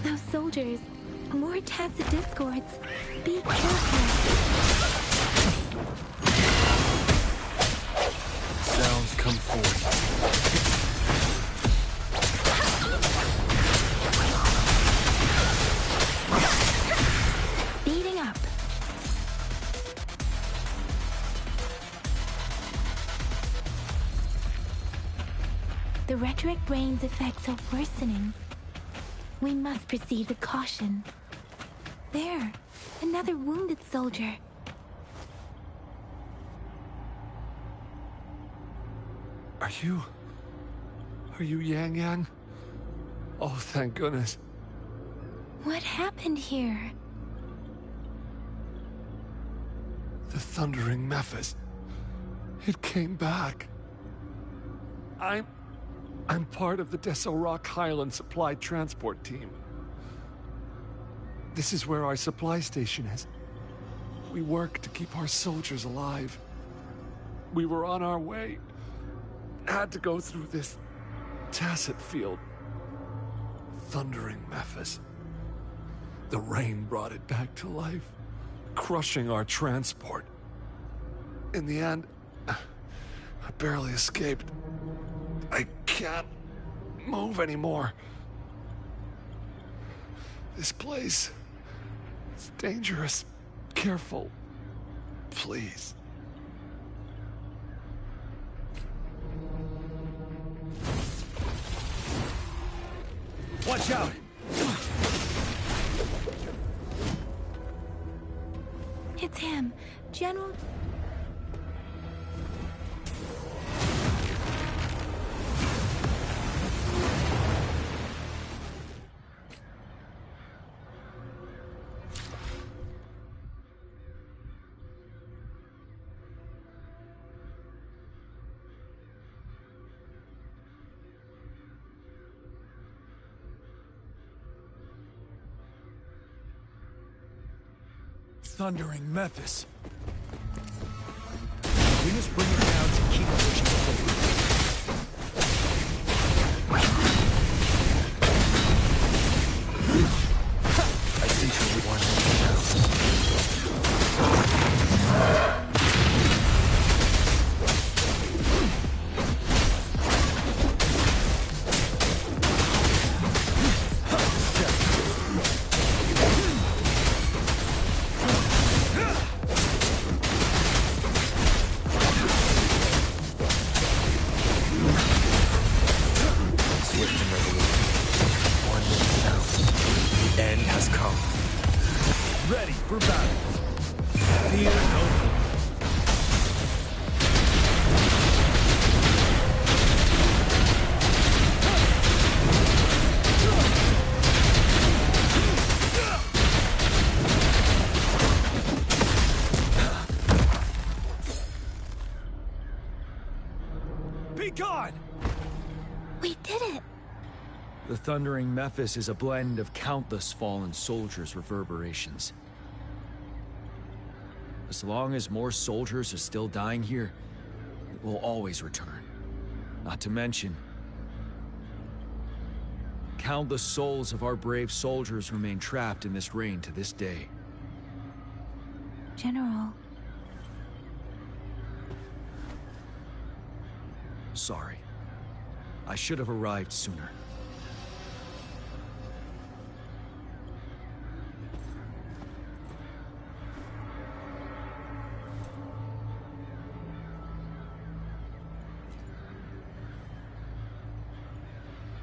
Those soldiers, more tacit discords. Be careful. Sounds come forth. Speeding up. The rhetoric brain's effects are worsening. We must proceed with caution. There, another wounded soldier. Are Are you Yang Yang? Oh, thank goodness. What happened here? The Thundering Mephis. It came back. I'm part of the Deso Rock Highland Supply Transport Team. This is where our supply station is. We work to keep our soldiers alive. We were on our way. Had to go through this tacet field. Thundering Mephis. The rain brought it back to life, crushing our transport. In the end, I barely escaped. I can't move anymore. This place is dangerous. Careful, please. Watch out! It's him, General... Thundering Mephis. We must bring it down to keep pushing forward. I see who you want The Thundering Mephis is a blend of countless fallen soldiers' reverberations. As long as more soldiers are still dying here, it will always return. Not to mention, countless souls of our brave soldiers remain trapped in this rain to this day. General... Sorry. I should have arrived sooner.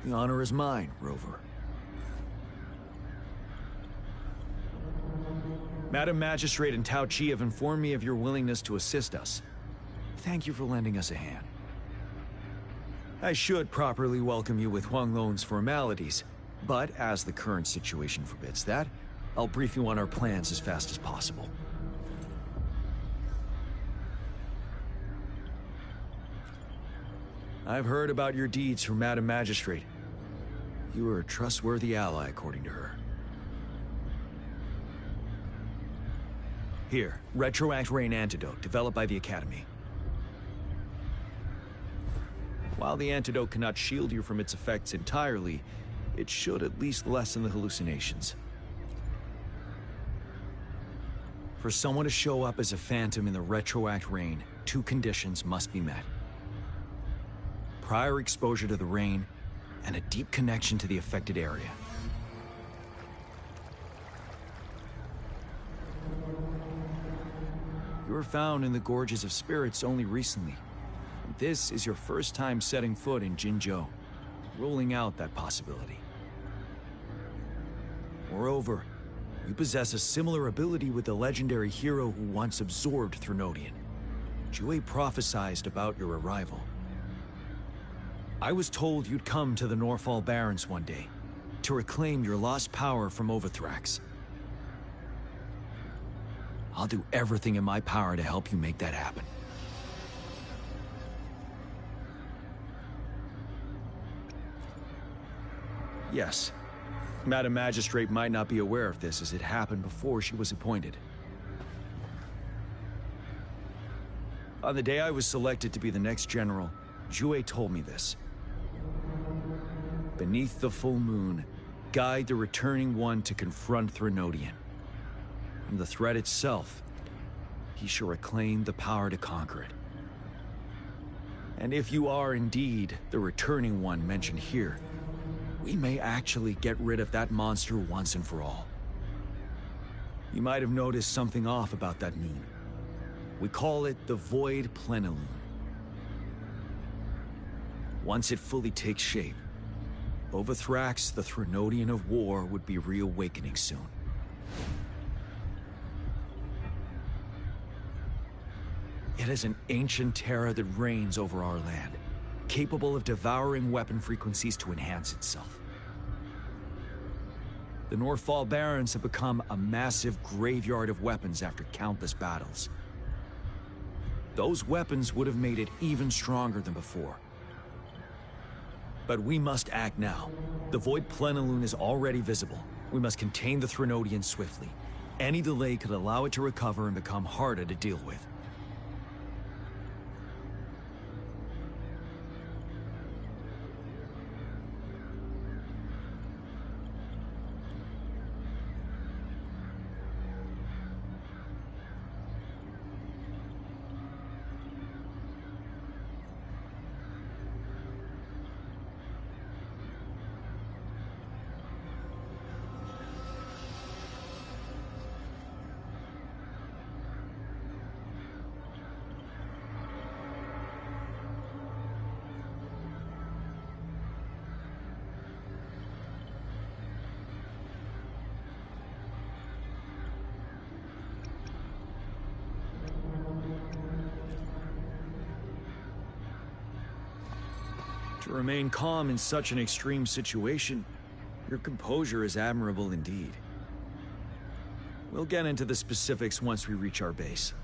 The honor is mine, Rover. Madam Magistrate and Tao Chi have informed me of your willingness to assist us. Thank you for lending us a hand. I should properly welcome you with Huang Lon's formalities, but as the current situation forbids that, I'll brief you on our plans as fast as possible. I've heard about your deeds from Madam Magistrate. You are a trustworthy ally, according to her. Here, Retroact Rain Antidote, developed by the Academy. While the antidote cannot shield you from its effects entirely, it should at least lessen the hallucinations. For someone to show up as a phantom in the Retroact Rain, 2 conditions must be met. Prior exposure to the rain, and a deep connection to the affected area. You were found in the Gorges of Spirits only recently. And this is your first time setting foot in Jinzhou, ruling out that possibility. Moreover, you possess a similar ability with the legendary hero who once absorbed Threnodian. Jue prophesied about your arrival. I was told you'd come to the Norfall Barrens one day to reclaim your lost power from Overthrax. I'll do everything in my power to help you make that happen. Yes, Madam Magistrate might not be aware of this as it happened before she was appointed. On the day I was selected to be the next general, Jue told me this. Beneath the full moon, guide the returning one to confront Threnodian. From the threat itself, he shall reclaim the power to conquer it. And if you are indeed the returning one mentioned here, we may actually get rid of that monster once and for all. You might have noticed something off about that moon. We call it the Void Plenilune. Once it fully takes shape, Overthrax, the Threnodian of War, would be reawakening soon. It is an ancient terror that reigns over our land, capable of devouring weapon frequencies to enhance itself. The Norfall Barrens have become a massive graveyard of weapons after countless battles. Those weapons would have made it even stronger than before. But we must act now. The Void Plenilune is already visible. We must contain the Threnodian swiftly. Any delay could allow it to recover and become harder to deal with. To remain calm in such an extreme situation, your composure is admirable indeed. We'll get into the specifics once we reach our base.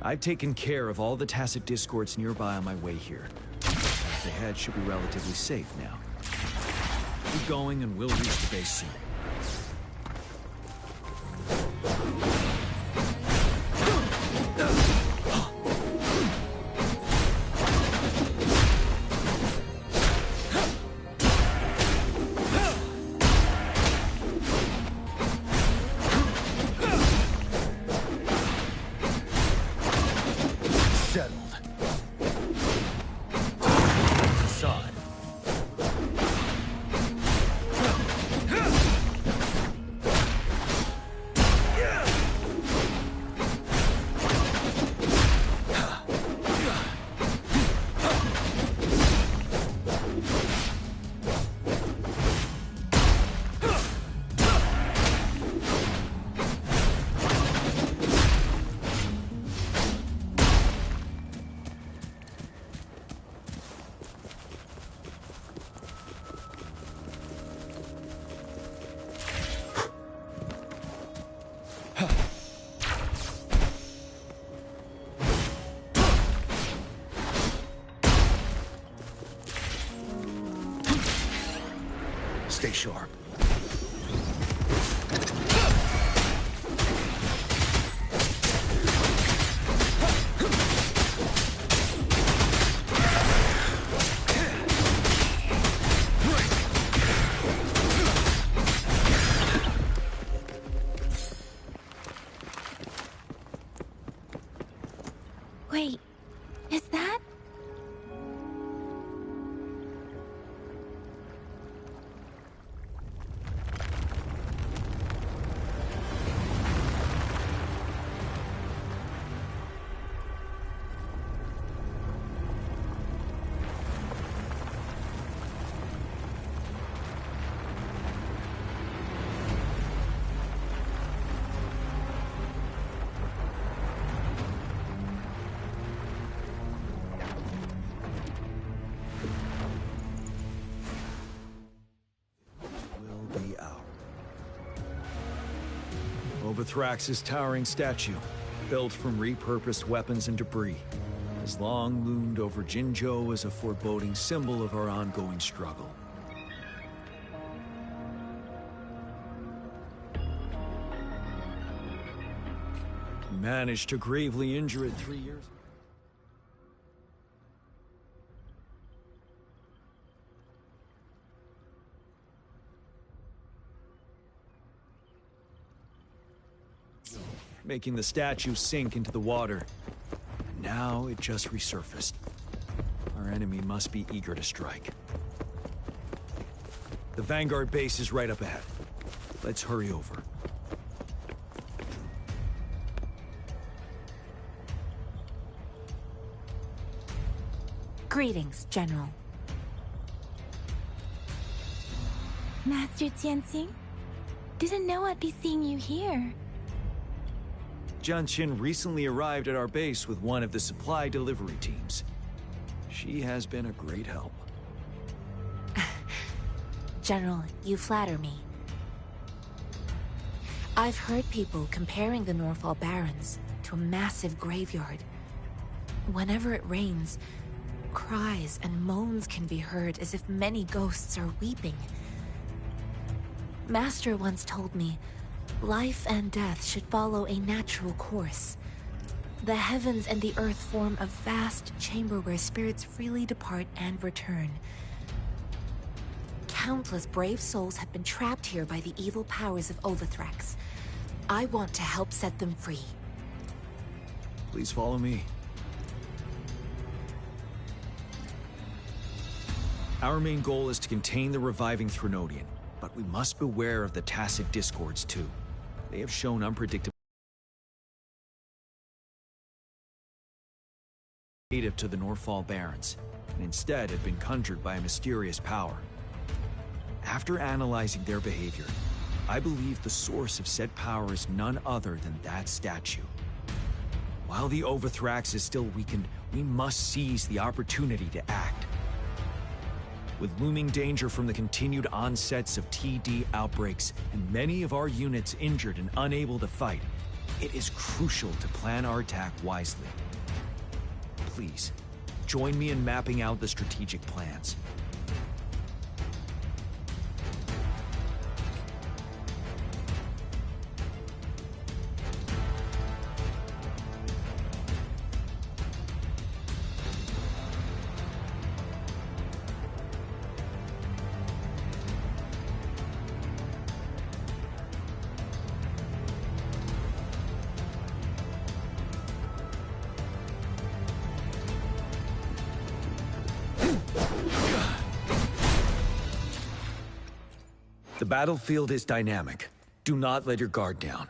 I've taken care of all the tacit discords nearby on my way here. Path ahead should be relatively safe now. Keep going and we'll reach the base soon. Stay sharp. Wait, is that? Overthrax's towering statue, built from repurposed weapons and debris, has long loomed over Jinzhou as a foreboding symbol of our ongoing struggle. We managed to gravely injure it 3 years ago. Making the statue sink into the water. And now it just resurfaced. Our enemy must be eager to strike. The Vanguard base is right up ahead. Let's hurry over. Greetings, General. Master Tianxing? Didn't know I'd be seeing you here. Jianqin recently arrived at our base with one of the supply delivery teams. She has been a great help. General, you flatter me. I've heard people comparing the Norfall Barrens to a massive graveyard. Whenever it rains, cries and moans can be heard as if many ghosts are weeping. Master once told me, life and death should follow a natural course. The heavens and the earth form a vast chamber where spirits freely depart and return. Countless brave souls have been trapped here by the evil powers of Overthrax. I want to help set them free. Please follow me. Our main goal is to contain the reviving Threnodian, but we must beware of the tacit discords too. They have shown unpredictable native to the Norfall Barrens, and instead have been conjured by a mysterious power. After analyzing their behavior, I believe the source of said power is none other than that statue. While the Overthrax is still weakened, we must seize the opportunity to act. With looming danger from the continued onsets of TD outbreaks and many of our units injured and unable to fight, it is crucial to plan our attack wisely. Please, join me in mapping out the strategic plans. The battlefield is dynamic. Do not let your guard down.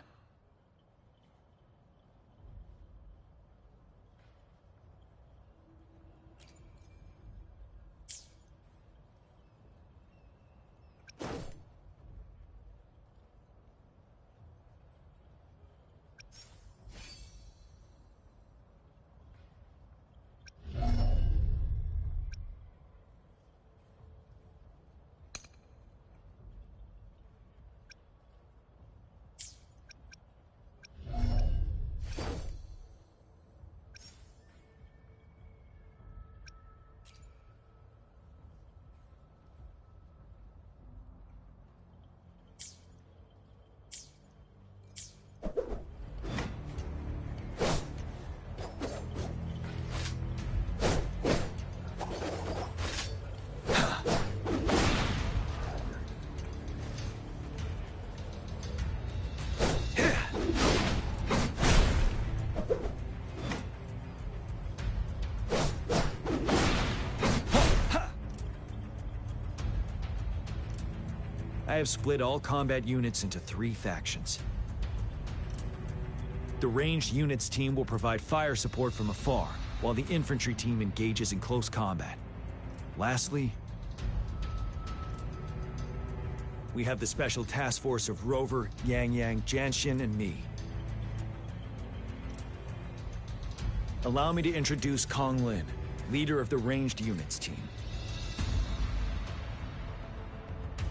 I have split all combat units into 3 factions. The ranged units team will provide fire support from afar, while the infantry team engages in close combat. Lastly, we have the special task force of Rover, Yang Yang, Jianxin, and me. Allow me to introduce Kong Lin, leader of the ranged units team.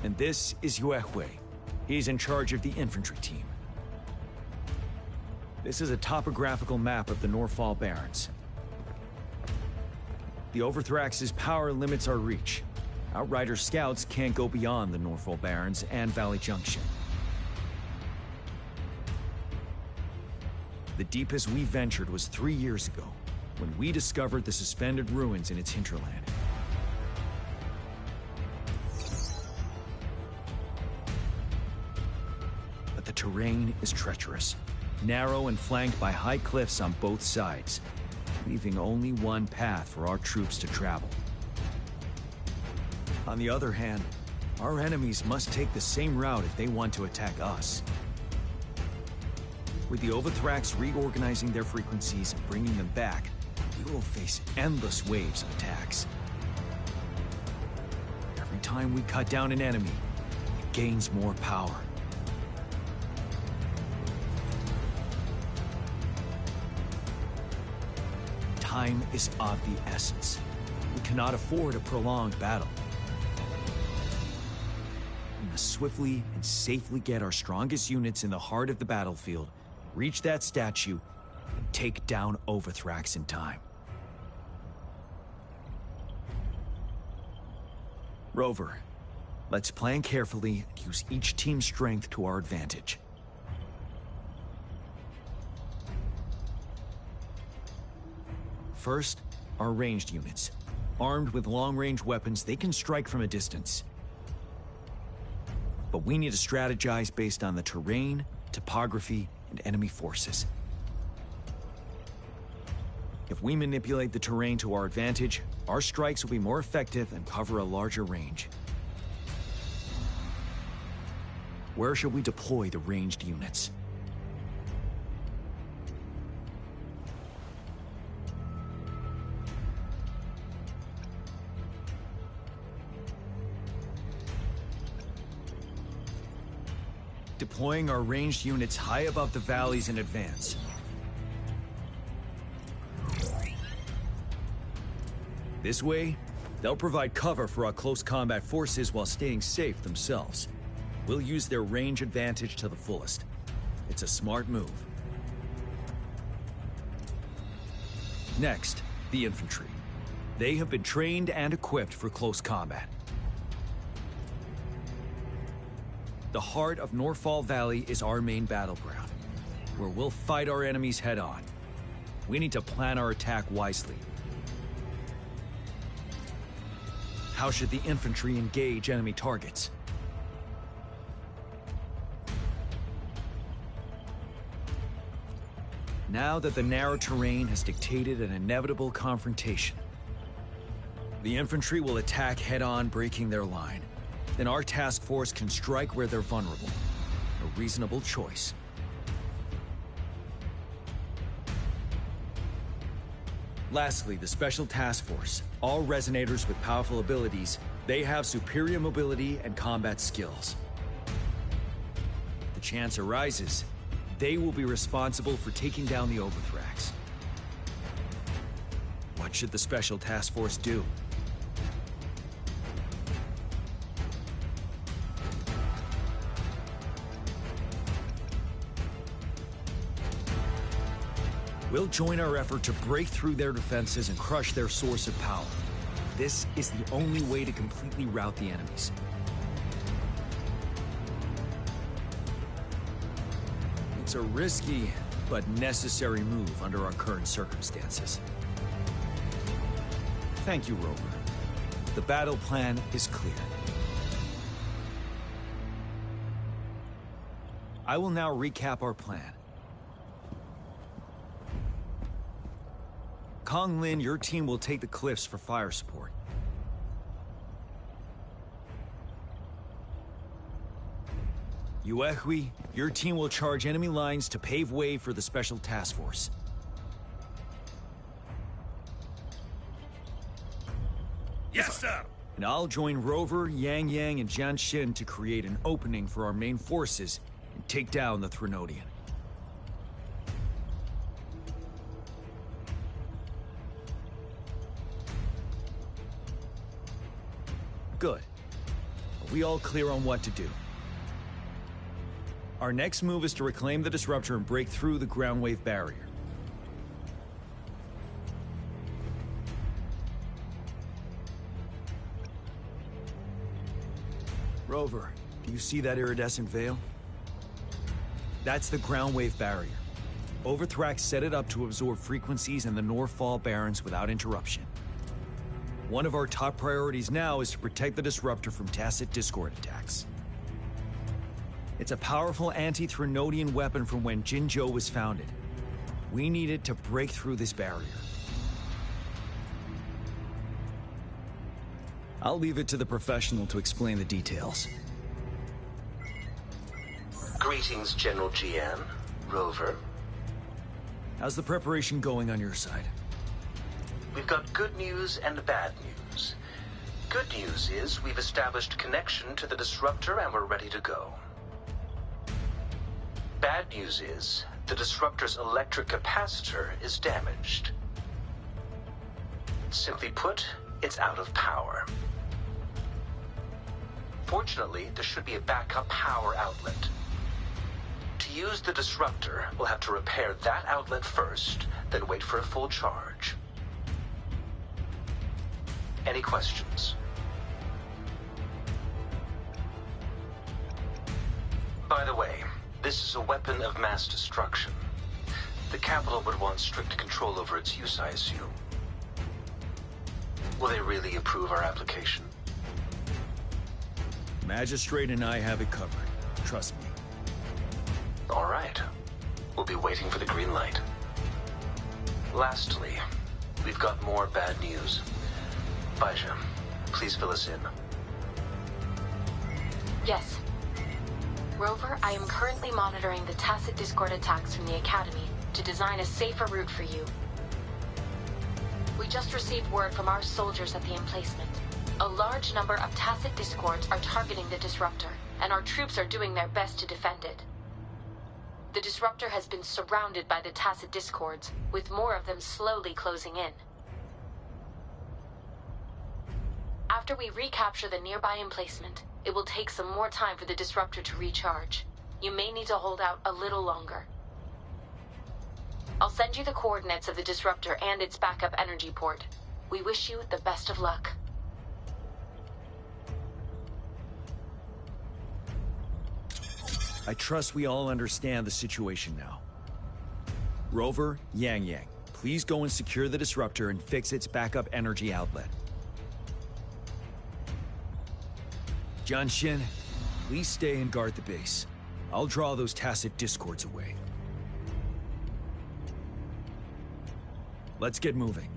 And this is Yue Hui. He's in charge of the infantry team. This is a topographical map of the Norfall Barrens. The Overthrax's power limits our reach. Outrider scouts can't go beyond the Norfall Barrens and Valley Junction. The deepest we ventured was 3 years ago, when we discovered the suspended ruins in its hinterland. But the terrain is treacherous, narrow and flanked by high cliffs on both sides, leaving only one path for our troops to travel. On the other hand, our enemies must take the same route if they want to attack us. With the Overthrax reorganizing their frequencies and bringing them back, we will face endless waves of attacks. Every time we cut down an enemy, it gains more power. Time is of the essence. We cannot afford a prolonged battle. We must swiftly and safely get our strongest units in the heart of the battlefield, reach that statue, and take down Overthrax in time. Rover, let's plan carefully and use each team's strength to our advantage. First, our ranged units. Armed with long-range weapons, they can strike from a distance. But we need to strategize based on the terrain, topography, and enemy forces. If we manipulate the terrain to our advantage, our strikes will be more effective and cover a larger range. Where should we deploy the ranged units? Deploying our ranged units high above the valleys in advance. This way, they'll provide cover for our close combat forces while staying safe themselves. We'll use their range advantage to the fullest. It's a smart move. Next, the infantry. They have been trained and equipped for close combat. The heart of Norfall Valley is our main battleground, where we'll fight our enemies head-on. We need to plan our attack wisely. How should the infantry engage enemy targets? Now that the narrow terrain has dictated an inevitable confrontation, the infantry will attack head-on, breaking their line. Then our task force can strike where they're vulnerable. A reasonable choice. Lastly, the Special Task Force. All resonators with powerful abilities, they have superior mobility and combat skills. If the chance arises, they will be responsible for taking down the Overthrax. What should the Special Task Force do? We'll join our effort to break through their defenses and crush their source of power. This is the only way to completely rout the enemies. It's a risky, but necessary move under our current circumstances. Thank you, Rover. The battle plan is clear. I will now recap our plan. Kong Lin, your team will take the cliffs for fire support. Yuehui, your team will charge enemy lines to pave way for the Special Task Force. Yes, sir! And I'll join Rover, Yang Yang, and Jian Xin to create an opening for our main forces and take down the Threnodian. Good. Are we all clear on what to do? Our next move is to reclaim the disruptor and break through the ground wave barrier. Rover, do you see that iridescent veil? That's the ground wave barrier. Overthrax set it up to absorb frequencies in the Norfall Barrens without interruption. One of our top priorities now is to protect the disruptor from tacit discord attacks. It's a powerful anti-Threnodian weapon from when Jinzhou was founded. We need it to break through this barrier. I'll leave it to the professional to explain the details. Greetings, General GM. Rover. How's the preparation going on your side? We've got good news and bad news. Good news is we've established connection to the disruptor and we're ready to go. Bad news is the disruptor's electric capacitor is damaged. Simply put, it's out of power. Fortunately, there should be a backup power outlet. To use the disruptor, we'll have to repair that outlet first, then wait for a full charge. Any questions? By the way, this is a weapon of mass destruction. The capital would want strict control over its use, I assume. Will they really approve our application? Magistrate and I have it covered. Trust me. All right. We'll be waiting for the green light. Lastly, we've got more bad news. Baija, please fill us in. Yes. Rover, I am currently monitoring the tacit discord attacks from the Academy to design a safer route for you. We just received word from our soldiers at the emplacement. A large number of tacit discords are targeting the disruptor, and our troops are doing their best to defend it. The disruptor has been surrounded by the tacit discords, with more of them slowly closing in. After we recapture the nearby emplacement, it will take some more time for the disruptor to recharge. You may need to hold out a little longer. I'll send you the coordinates of the disruptor and its backup energy port. We wish you the best of luck. I trust we all understand the situation now. Rover, Yang, please go and secure the disruptor and fix its backup energy outlet. Jianxin, please stay and guard the base. I'll draw those tacit discords away. Let's get moving.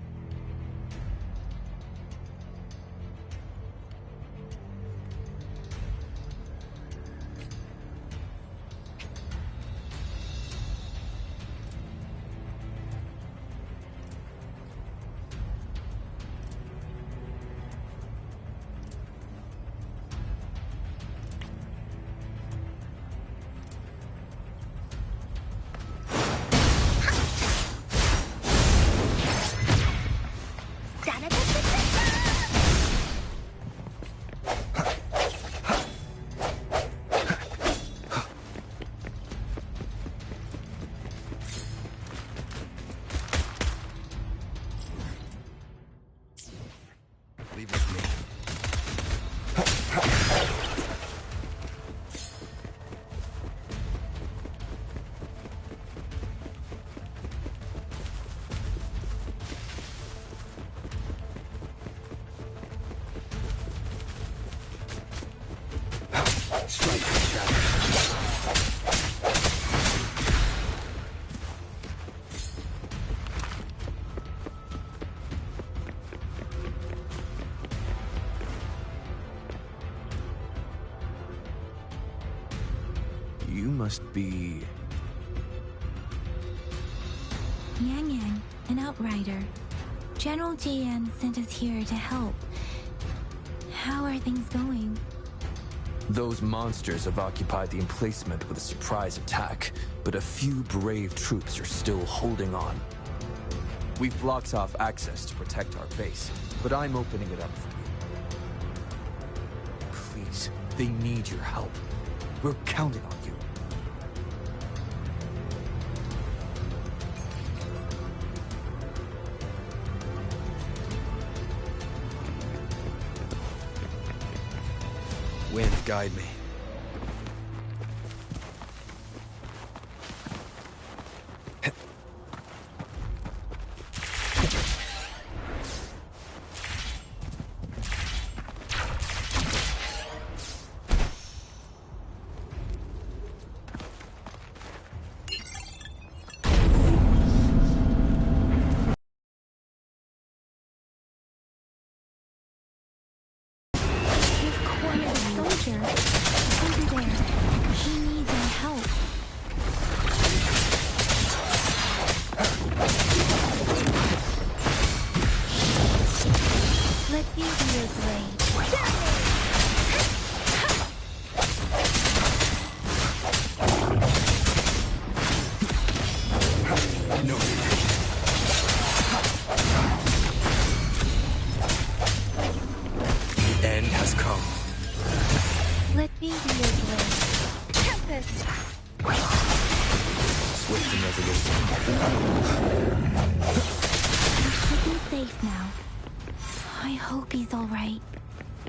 You must be... Yang, an outrider. General GN sent us here to help. How are things going? Those monsters have occupied the emplacement with a surprise attack, but a few brave troops are still holding on. We've blocked off access to protect our base, but I'm opening it up for you. Please, they need your help. We're counting on you. wind guide me.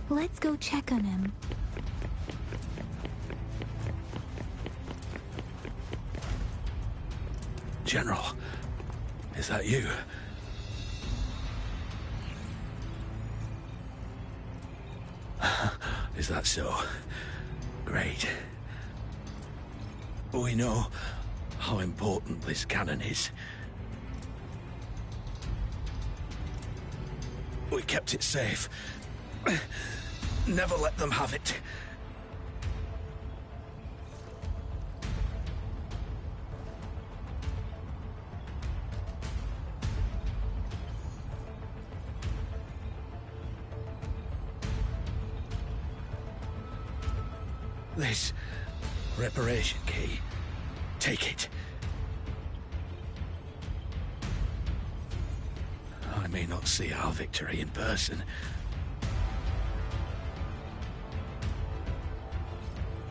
Let's go check on him. General, is that you? Is that so? Great. We know how important this cannon is. We kept it safe. Never let them have it. This reparation key. Take it. I may not see our victory in person,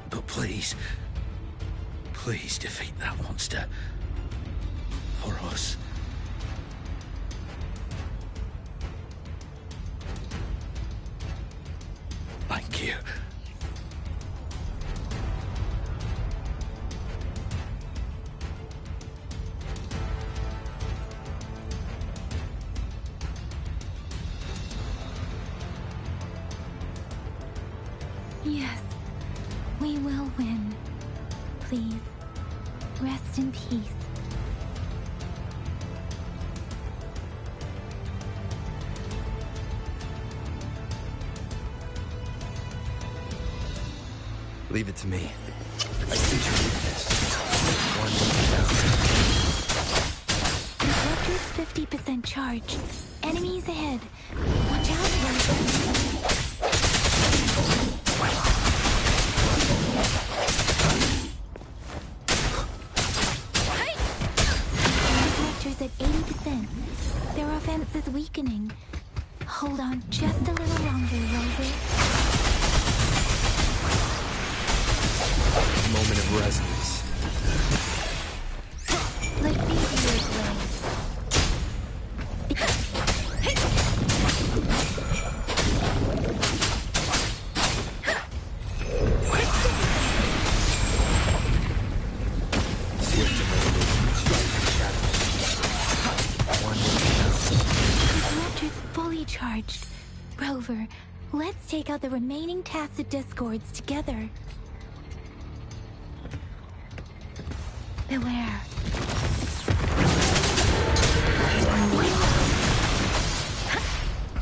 but please, please defeat that monster. For us. Thank you. Yes, we will win. Please, rest in peace. Leave it to me. I see your weakness. One down. Disruptor's 50% charge. Enemies ahead. Watch out, Rover. Disruptor's at 80%. Their offense is weakening. Hold on just a little longer, Rover. Moment of resonance. Let me be your blade. Disruptor's fully charged. Rover, let's take out the remaining tacit discords together. Beware.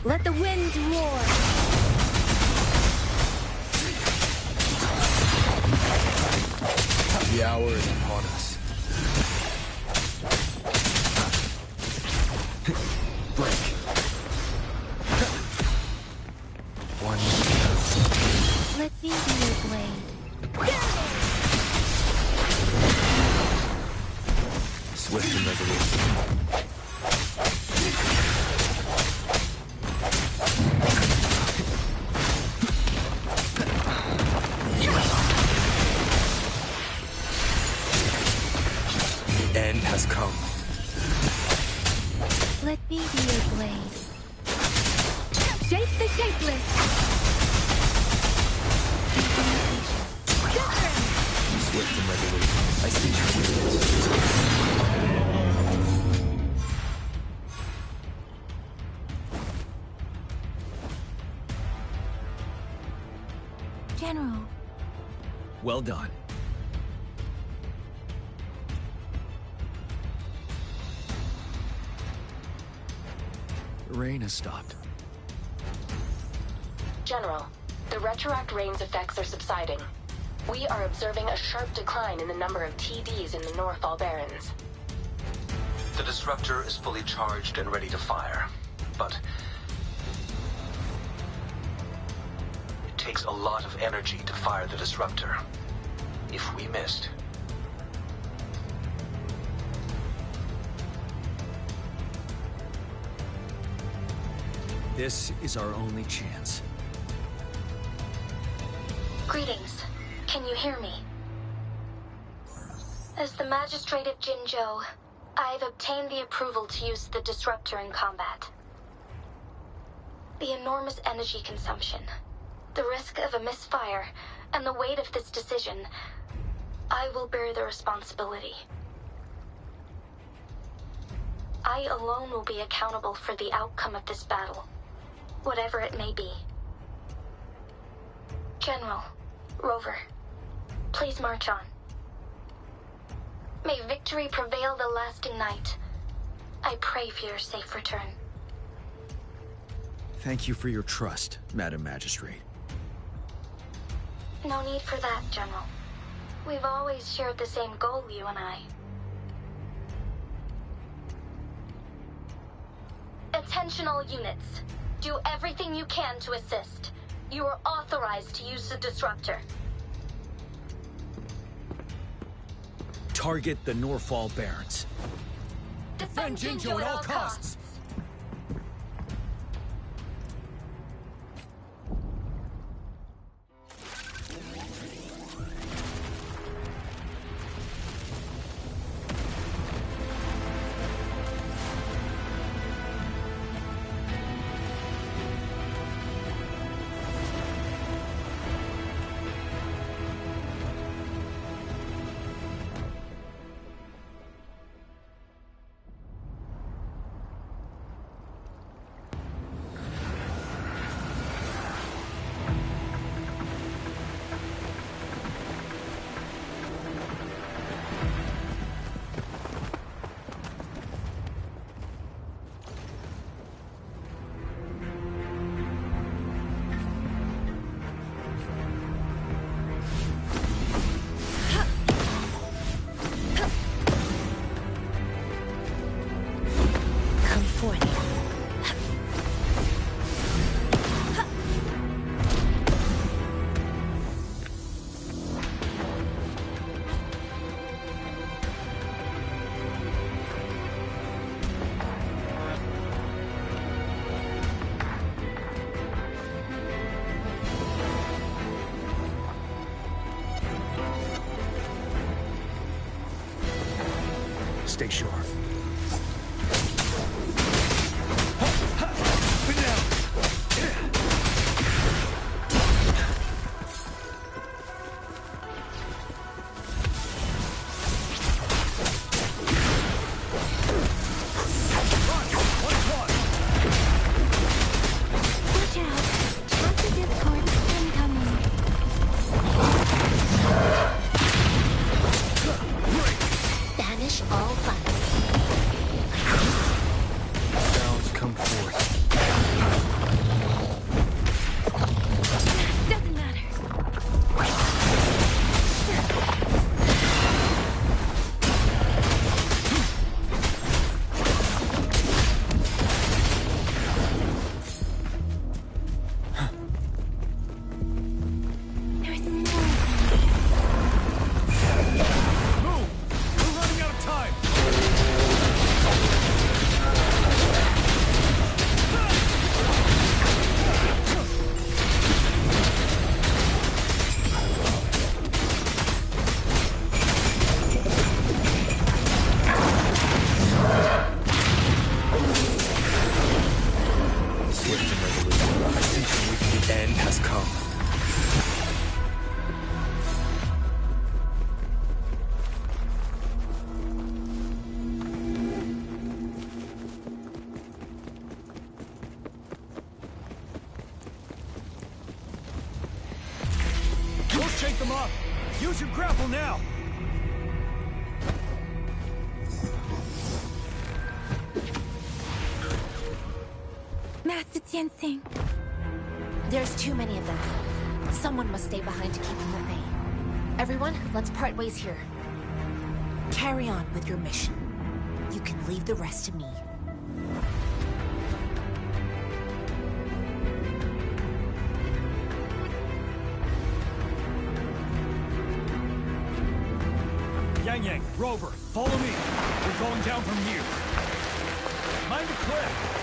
Let the winds roar. The hour is upon us. Break. One down. Let me be your blade. Swift and resolution. The end has come. Let me be your blade. Shape the shapeless. Swift and resolute. I see your weakness. General. Well done. The rain has stopped. General, the retroact rain's effects are subsiding. We are observing a sharp decline in the number of TDs in the Northfall Barrens. The disruptor is fully charged and ready to fire, but it takes a lot of energy to fire the disruptor. If we missed, this is our only chance. Greetings. Can you hear me? As the Magistrate of Jinzhou, I've obtained the approval to use the disruptor in combat. The enormous energy consumption, the risk of a misfire, and the weight of this decision, I will bear the responsibility. I alone will be accountable for the outcome of this battle, whatever it may be. General, Rover, please march on. May victory prevail the lasting night. I pray for your safe return. Thank you for your trust, Madam Magistrate. No need for that, General. We've always shared the same goal, you and I. Attention all units. Do everything you can to assist. You are authorized to use the disruptor. Target the Northfall Barrens. Defend Jinzhou at all costs. Stay sharp. Use your grapple now! Master Tianxing. There's too many of them. Someone must stay behind to keep them at bay. Everyone, let's part ways here. Carry on with your mission. You can leave the rest to me. Yang, Rover, follow me. We're going down from here. Mind the cliff.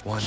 One.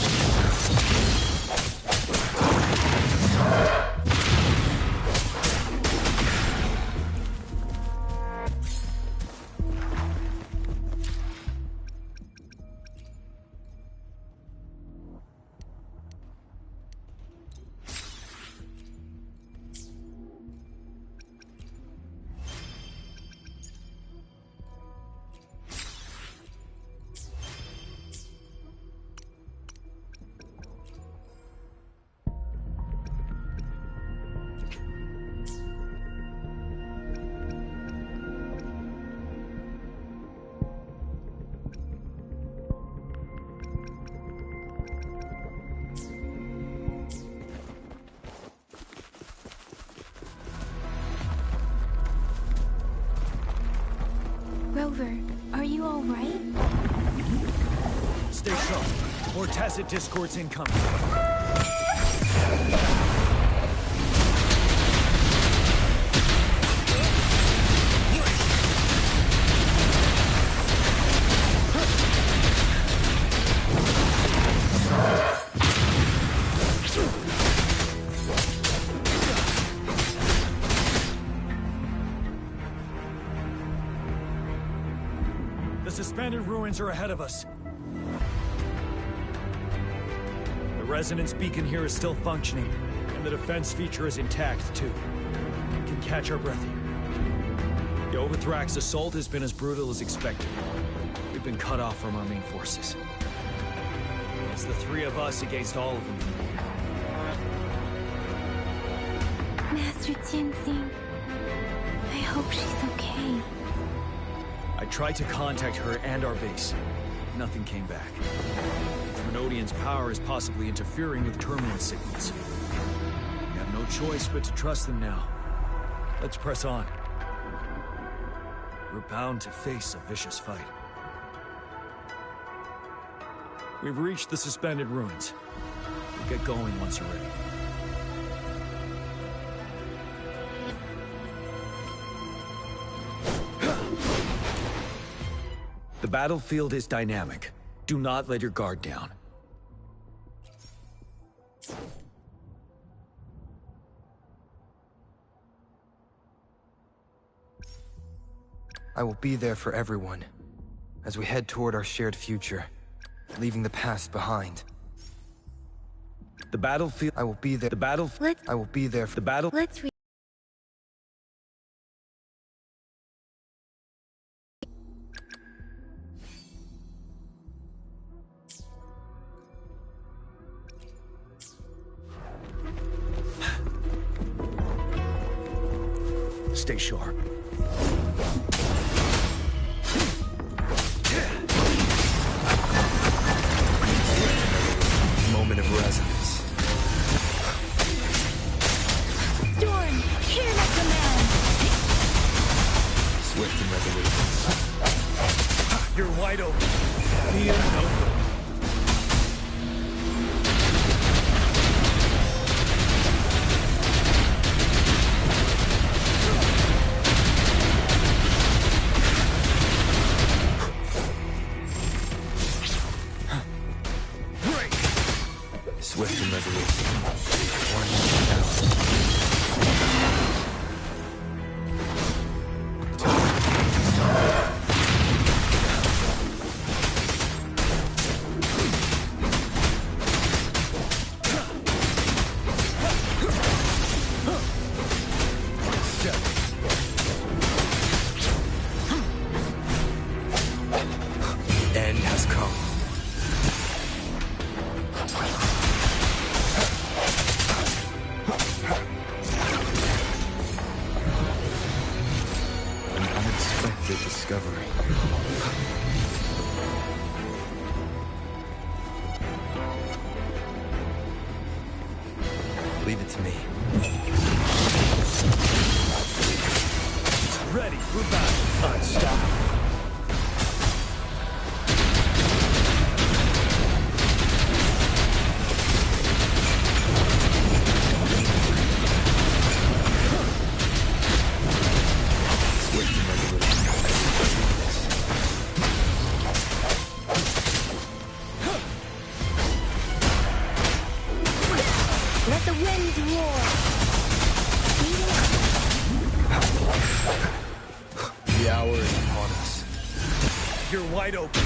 Rover, are you all right? Stay sharp. More tacit discords incoming. The suspended ruins are ahead of us. The resonance beacon here is still functioning, and the defense feature is intact, too. We can catch our breath here. The Overthrax assault has been as brutal as expected. We've been cut off from our main forces. It's the three of us against all of them from here. Master Tianxing, I hope she's okay. I tried to contact her and our base. Nothing came back. Trinodian's power is possibly interfering with terminal signals. We have no choice but to trust them now. Let's press on. We're bound to face a vicious fight. We've reached the suspended ruins. We'll get going once you're ready. The battlefield is dynamic. Do not let your guard down. I will be there for everyone, as we head toward our shared future, leaving the past behind. The battlefield... I will be there... The battlefield... I will be there for... The battle... Let's Stay sharp. Moment of resonance. Storm, hear my command! Swift and resolute. You're wide open. Fear no. great discovery. Leave it to me. Ready, move back. Unstoppable. Let the winds roar. The hour is upon us. You're wide open.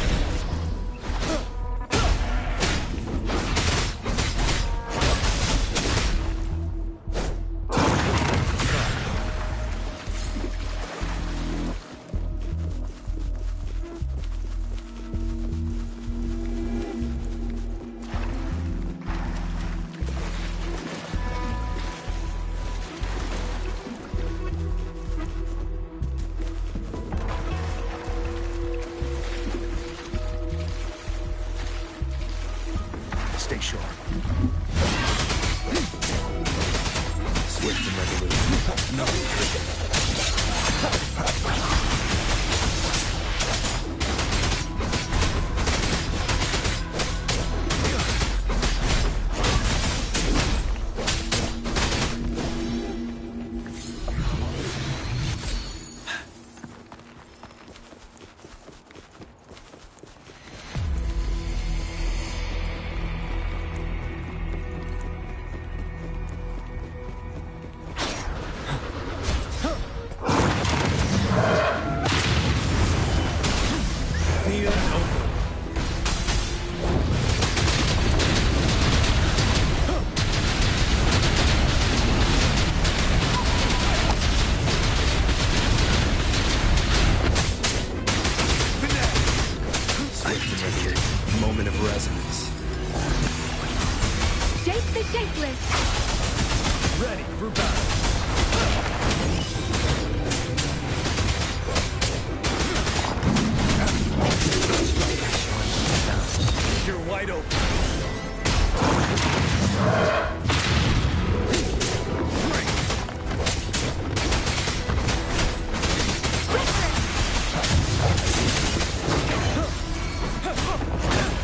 Stay sharp. Swift and resolute. No. Moment of resonance. Shape the shapeless. Ready for battle. You're wide open.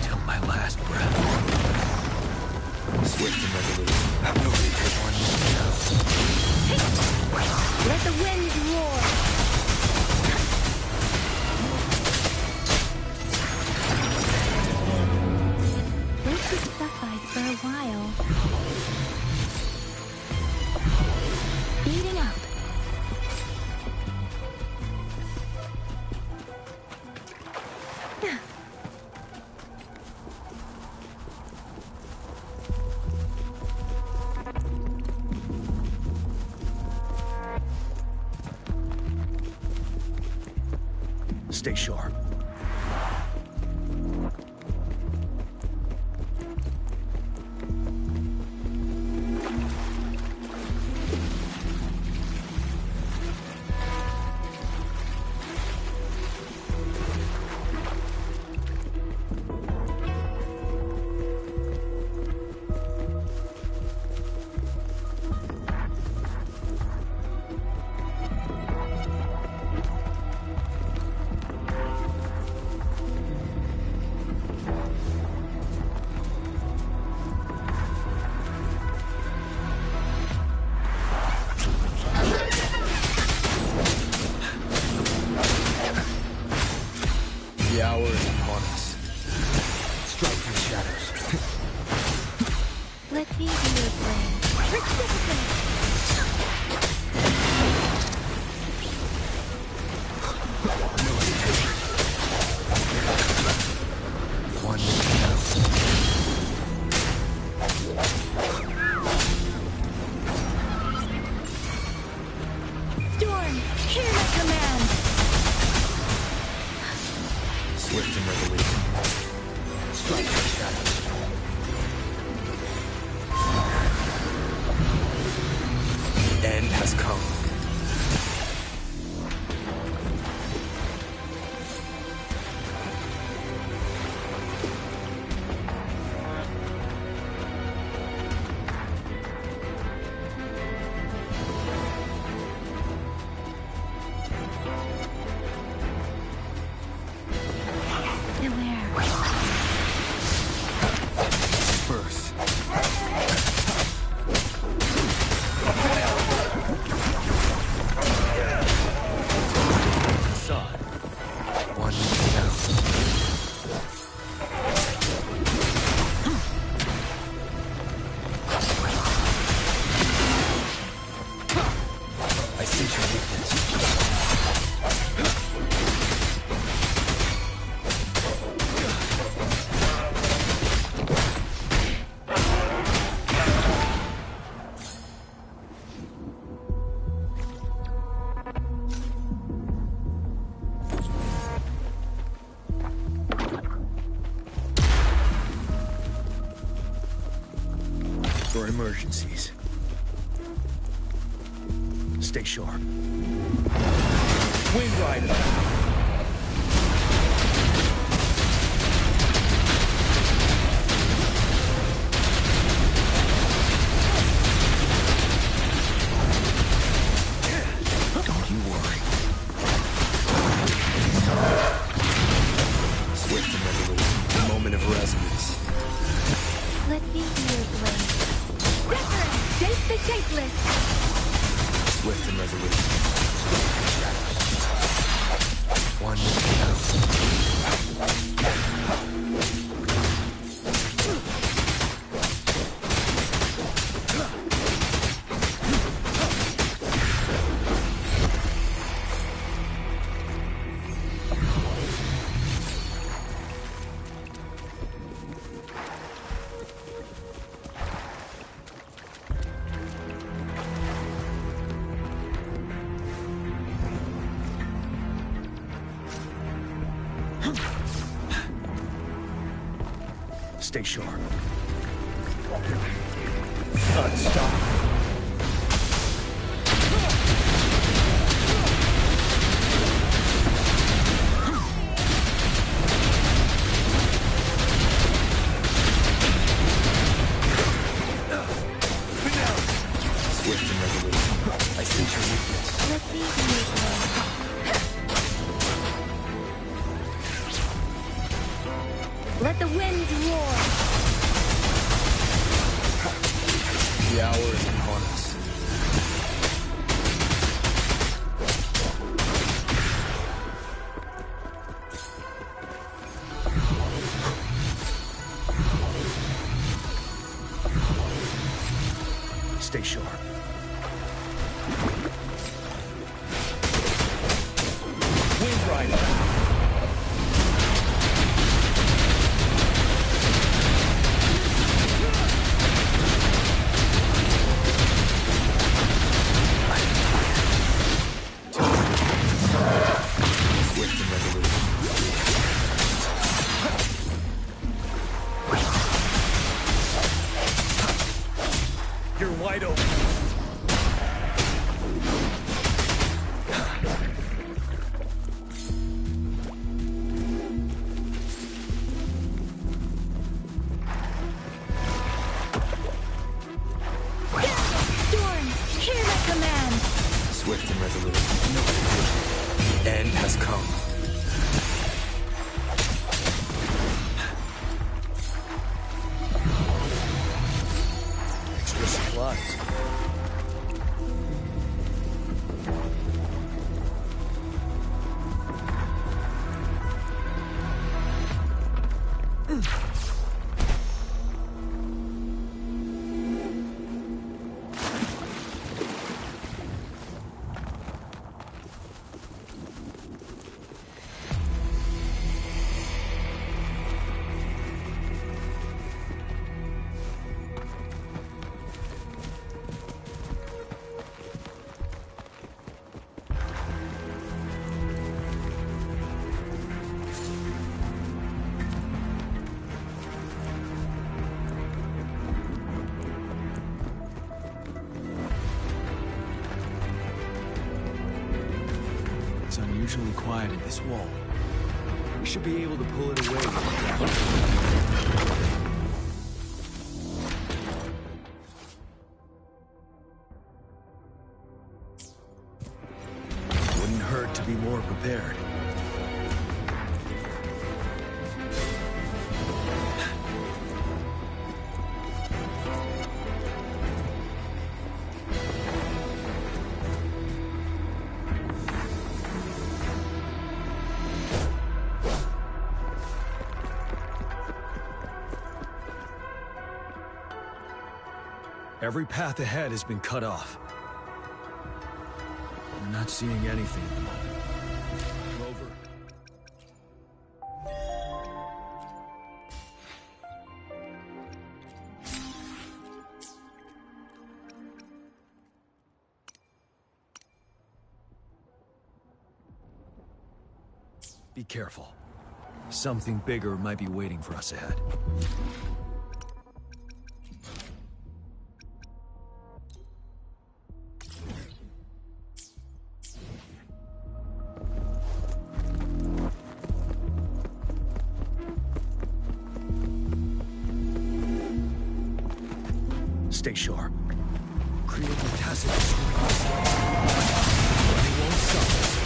Till my last breath. Swift and resolute. Nobody could one now. Let the winds roar. This could suffice for a while. Speeding up. Stay sharp. The hour is upon us. Strike from the shadows. Let me be your friend. One now. Storm, hear my command. Swift and resolute. Strike from the shadows. The end has come. for emergencies. Stay sharp. Wind Rider! Don't you worry. Swift and resolute. A moment of resonance. Let me hear your blade. Reference! Date the shapeless! Swift and resolute. One down. Stay sharp. Unstoppable. Swift and resolute. I sense your weakness. Let me hear your blade. Let the winds roar! The hour is upon us. Stay sharp. Wind Rider! You're wide open. Storm, hear my command! Swift and resolute. The end has come. Extra supplies. It's unusually quiet at this wall. We should be able to pull it away. Wouldn't hurt to be more prepared. Every path ahead has been cut off. We're not seeing anything at the moment. Rover. Be careful. Something bigger might be waiting for us ahead. Stay sharp. Create the tacit discord. They won't stop us.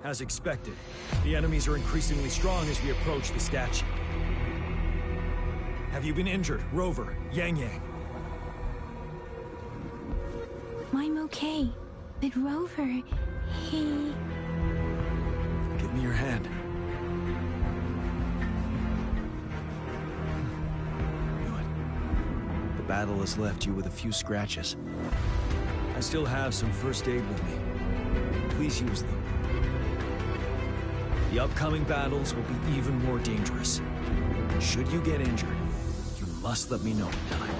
As expected, the enemies are increasingly strong as we approach the statue. Have you been injured, Rover, Yang? I'm okay. But Rover, he... Give me your hand. Good. The battle has left you with a few scratches. I still have some first aid with me. Please use them. The upcoming battles will be even more dangerous. Should you get injured, you must let me know in time.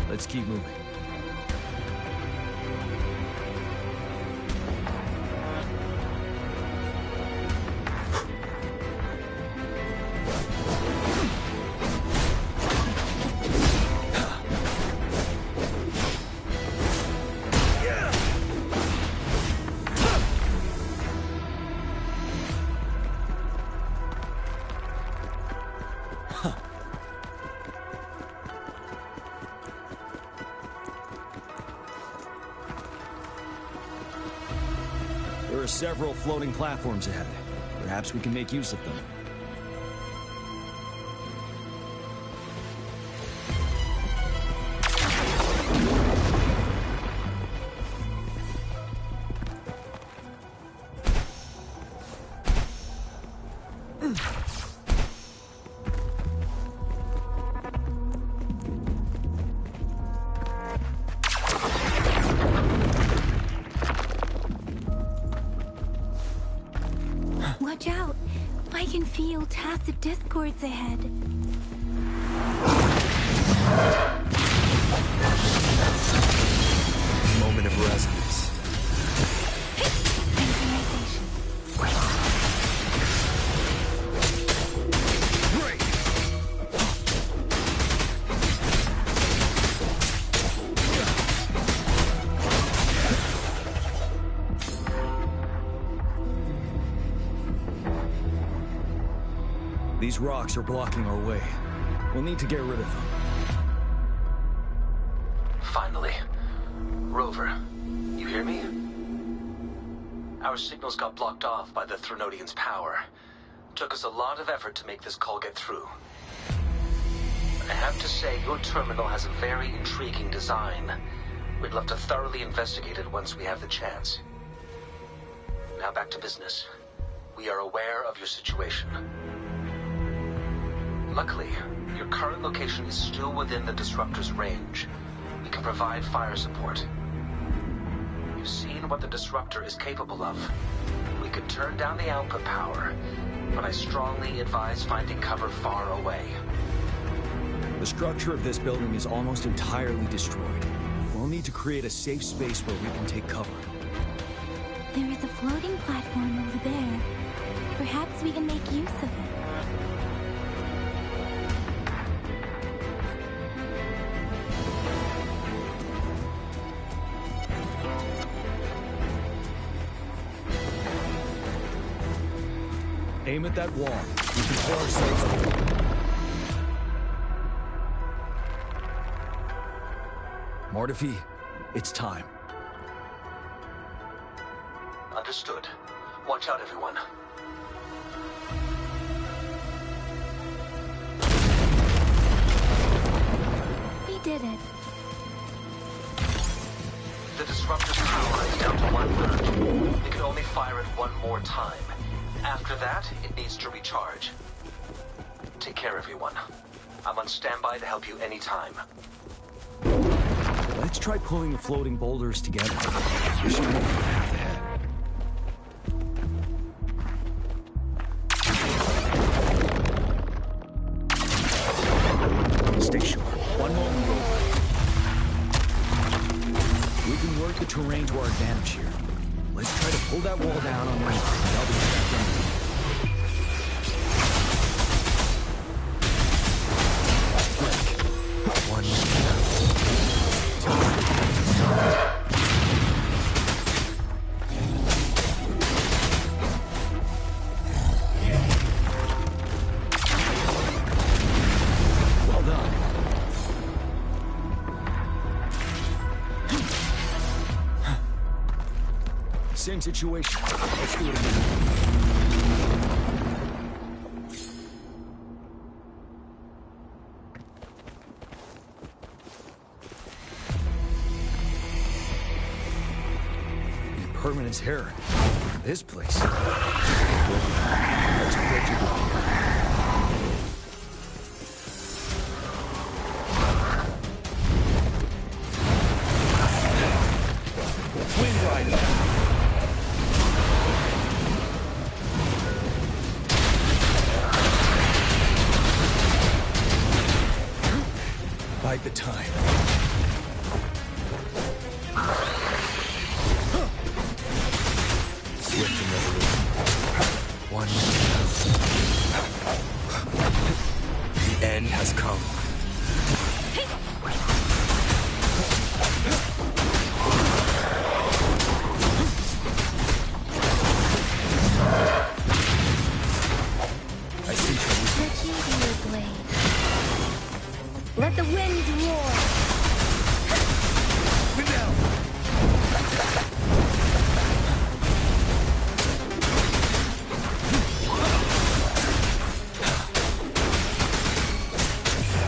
Let's keep moving. There are several floating platforms ahead. Perhaps we can make use of them. Watch out! I can feel tacit discords ahead. Moment of resonance. These rocks are blocking our way. We'll need to get rid of them. Finally. Rover, you hear me? Our signals got blocked off by the Threnodians' power. Took us a lot of effort to make this call get through. I have to say, your terminal has a very intriguing design. We'd love to thoroughly investigate it once we have the chance. Now back to business. We are aware of your situation. Luckily, your current location is still within the Disruptor's range. We can provide fire support. You've seen what the Disruptor is capable of. We could turn down the output power, but I strongly advise finding cover far away. The structure of this building is almost entirely destroyed. We'll need to create a safe space where we can take cover. There is a floating platform over there. Perhaps we can make use of it. Aim at that wall. We can pour ourselves over. Mortifi, it's time. Understood. Watch out, everyone. We did it. The Disruptor's power is down to 1/3. It can only fire it one more time. After that, it needs to recharge. Take care, everyone. I'm on standby to help you anytime. Let's try pulling the floating boulders together. We should move a path ahead. Stay sharp. One moment, Rover. work the terrain to our advantage here. Let's try to pull that wall down on Reaper, and I'll be back down. Same situation. Let's do it again. Permanence here. This place. Let's get you here. Wind Rider. Bide the time. Swift and resolute. One. The end has come. I see The blade. Let the winds roar. Wind down.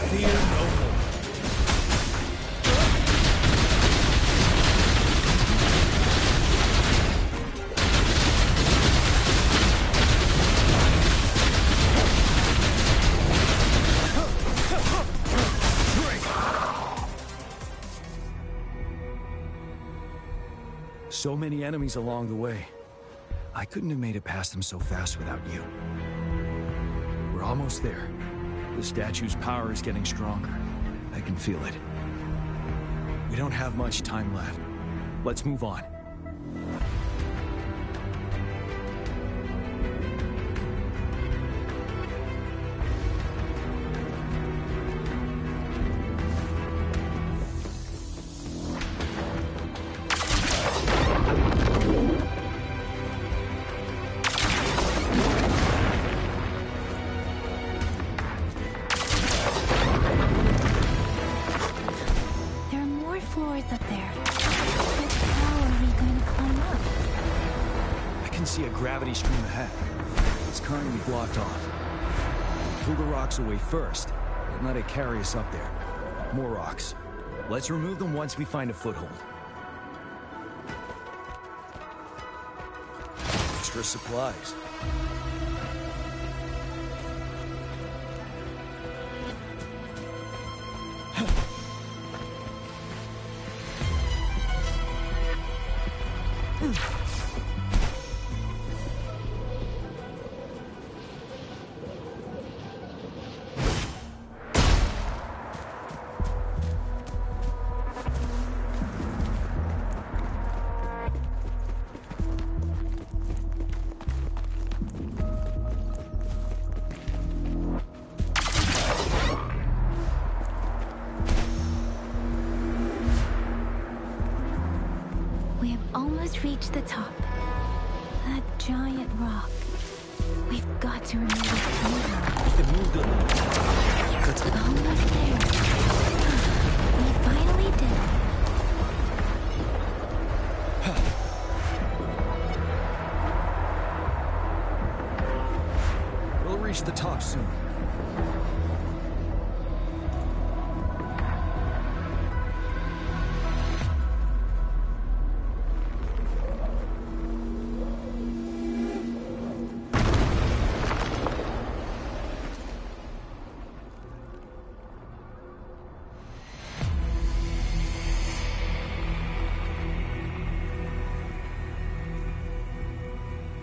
Fear no more. So many enemies along the way. I couldn't have made it past them so fast without you. We're almost there. The statue's power is getting stronger. I can feel it. We don't have much time left. Let's move on. Gravity stream ahead. It's currently blocked off. Pull the rocks away first, and let it carry us up there. More rocks. Let's remove them once we find a foothold. Extra supplies. Reach the top. That giant rock. We've got to remove it somehow. It moved a little. It's almost there. We finally did. We'll reach the top soon.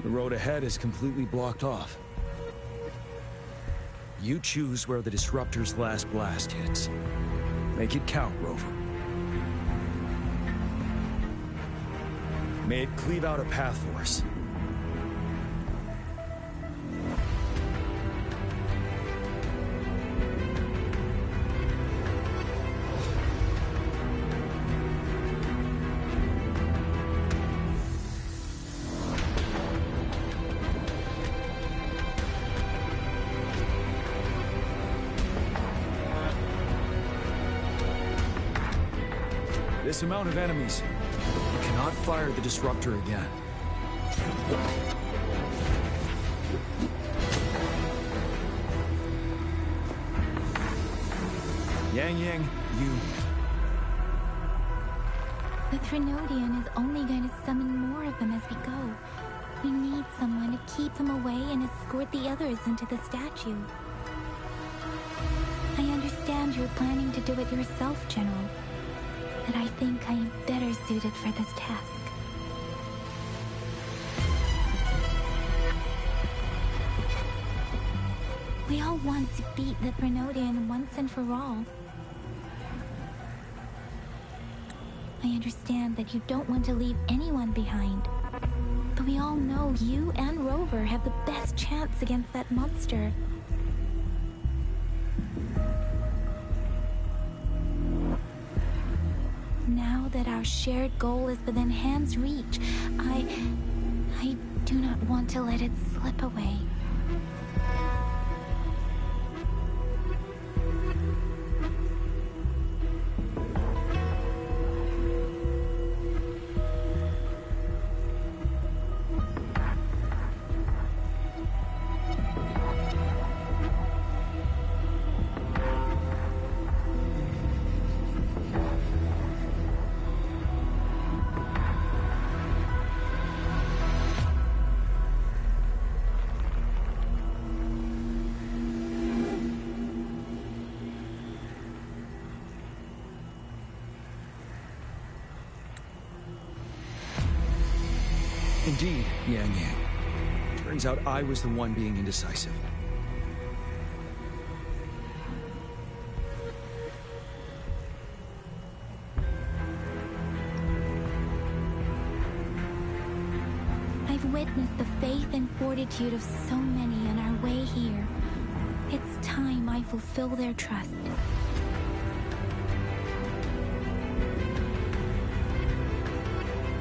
The road ahead is completely blocked off. You choose where the Disruptor's last blast hits. Make it count, Rover. May it cleave out a path for us. This amount of enemies, we cannot fire the disruptor again. Yang, you... The Trinodian is only going to summon more of them as we go. We need someone to keep them away and escort the others into the statue. I understand you're planning to do it yourself, General. But I think I am better suited for this task. We all want to beat the Trinodian once and for all. I understand that you don't want to leave anyone behind. But we all know you and Rover have the best chance against that monster. Now that our shared goal is within hand's reach, I do not want to let it slip away. Indeed, Yang. Turns out I was the one being indecisive. I've witnessed the faith and fortitude of so many on our way here. It's time I fulfill their trust.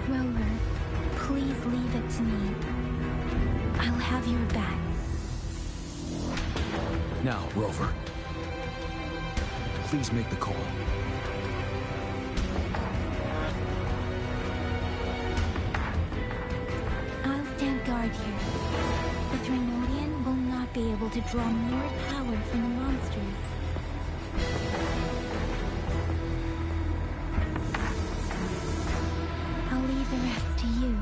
Rover, please leave it to me. I'll have your back. Now, Rover. Please make the call. I'll stand guard here. The Trinodian will not be able to draw more power from the monsters. I'll leave the rest to you.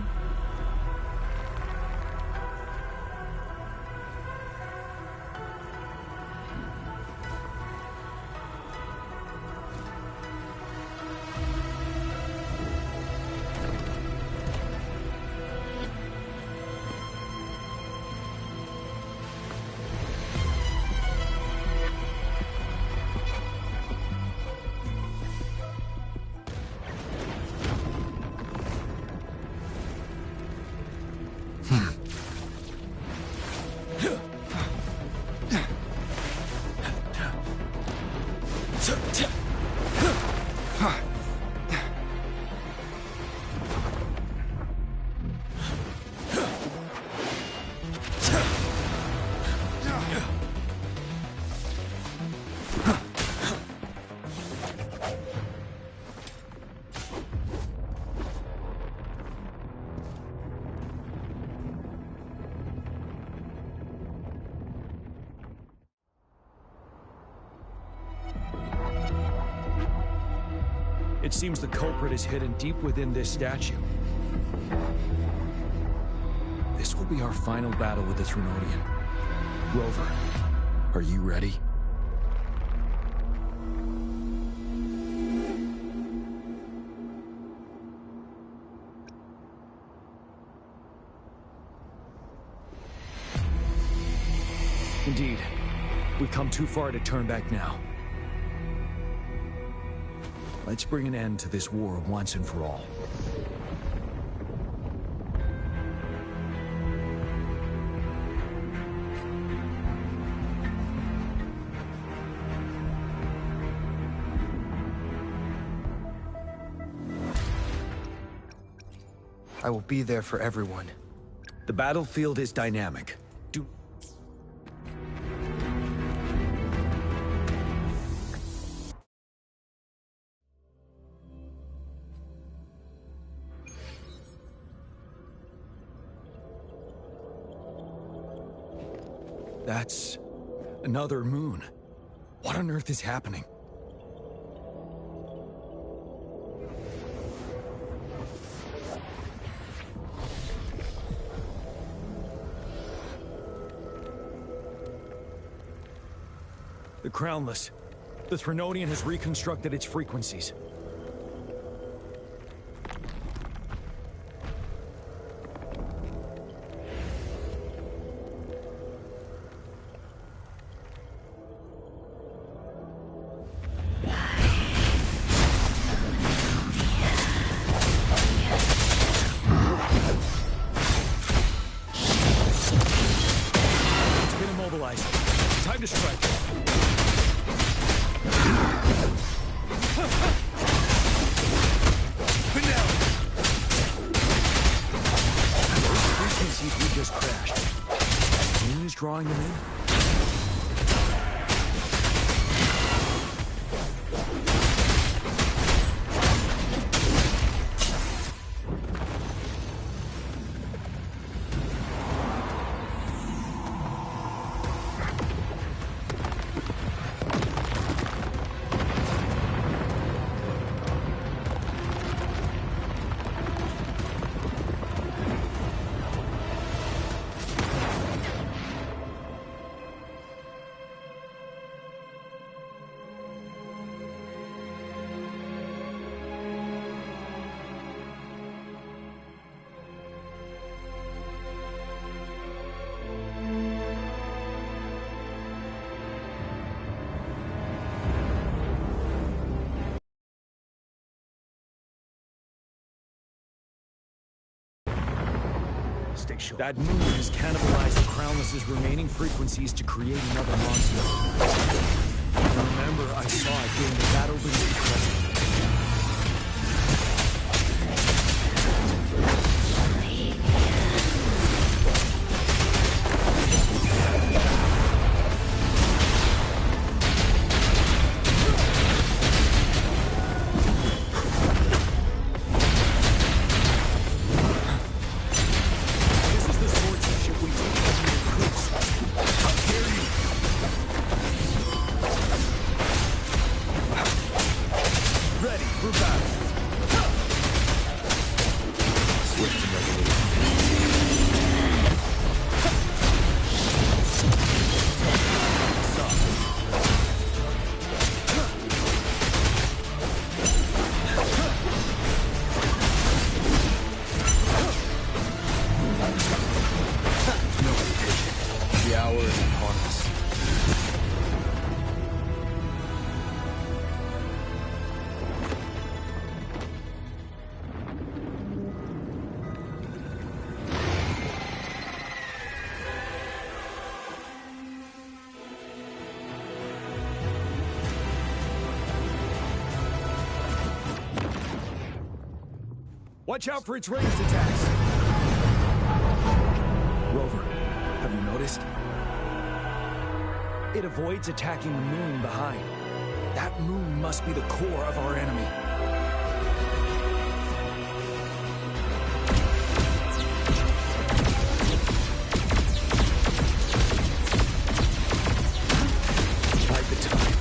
It seems the culprit is hidden deep within this statue. This will be our final battle with the Trinodian. Rover, are you ready? Indeed. We've come too far to turn back now. Let's bring an end to this war once and for all. I will be there for everyone. The battlefield is dynamic. That's another moon. What on earth is happening? The Crownless. The Threnodian has reconstructed its frequencies. Time to strike. Finale. Frequencies we just crashed. Moon is drawing them in. Stay sure. That moon has cannibalized the Crownless's remaining frequencies to create another monster. Remember, I saw it during the battle beneath the crescent. Watch out for its ranged attacks! Rover, have you noticed? It avoids attacking the moon behind. That moon must be the core of our enemy. Bide the time.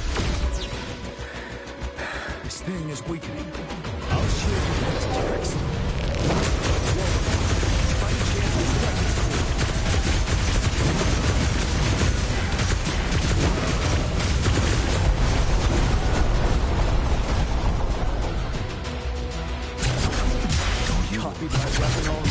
This thing is weakening. I'll shield you from its attacks. Copied my weapon already.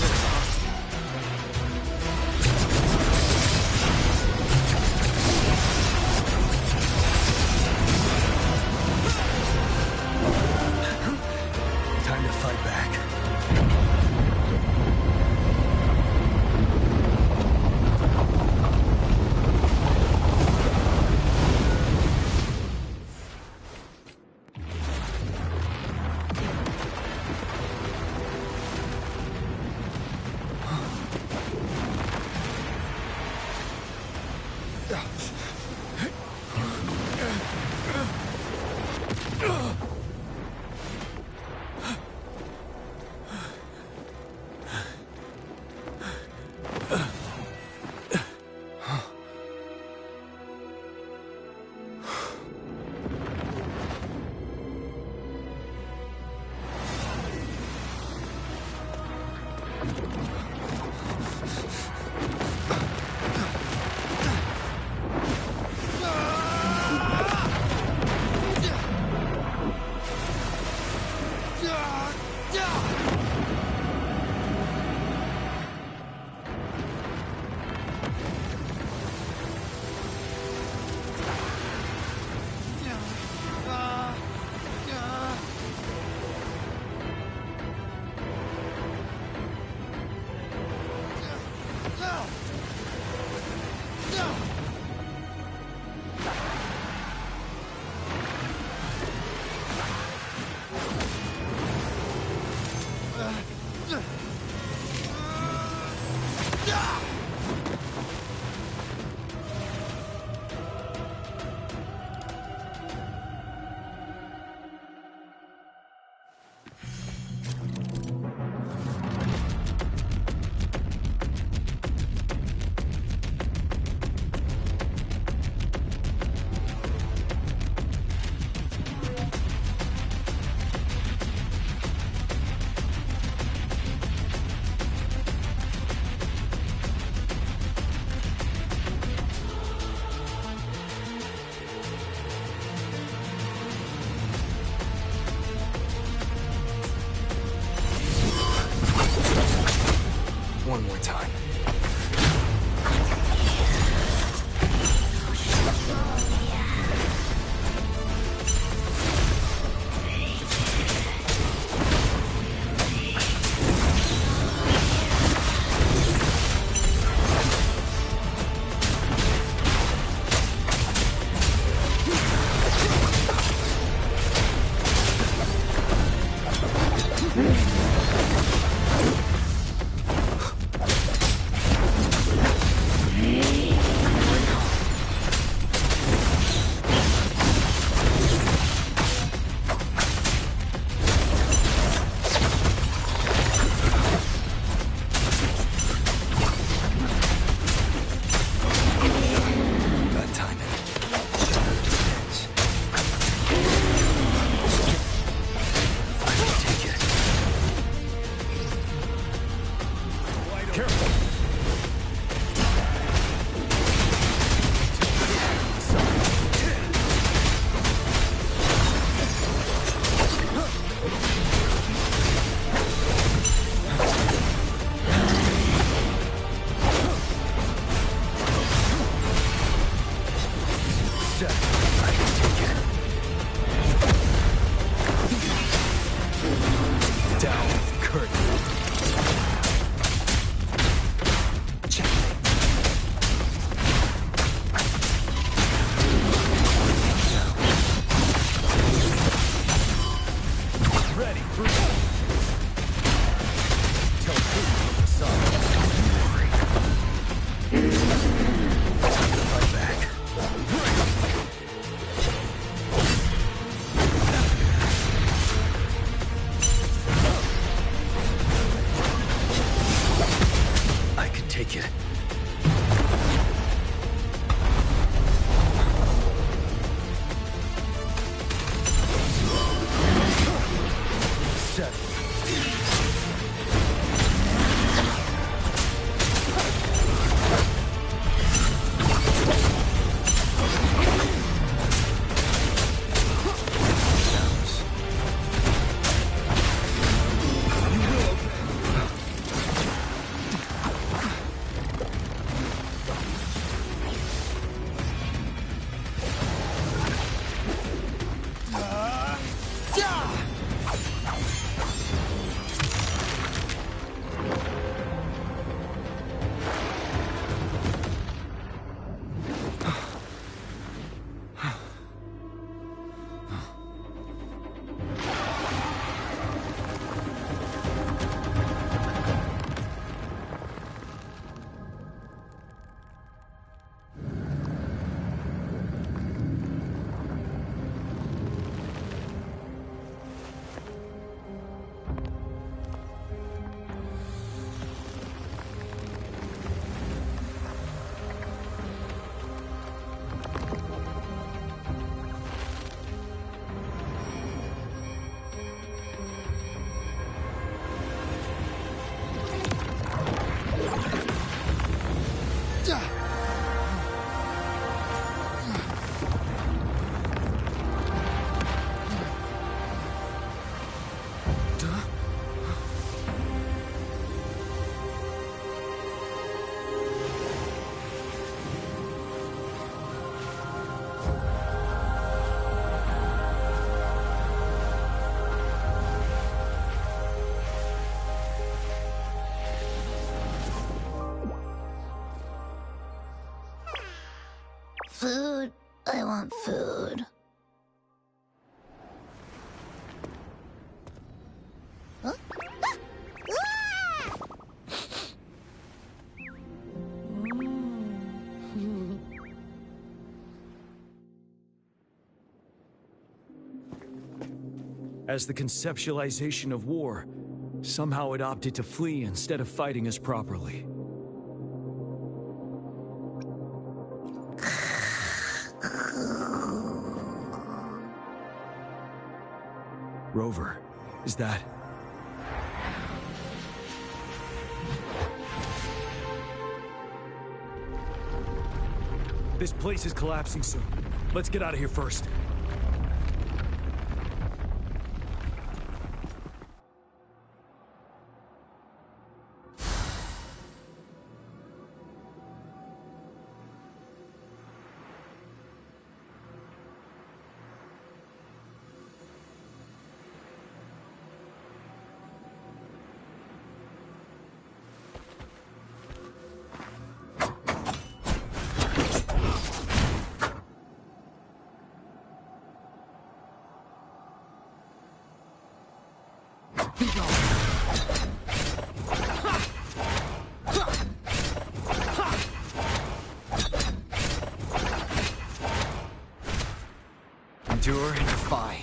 Set. I can take it. Down with curtain. Checkmate. Ready for tell me the sun. Right back. I can take it. Set. Food. I want food. Huh? As the conceptualization of war, somehow it opted to flee instead of fighting us properly. Rover, is that... This place is collapsing soon. Let's get out of here first. Endure and defy.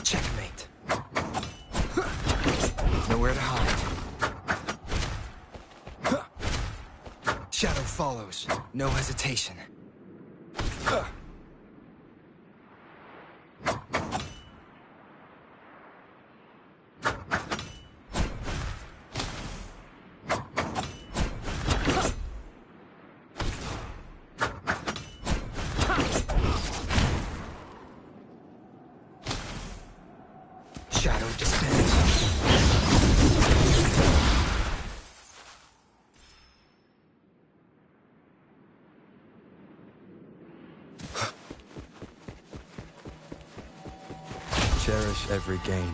Checkmate. Nowhere to hide. Shadow follows. No hesitation. Shadow descends. cherish every gain.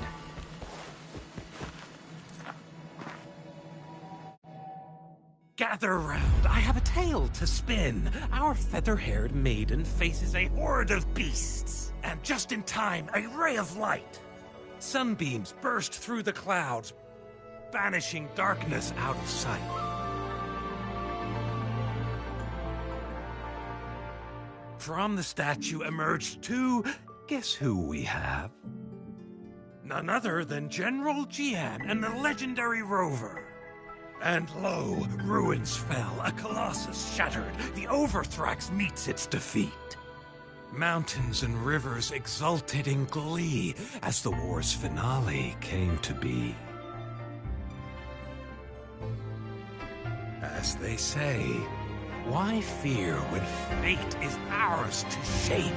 Gather round, I have a tale to spin. Our feather-haired maiden faces a horde of beasts. And just in time, a ray of light. Sunbeams burst through the clouds, banishing darkness out of sight. From the statue emerged two... Guess who we have? None other than General Jian and the legendary Rover. And lo, ruins fell, a colossus shattered, the Overthrax meets its defeat. Mountains and rivers exulted in glee as the war's finale came to be. As they say, why fear when fate is ours to shape?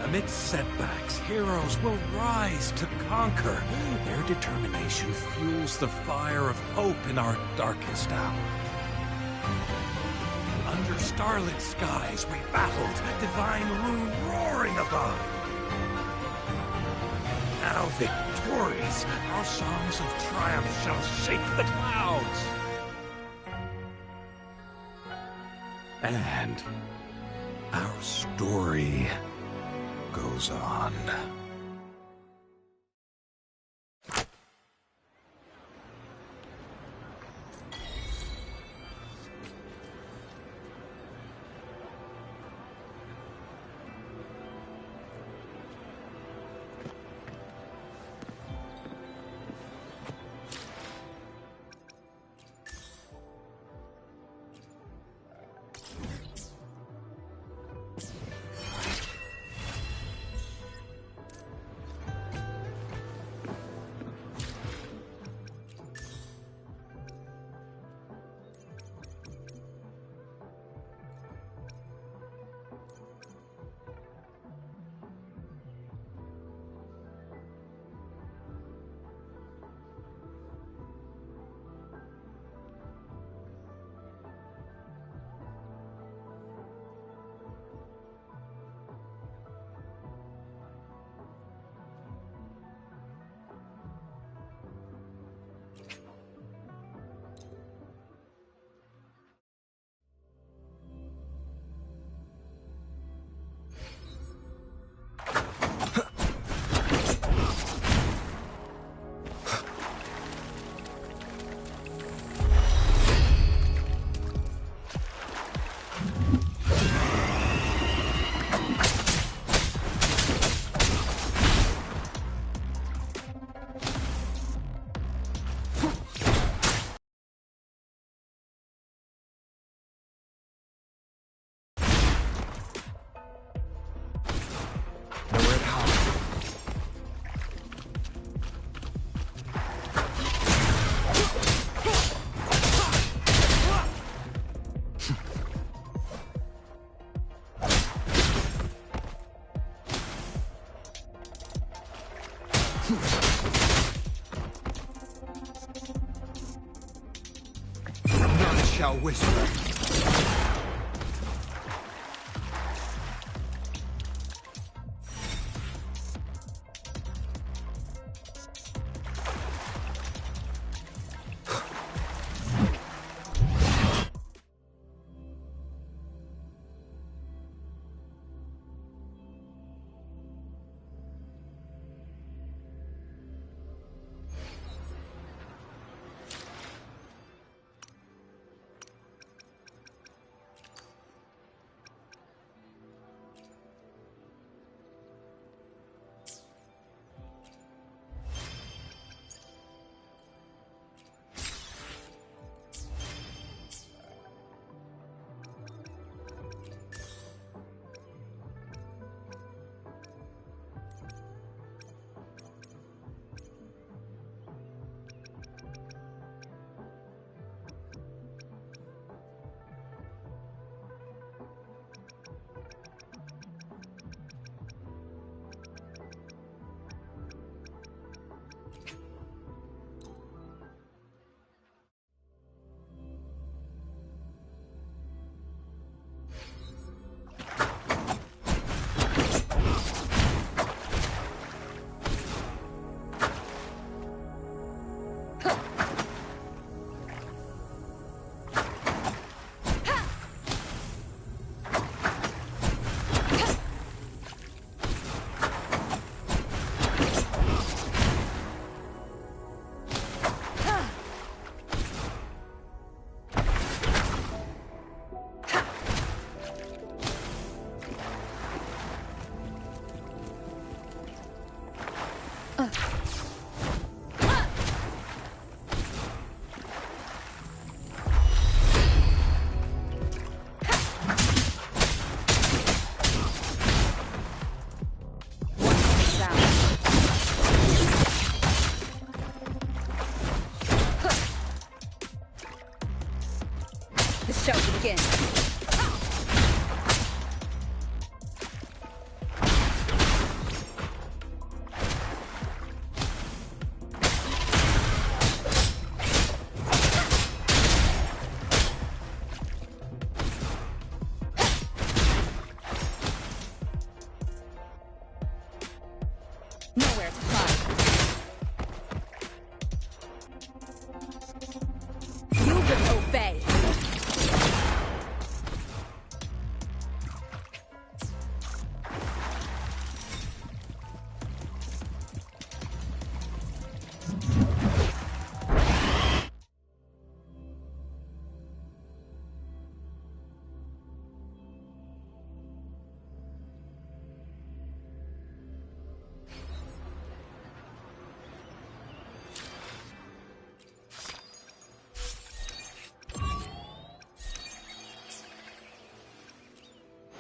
Amidst setbacks, heroes will rise to conquer. Their determination fuels the fire of hope in our darkest hour. Under starlit skies we battled, divine rune roaring above. Now victorious, our songs of triumph shall shake the clouds. And our story goes on. None shall whisper. nowhere to fly. You will obey.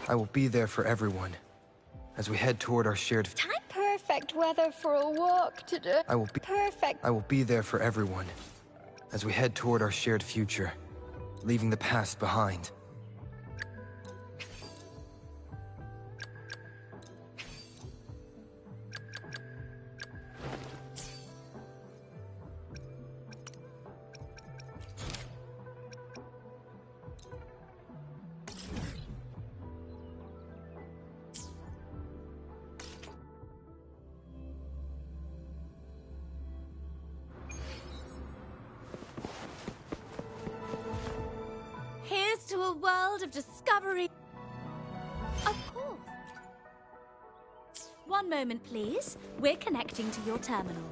I will be there for everyone as we head toward our shared... Perfect weather for a walk today. I will be there for everyone as we head toward our shared future, leaving the past behind. Here's to a world of discovery. Of course. One moment, please. We're connecting to your terminal.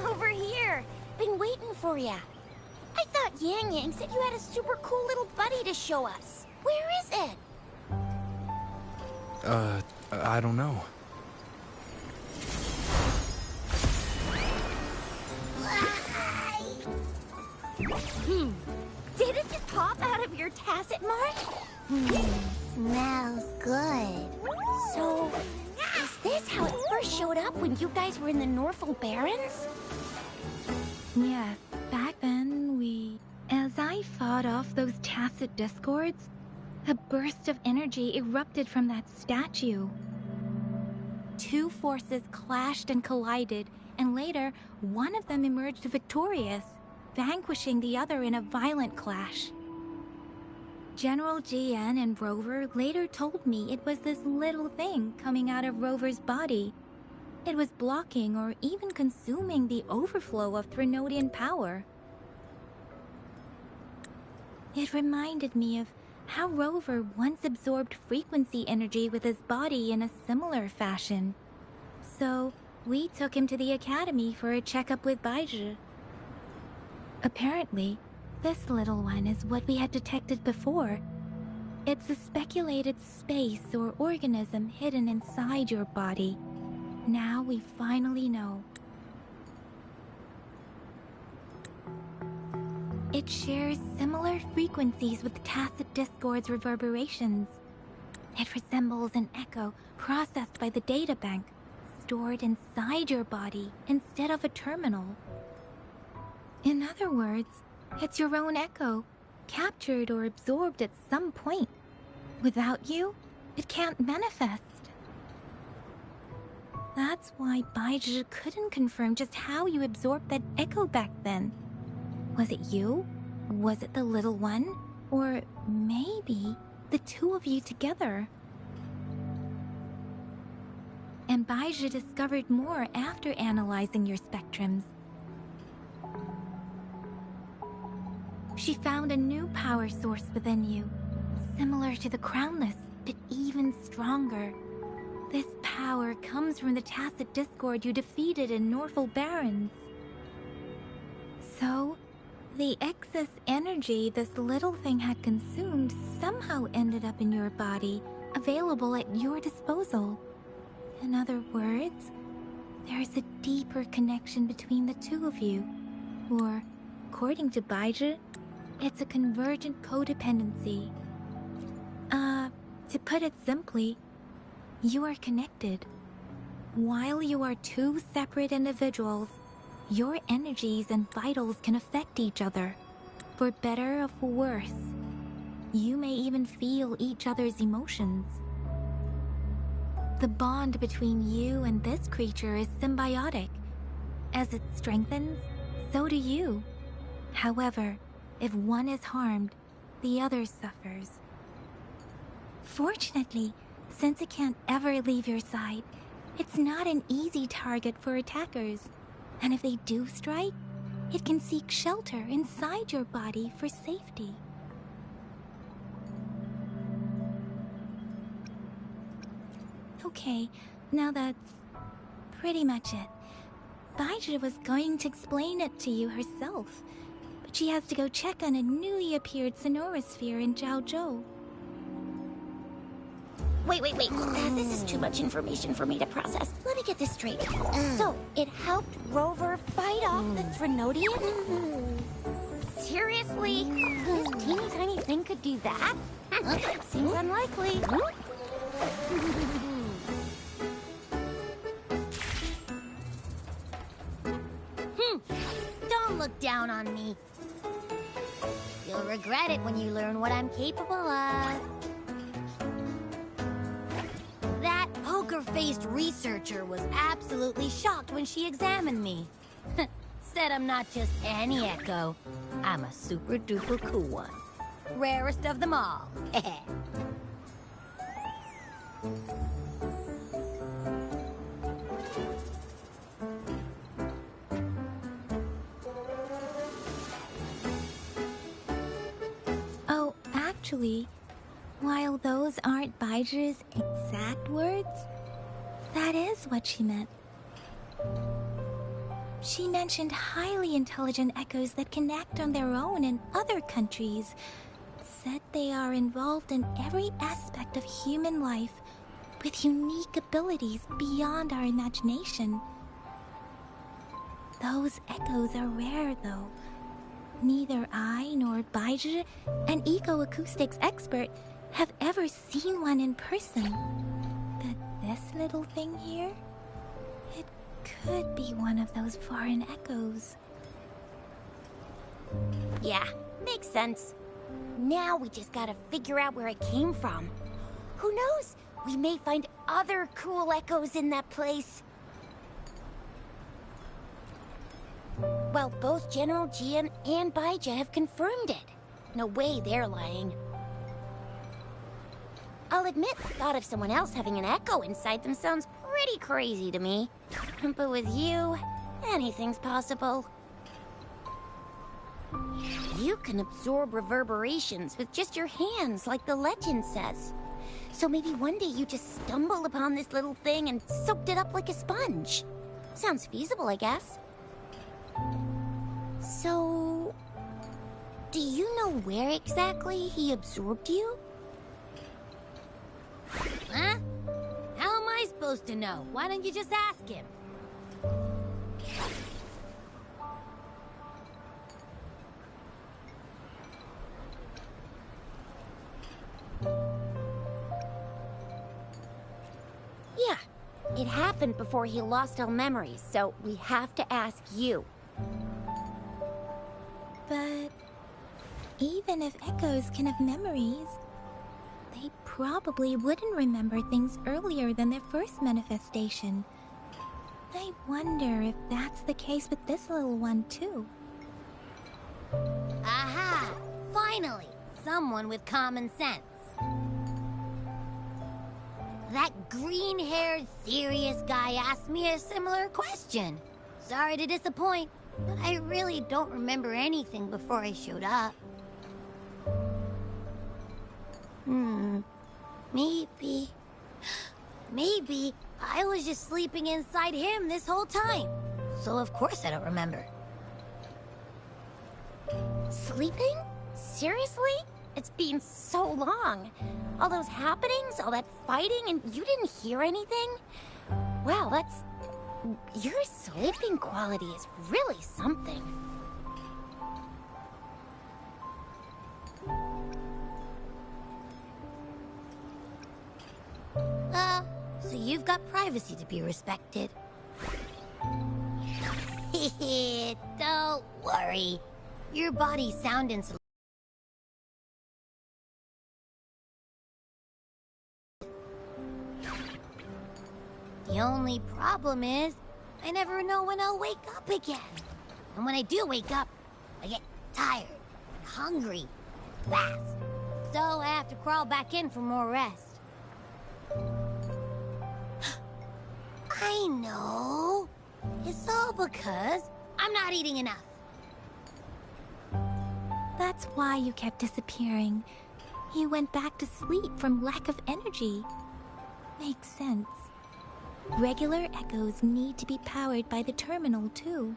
Over here. Been waiting for ya. I thought Yang Yang said you had a super cool little buddy to show us. Where is it? I don't know. Did it just pop out of your tacit mark? Smells good. So, is this how it first showed up when you guys were in the Northel Barrens? Yes, back then as I fought off those tacit discords, a burst of energy erupted from that statue. Two forces clashed and collided, and later, one of them emerged victorious, vanquishing the other in a violent clash. General GN and Rover later told me it was this little thing coming out of Rover's body. It was blocking or even consuming the overflow of Threnodian power. It reminded me of how Rover once absorbed frequency energy with his body in a similar fashion. So, we took him to the academy for a checkup with Baizhi. Apparently, this little one is what we had detected before. It's a speculated space or organism hidden inside your body. Now we finally know. It shares similar frequencies with tacit discord's reverberations. It resembles an echo processed by the data bank, stored inside your body instead of a terminal. In other words, it's your own echo, captured or absorbed at some point. Without you, it can't manifest. That's why Baizhi couldn't confirm just how you absorbed that echo back then. Was it you? Was it the little one? Or maybe the two of you together? And Baija discovered more after analyzing your spectrums. She found a new power source within you, similar to the Crownless, but even stronger. This power comes from the tacit discord you defeated in Northel Barrens. So, the excess energy this little thing had consumed somehow ended up in your body, available at your disposal. In other words, there is a deeper connection between the two of you. Or, according to Baija, it's a convergent codependency. To put it simply, you are connected. While you are two separate individuals, your energies and vitals can affect each other, for better or for worse. You may even feel each other's emotions. The bond between you and this creature is symbiotic. As it strengthens, so do you. However, if one is harmed, the other suffers. Fortunately, since it can't ever leave your side, it's not an easy target for attackers. And if they do strike, it can seek shelter inside your body for safety. Okay, now that's pretty much it. Baija was going to explain it to you herself, but she has to go check on a newly appeared Sonorosphere in Jiaozhou. Wait. This is too much information for me to process. Let me get this straight. So, it helped Rover fight off the Threnodian? Seriously? This teeny tiny thing could do that? Seems unlikely. Don't look down on me. You'll regret it when you learn what I'm capable of. That poker-faced researcher was absolutely shocked when she examined me. Said I'm not just any echo. I'm a super-duper cool one. Rarest of them all. Oh, actually, while those aren't Baija's exact words, that is what she meant. She mentioned highly intelligent echoes that can act on their own in other countries. Said they are involved in every aspect of human life, with unique abilities beyond our imagination. Those echoes are rare, though. Neither I nor Baija, an eco-acoustics expert, have ever seen one in person. But this little thing here, it could be one of those foreign echoes. Yeah, makes sense. Now we just gotta figure out where it came from. Who knows? We may find other cool echoes in that place. Well, both General Jian and Baija have confirmed it. No way they're lying. I'll admit, the thought of someone else having an echo inside them sounds pretty crazy to me. But with you, anything's possible. You can absorb reverberations with just your hands, like the legend says. So maybe one day you just stumbled upon this little thing and soaked it up like a sponge. Sounds feasible, I guess. So, do you know where exactly he absorbed you? Huh? How am I supposed to know? Why don't you just ask him? Yeah, it happened before he lost all memories, so we have to ask you. But even if echoes can have memories, they probably wouldn't remember things earlier than their first manifestation. I wonder if that's the case with this little one, too. Aha! Finally, someone with common sense. That green-haired, serious guy asked me a similar question. Sorry to disappoint, but I really don't remember anything before I showed up. Maybe I was just sleeping inside him this whole time. So of course I don't remember. Sleeping? Seriously? It's been so long. All those happenings, all that fighting, and you didn't hear anything? Wow, that's... Your sleeping quality is really something. So you've got privacy to be respected. Don't worry. Your body's sound insulation. The only problem is, I never know when I'll wake up again. And when I do wake up, I get tired and hungry fast. So I have to crawl back in for more rest. I know. It's all because I'm not eating enough. That's why you kept disappearing. You went back to sleep from lack of energy. Makes sense. Regular echoes need to be powered by the terminal, too.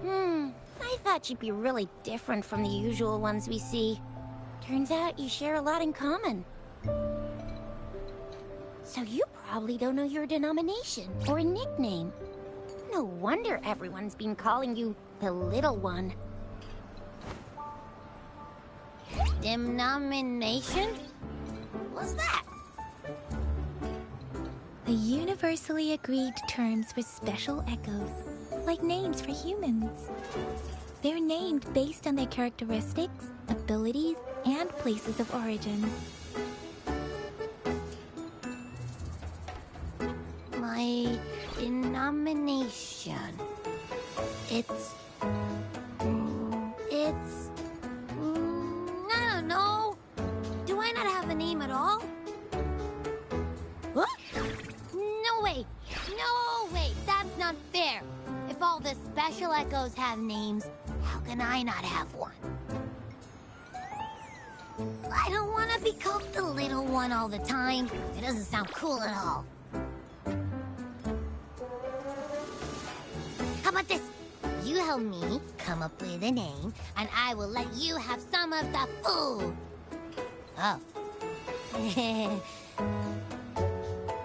I thought you'd be really different from the usual ones we see. Turns out you share a lot in common. So you probably don't know your denomination or a nickname. No wonder everyone's been calling you the Little One. Denomination? What's that? The universally agreed terms for special echoes, like names for humans. They're named based on their characteristics, abilities, and places of origin. My denomination. It's... I don't know. Do I not have a name at all? What? No way! No way! That's not fair! If all the special echoes have names, how can I not have one? I don't want to be called the Little One all the time. It doesn't sound cool at all. How about this? You help me come up with a name, and I will let you have some of the food. Oh.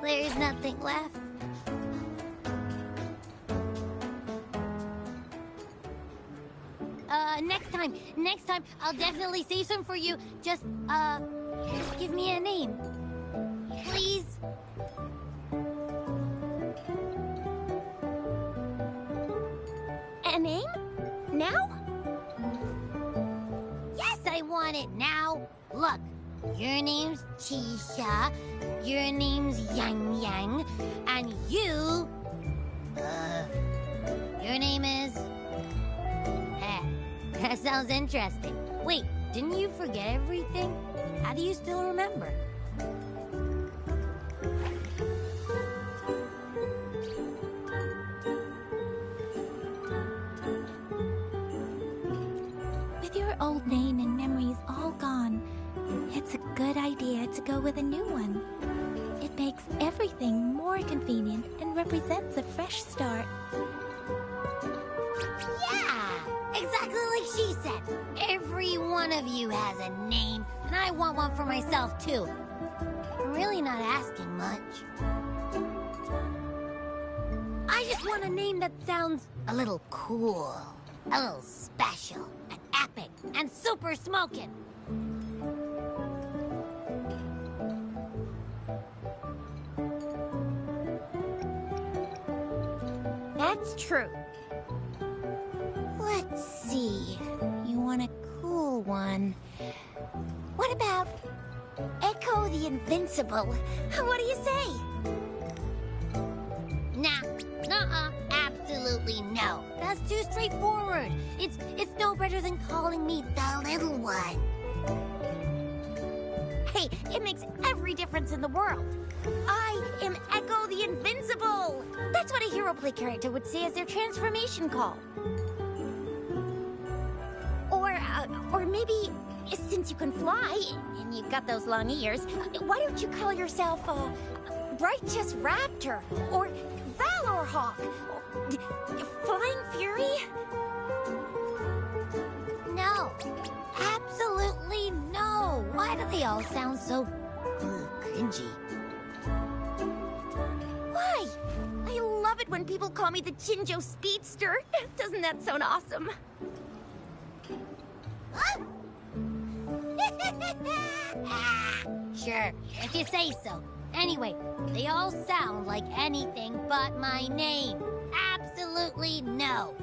There's nothing left. Next time, I'll definitely save some for you. Just give me a name. Please? A name? Now? Yes, I want it now. Look, your name's Chisha, your name's Yang Yang, and you... your name is... That sounds interesting. Wait, didn't you forget everything? How do you still remember? With your old name and memories all gone, it's a good idea to go with a new one. It makes everything more convenient and represents a fresh start. Exactly like she said. Every one of you has a name, and I want one for myself, too. I'm really not asking much. I just want a name that sounds a little cool, a little special, and epic, and super smoking. That's true. Let's see. You want a cool one. What about Echo the Invincible? What do you say? Nah. Nuh-uh. Absolutely no. That's too straightforward. It's no better than calling me the little one. Hey, it makes every difference in the world. I am Echo the Invincible. That's what a hero play character would say as their transformation call. Or maybe, since you can fly, and you've got those long ears, why don't you call yourself, Righteous Raptor, or Valor Hawk, or Flying Fury? No. Absolutely no. Why do they all sound so cringy? Why? I love it when people call me the Jinjo Speedster. Doesn't that sound awesome? Huh? Sure, if you say so. Anyway, they all sound like anything but my name. Absolutely no.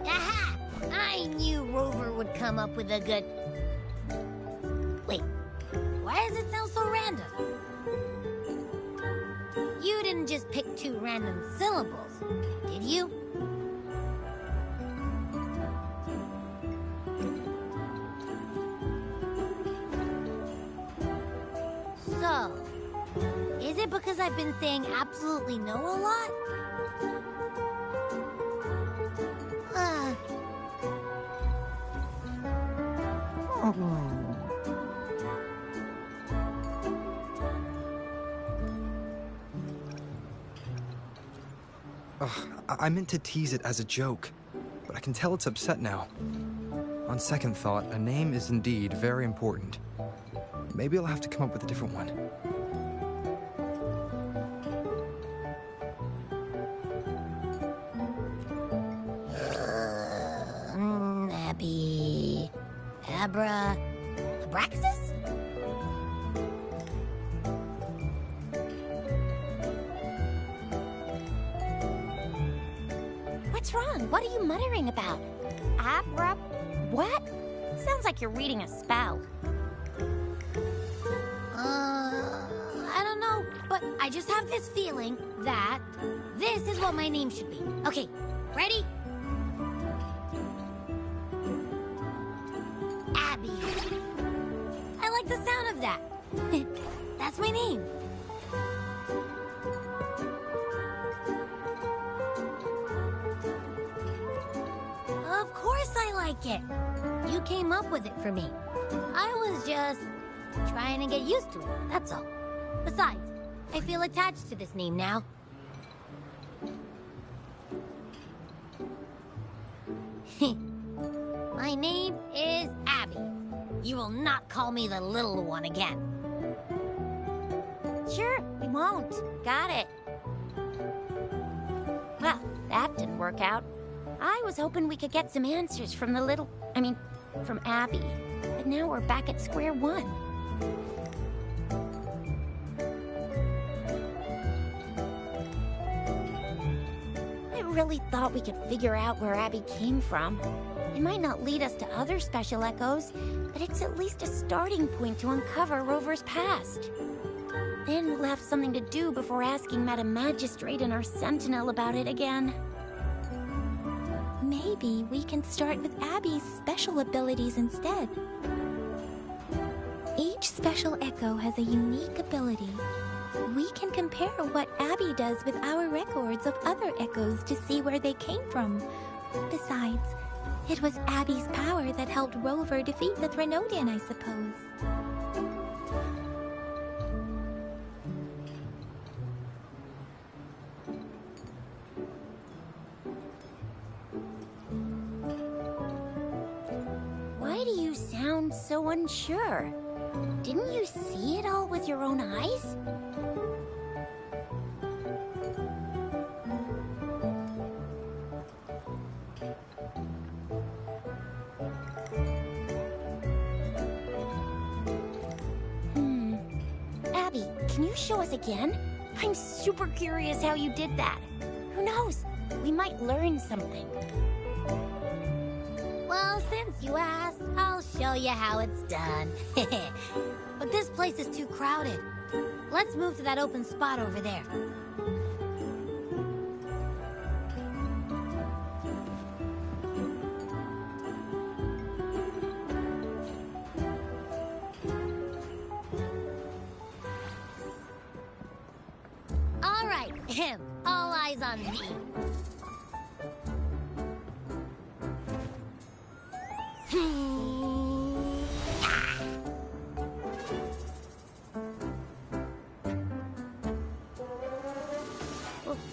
Aha! I knew Rover would come up with a good... Wait, why does it sound so random? You didn't just pick two random syllables, did you? So, is it because I've been saying absolutely no a lot? I meant to tease it as a joke, but I can tell it's upset now. On second thought, a name is indeed very important. Maybe I'll have to come up with a different one. Abby... Abra... Abraxas? What's wrong? What are you muttering about? Abra... what? Sounds like you're reading a spell. I don't know, but I just have this feeling that this is what my name should be. Okay, ready? Abby. I like the sound of that. That's my name. Of course I like it. You came up with it for me. I was just trying to get used to it, that's all. Besides, I feel attached to this name now. My name is Abby. You will not call me the little one again. Sure, we won't. Got it. Well, that didn't work out. I was hoping we could get some answers from from Abby. But now we're back at square one. I really thought we could figure out where Abby came from. It might not lead us to other special echoes, but it's at least a starting point to uncover Rover's past. Then we'll have something to do before asking Madam Magistrate and our Sentinel about it again. Maybe we can start with Abby's special abilities instead. Each special echo has a unique ability. We can compare what Abby does with our records of other echoes to see where they came from. Besides, it was Abby's power that helped Rover defeat the Threnodian, I suppose. Why do you sound so unsure? Didn't you see it all with your own eyes? Abby, can you show us again? I'm super curious how you did that. Who knows? We might learn something. Well, since you asked, I'll show you how it's done. But this place is too crowded. Let's move to that open spot over there. All right, all eyes on me.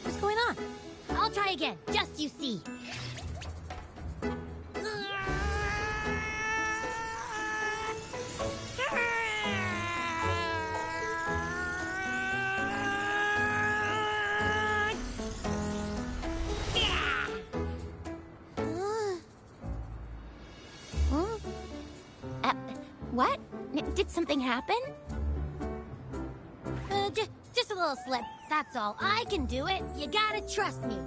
What's going on? I'll try again, just you see. What? Did something happen? Just a little slip, that's all. I can do it. You gotta trust me.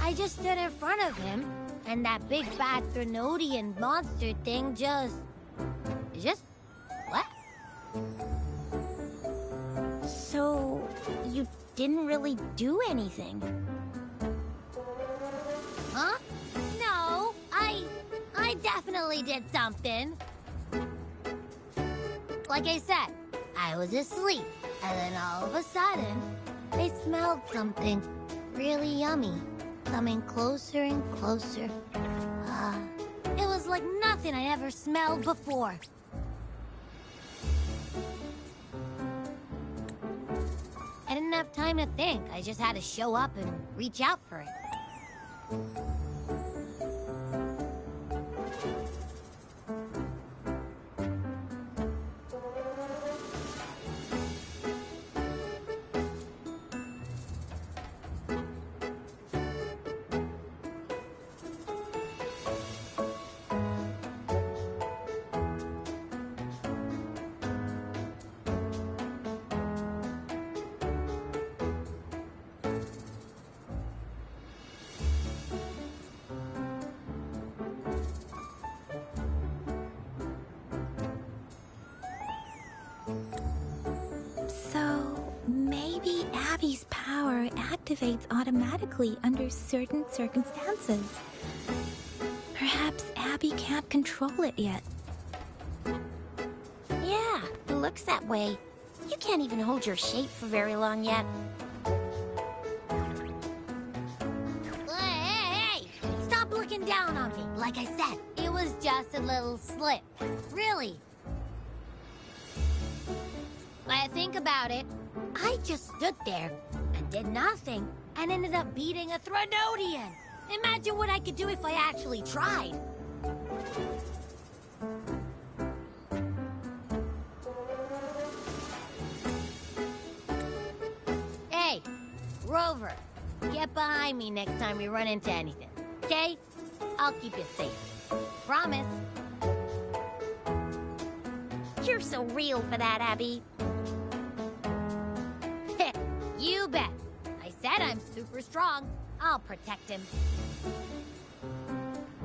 I just stood in front of him, and that big bad Threnodian monster thing just what? So, you didn't really do anything? Huh? No, I definitely did something. Like I said, I was asleep, and then all of a sudden, I smelled something really yummy. Coming closer and closer. It was like nothing I ever smelled before. I didn't have time to think. I just had to show up and reach out for it. So, maybe Abby's power activates automatically under certain circumstances. Perhaps Abby can't control it yet. Yeah, it looks that way. You can't even hold your shape for very long yet. Hey! Stop looking down on me. Like I said, it was just a little slip. Really. When I think about it, I just stood there and did nothing and ended up beating a Threnodian. Imagine what I could do if I actually tried. Hey, Rover, get behind me next time we run into anything, okay? I'll keep you safe. Promise. You're so real for that, Abby. You bet. I said I'm super strong. I'll protect him.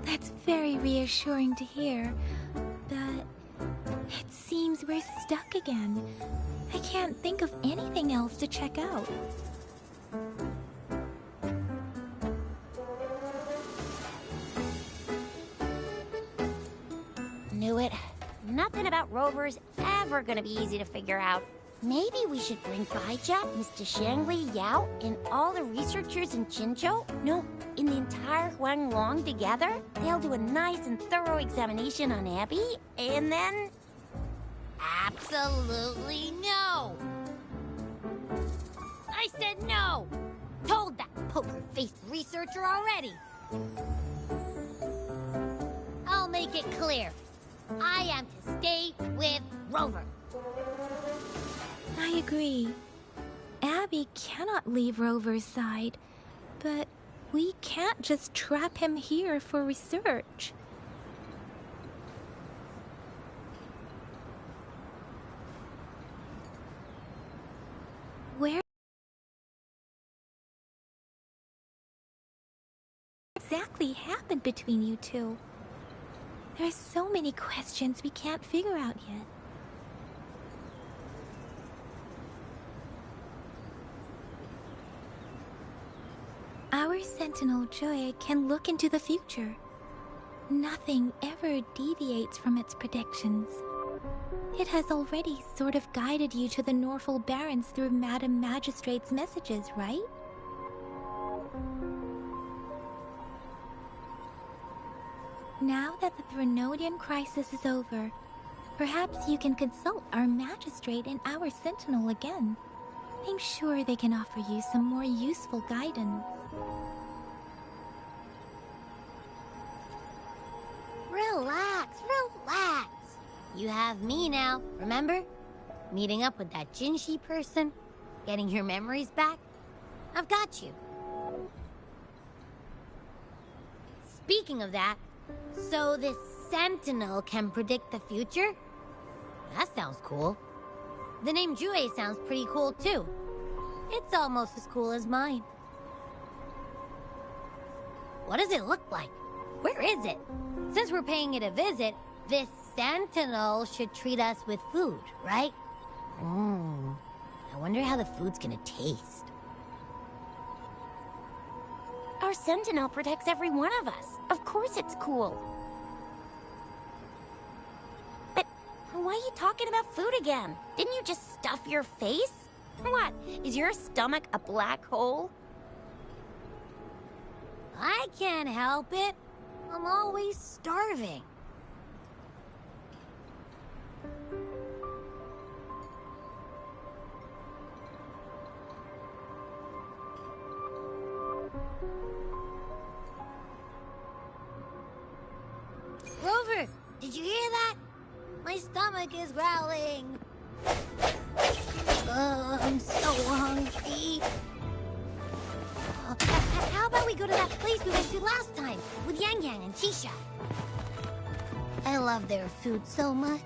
That's very reassuring to hear, but it seems we're stuck again. I can't think of anything else to check out. Knew it. Nothing about Rover's ever gonna be easy to figure out. Maybe we should bring Baija, Mr. Shangli, Yao, and all the researchers in Jinzhou? No, in the entire Huanglong together? They'll do a nice and thorough examination on Abby, and then... Absolutely no! I said no! Told that poker-faced researcher already! make it clear. I am to stay with Rover. I agree. Abby cannot leave Rover's side, but we can't just trap him here for research. Where exactly happened between you two? There's so many questions we can't figure out yet. Our Sentinel Joy can look into the future. Nothing ever deviates from its predictions. It has already sort of guided you to the Norfolk Barrens through Madam Magistrate's messages, right? Now that the Threnodian crisis is over, perhaps you can consult our Magistrate and our Sentinel again. I'm sure they can offer you some more useful guidance. Relax, relax. You have me now, remember? Meeting up with that Jinshi person, getting your memories back. I've got you. Speaking of that, so this Sentinel can predict the future? That sounds cool. The name Jue sounds pretty cool too. It's almost as cool as mine. What does it look like? Where is it? Since we're paying it a visit, this Sentinel should treat us with food, right? I wonder how the food's gonna taste. Our Sentinel protects every one of us. Of course it's cool. But why are you talking about food again? Didn't you just stuff your face? What? Is your stomach a black hole? I can't help it. I'm always starving. Rover, did you hear that? My stomach is growling. I'm so hungry. How about we go to that place we went to last time with Yang Yang and Tisha? I love their food so much.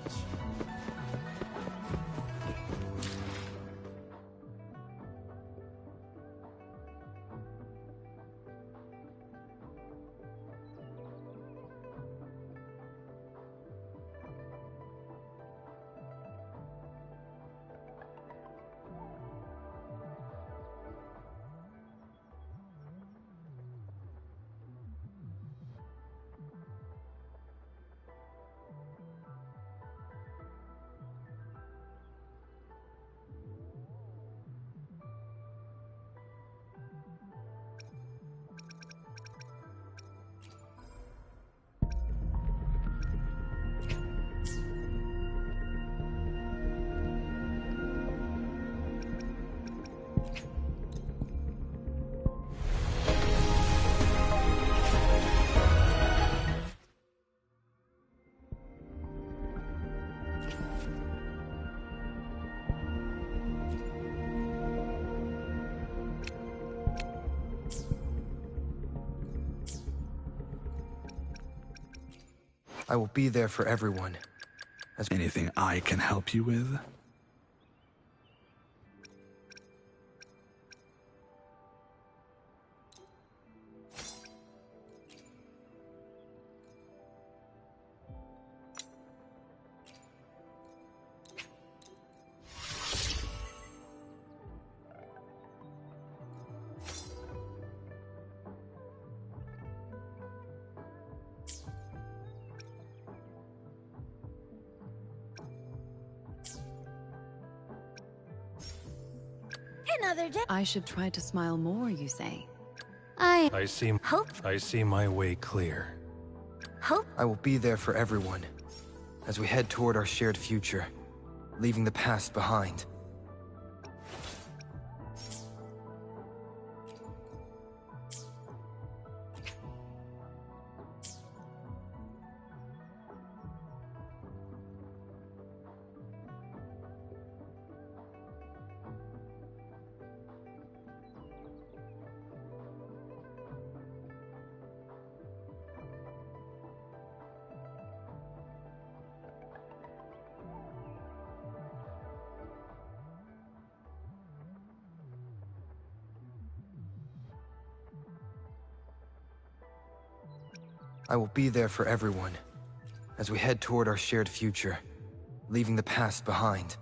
I will be there for everyone. Anything I can help you with? Another day. I should try to smile more, you say? I see my way clear. I will be there for everyone as we head toward our shared future, leaving the past behind. I will be there for everyone as we head toward our shared future, leaving the past behind.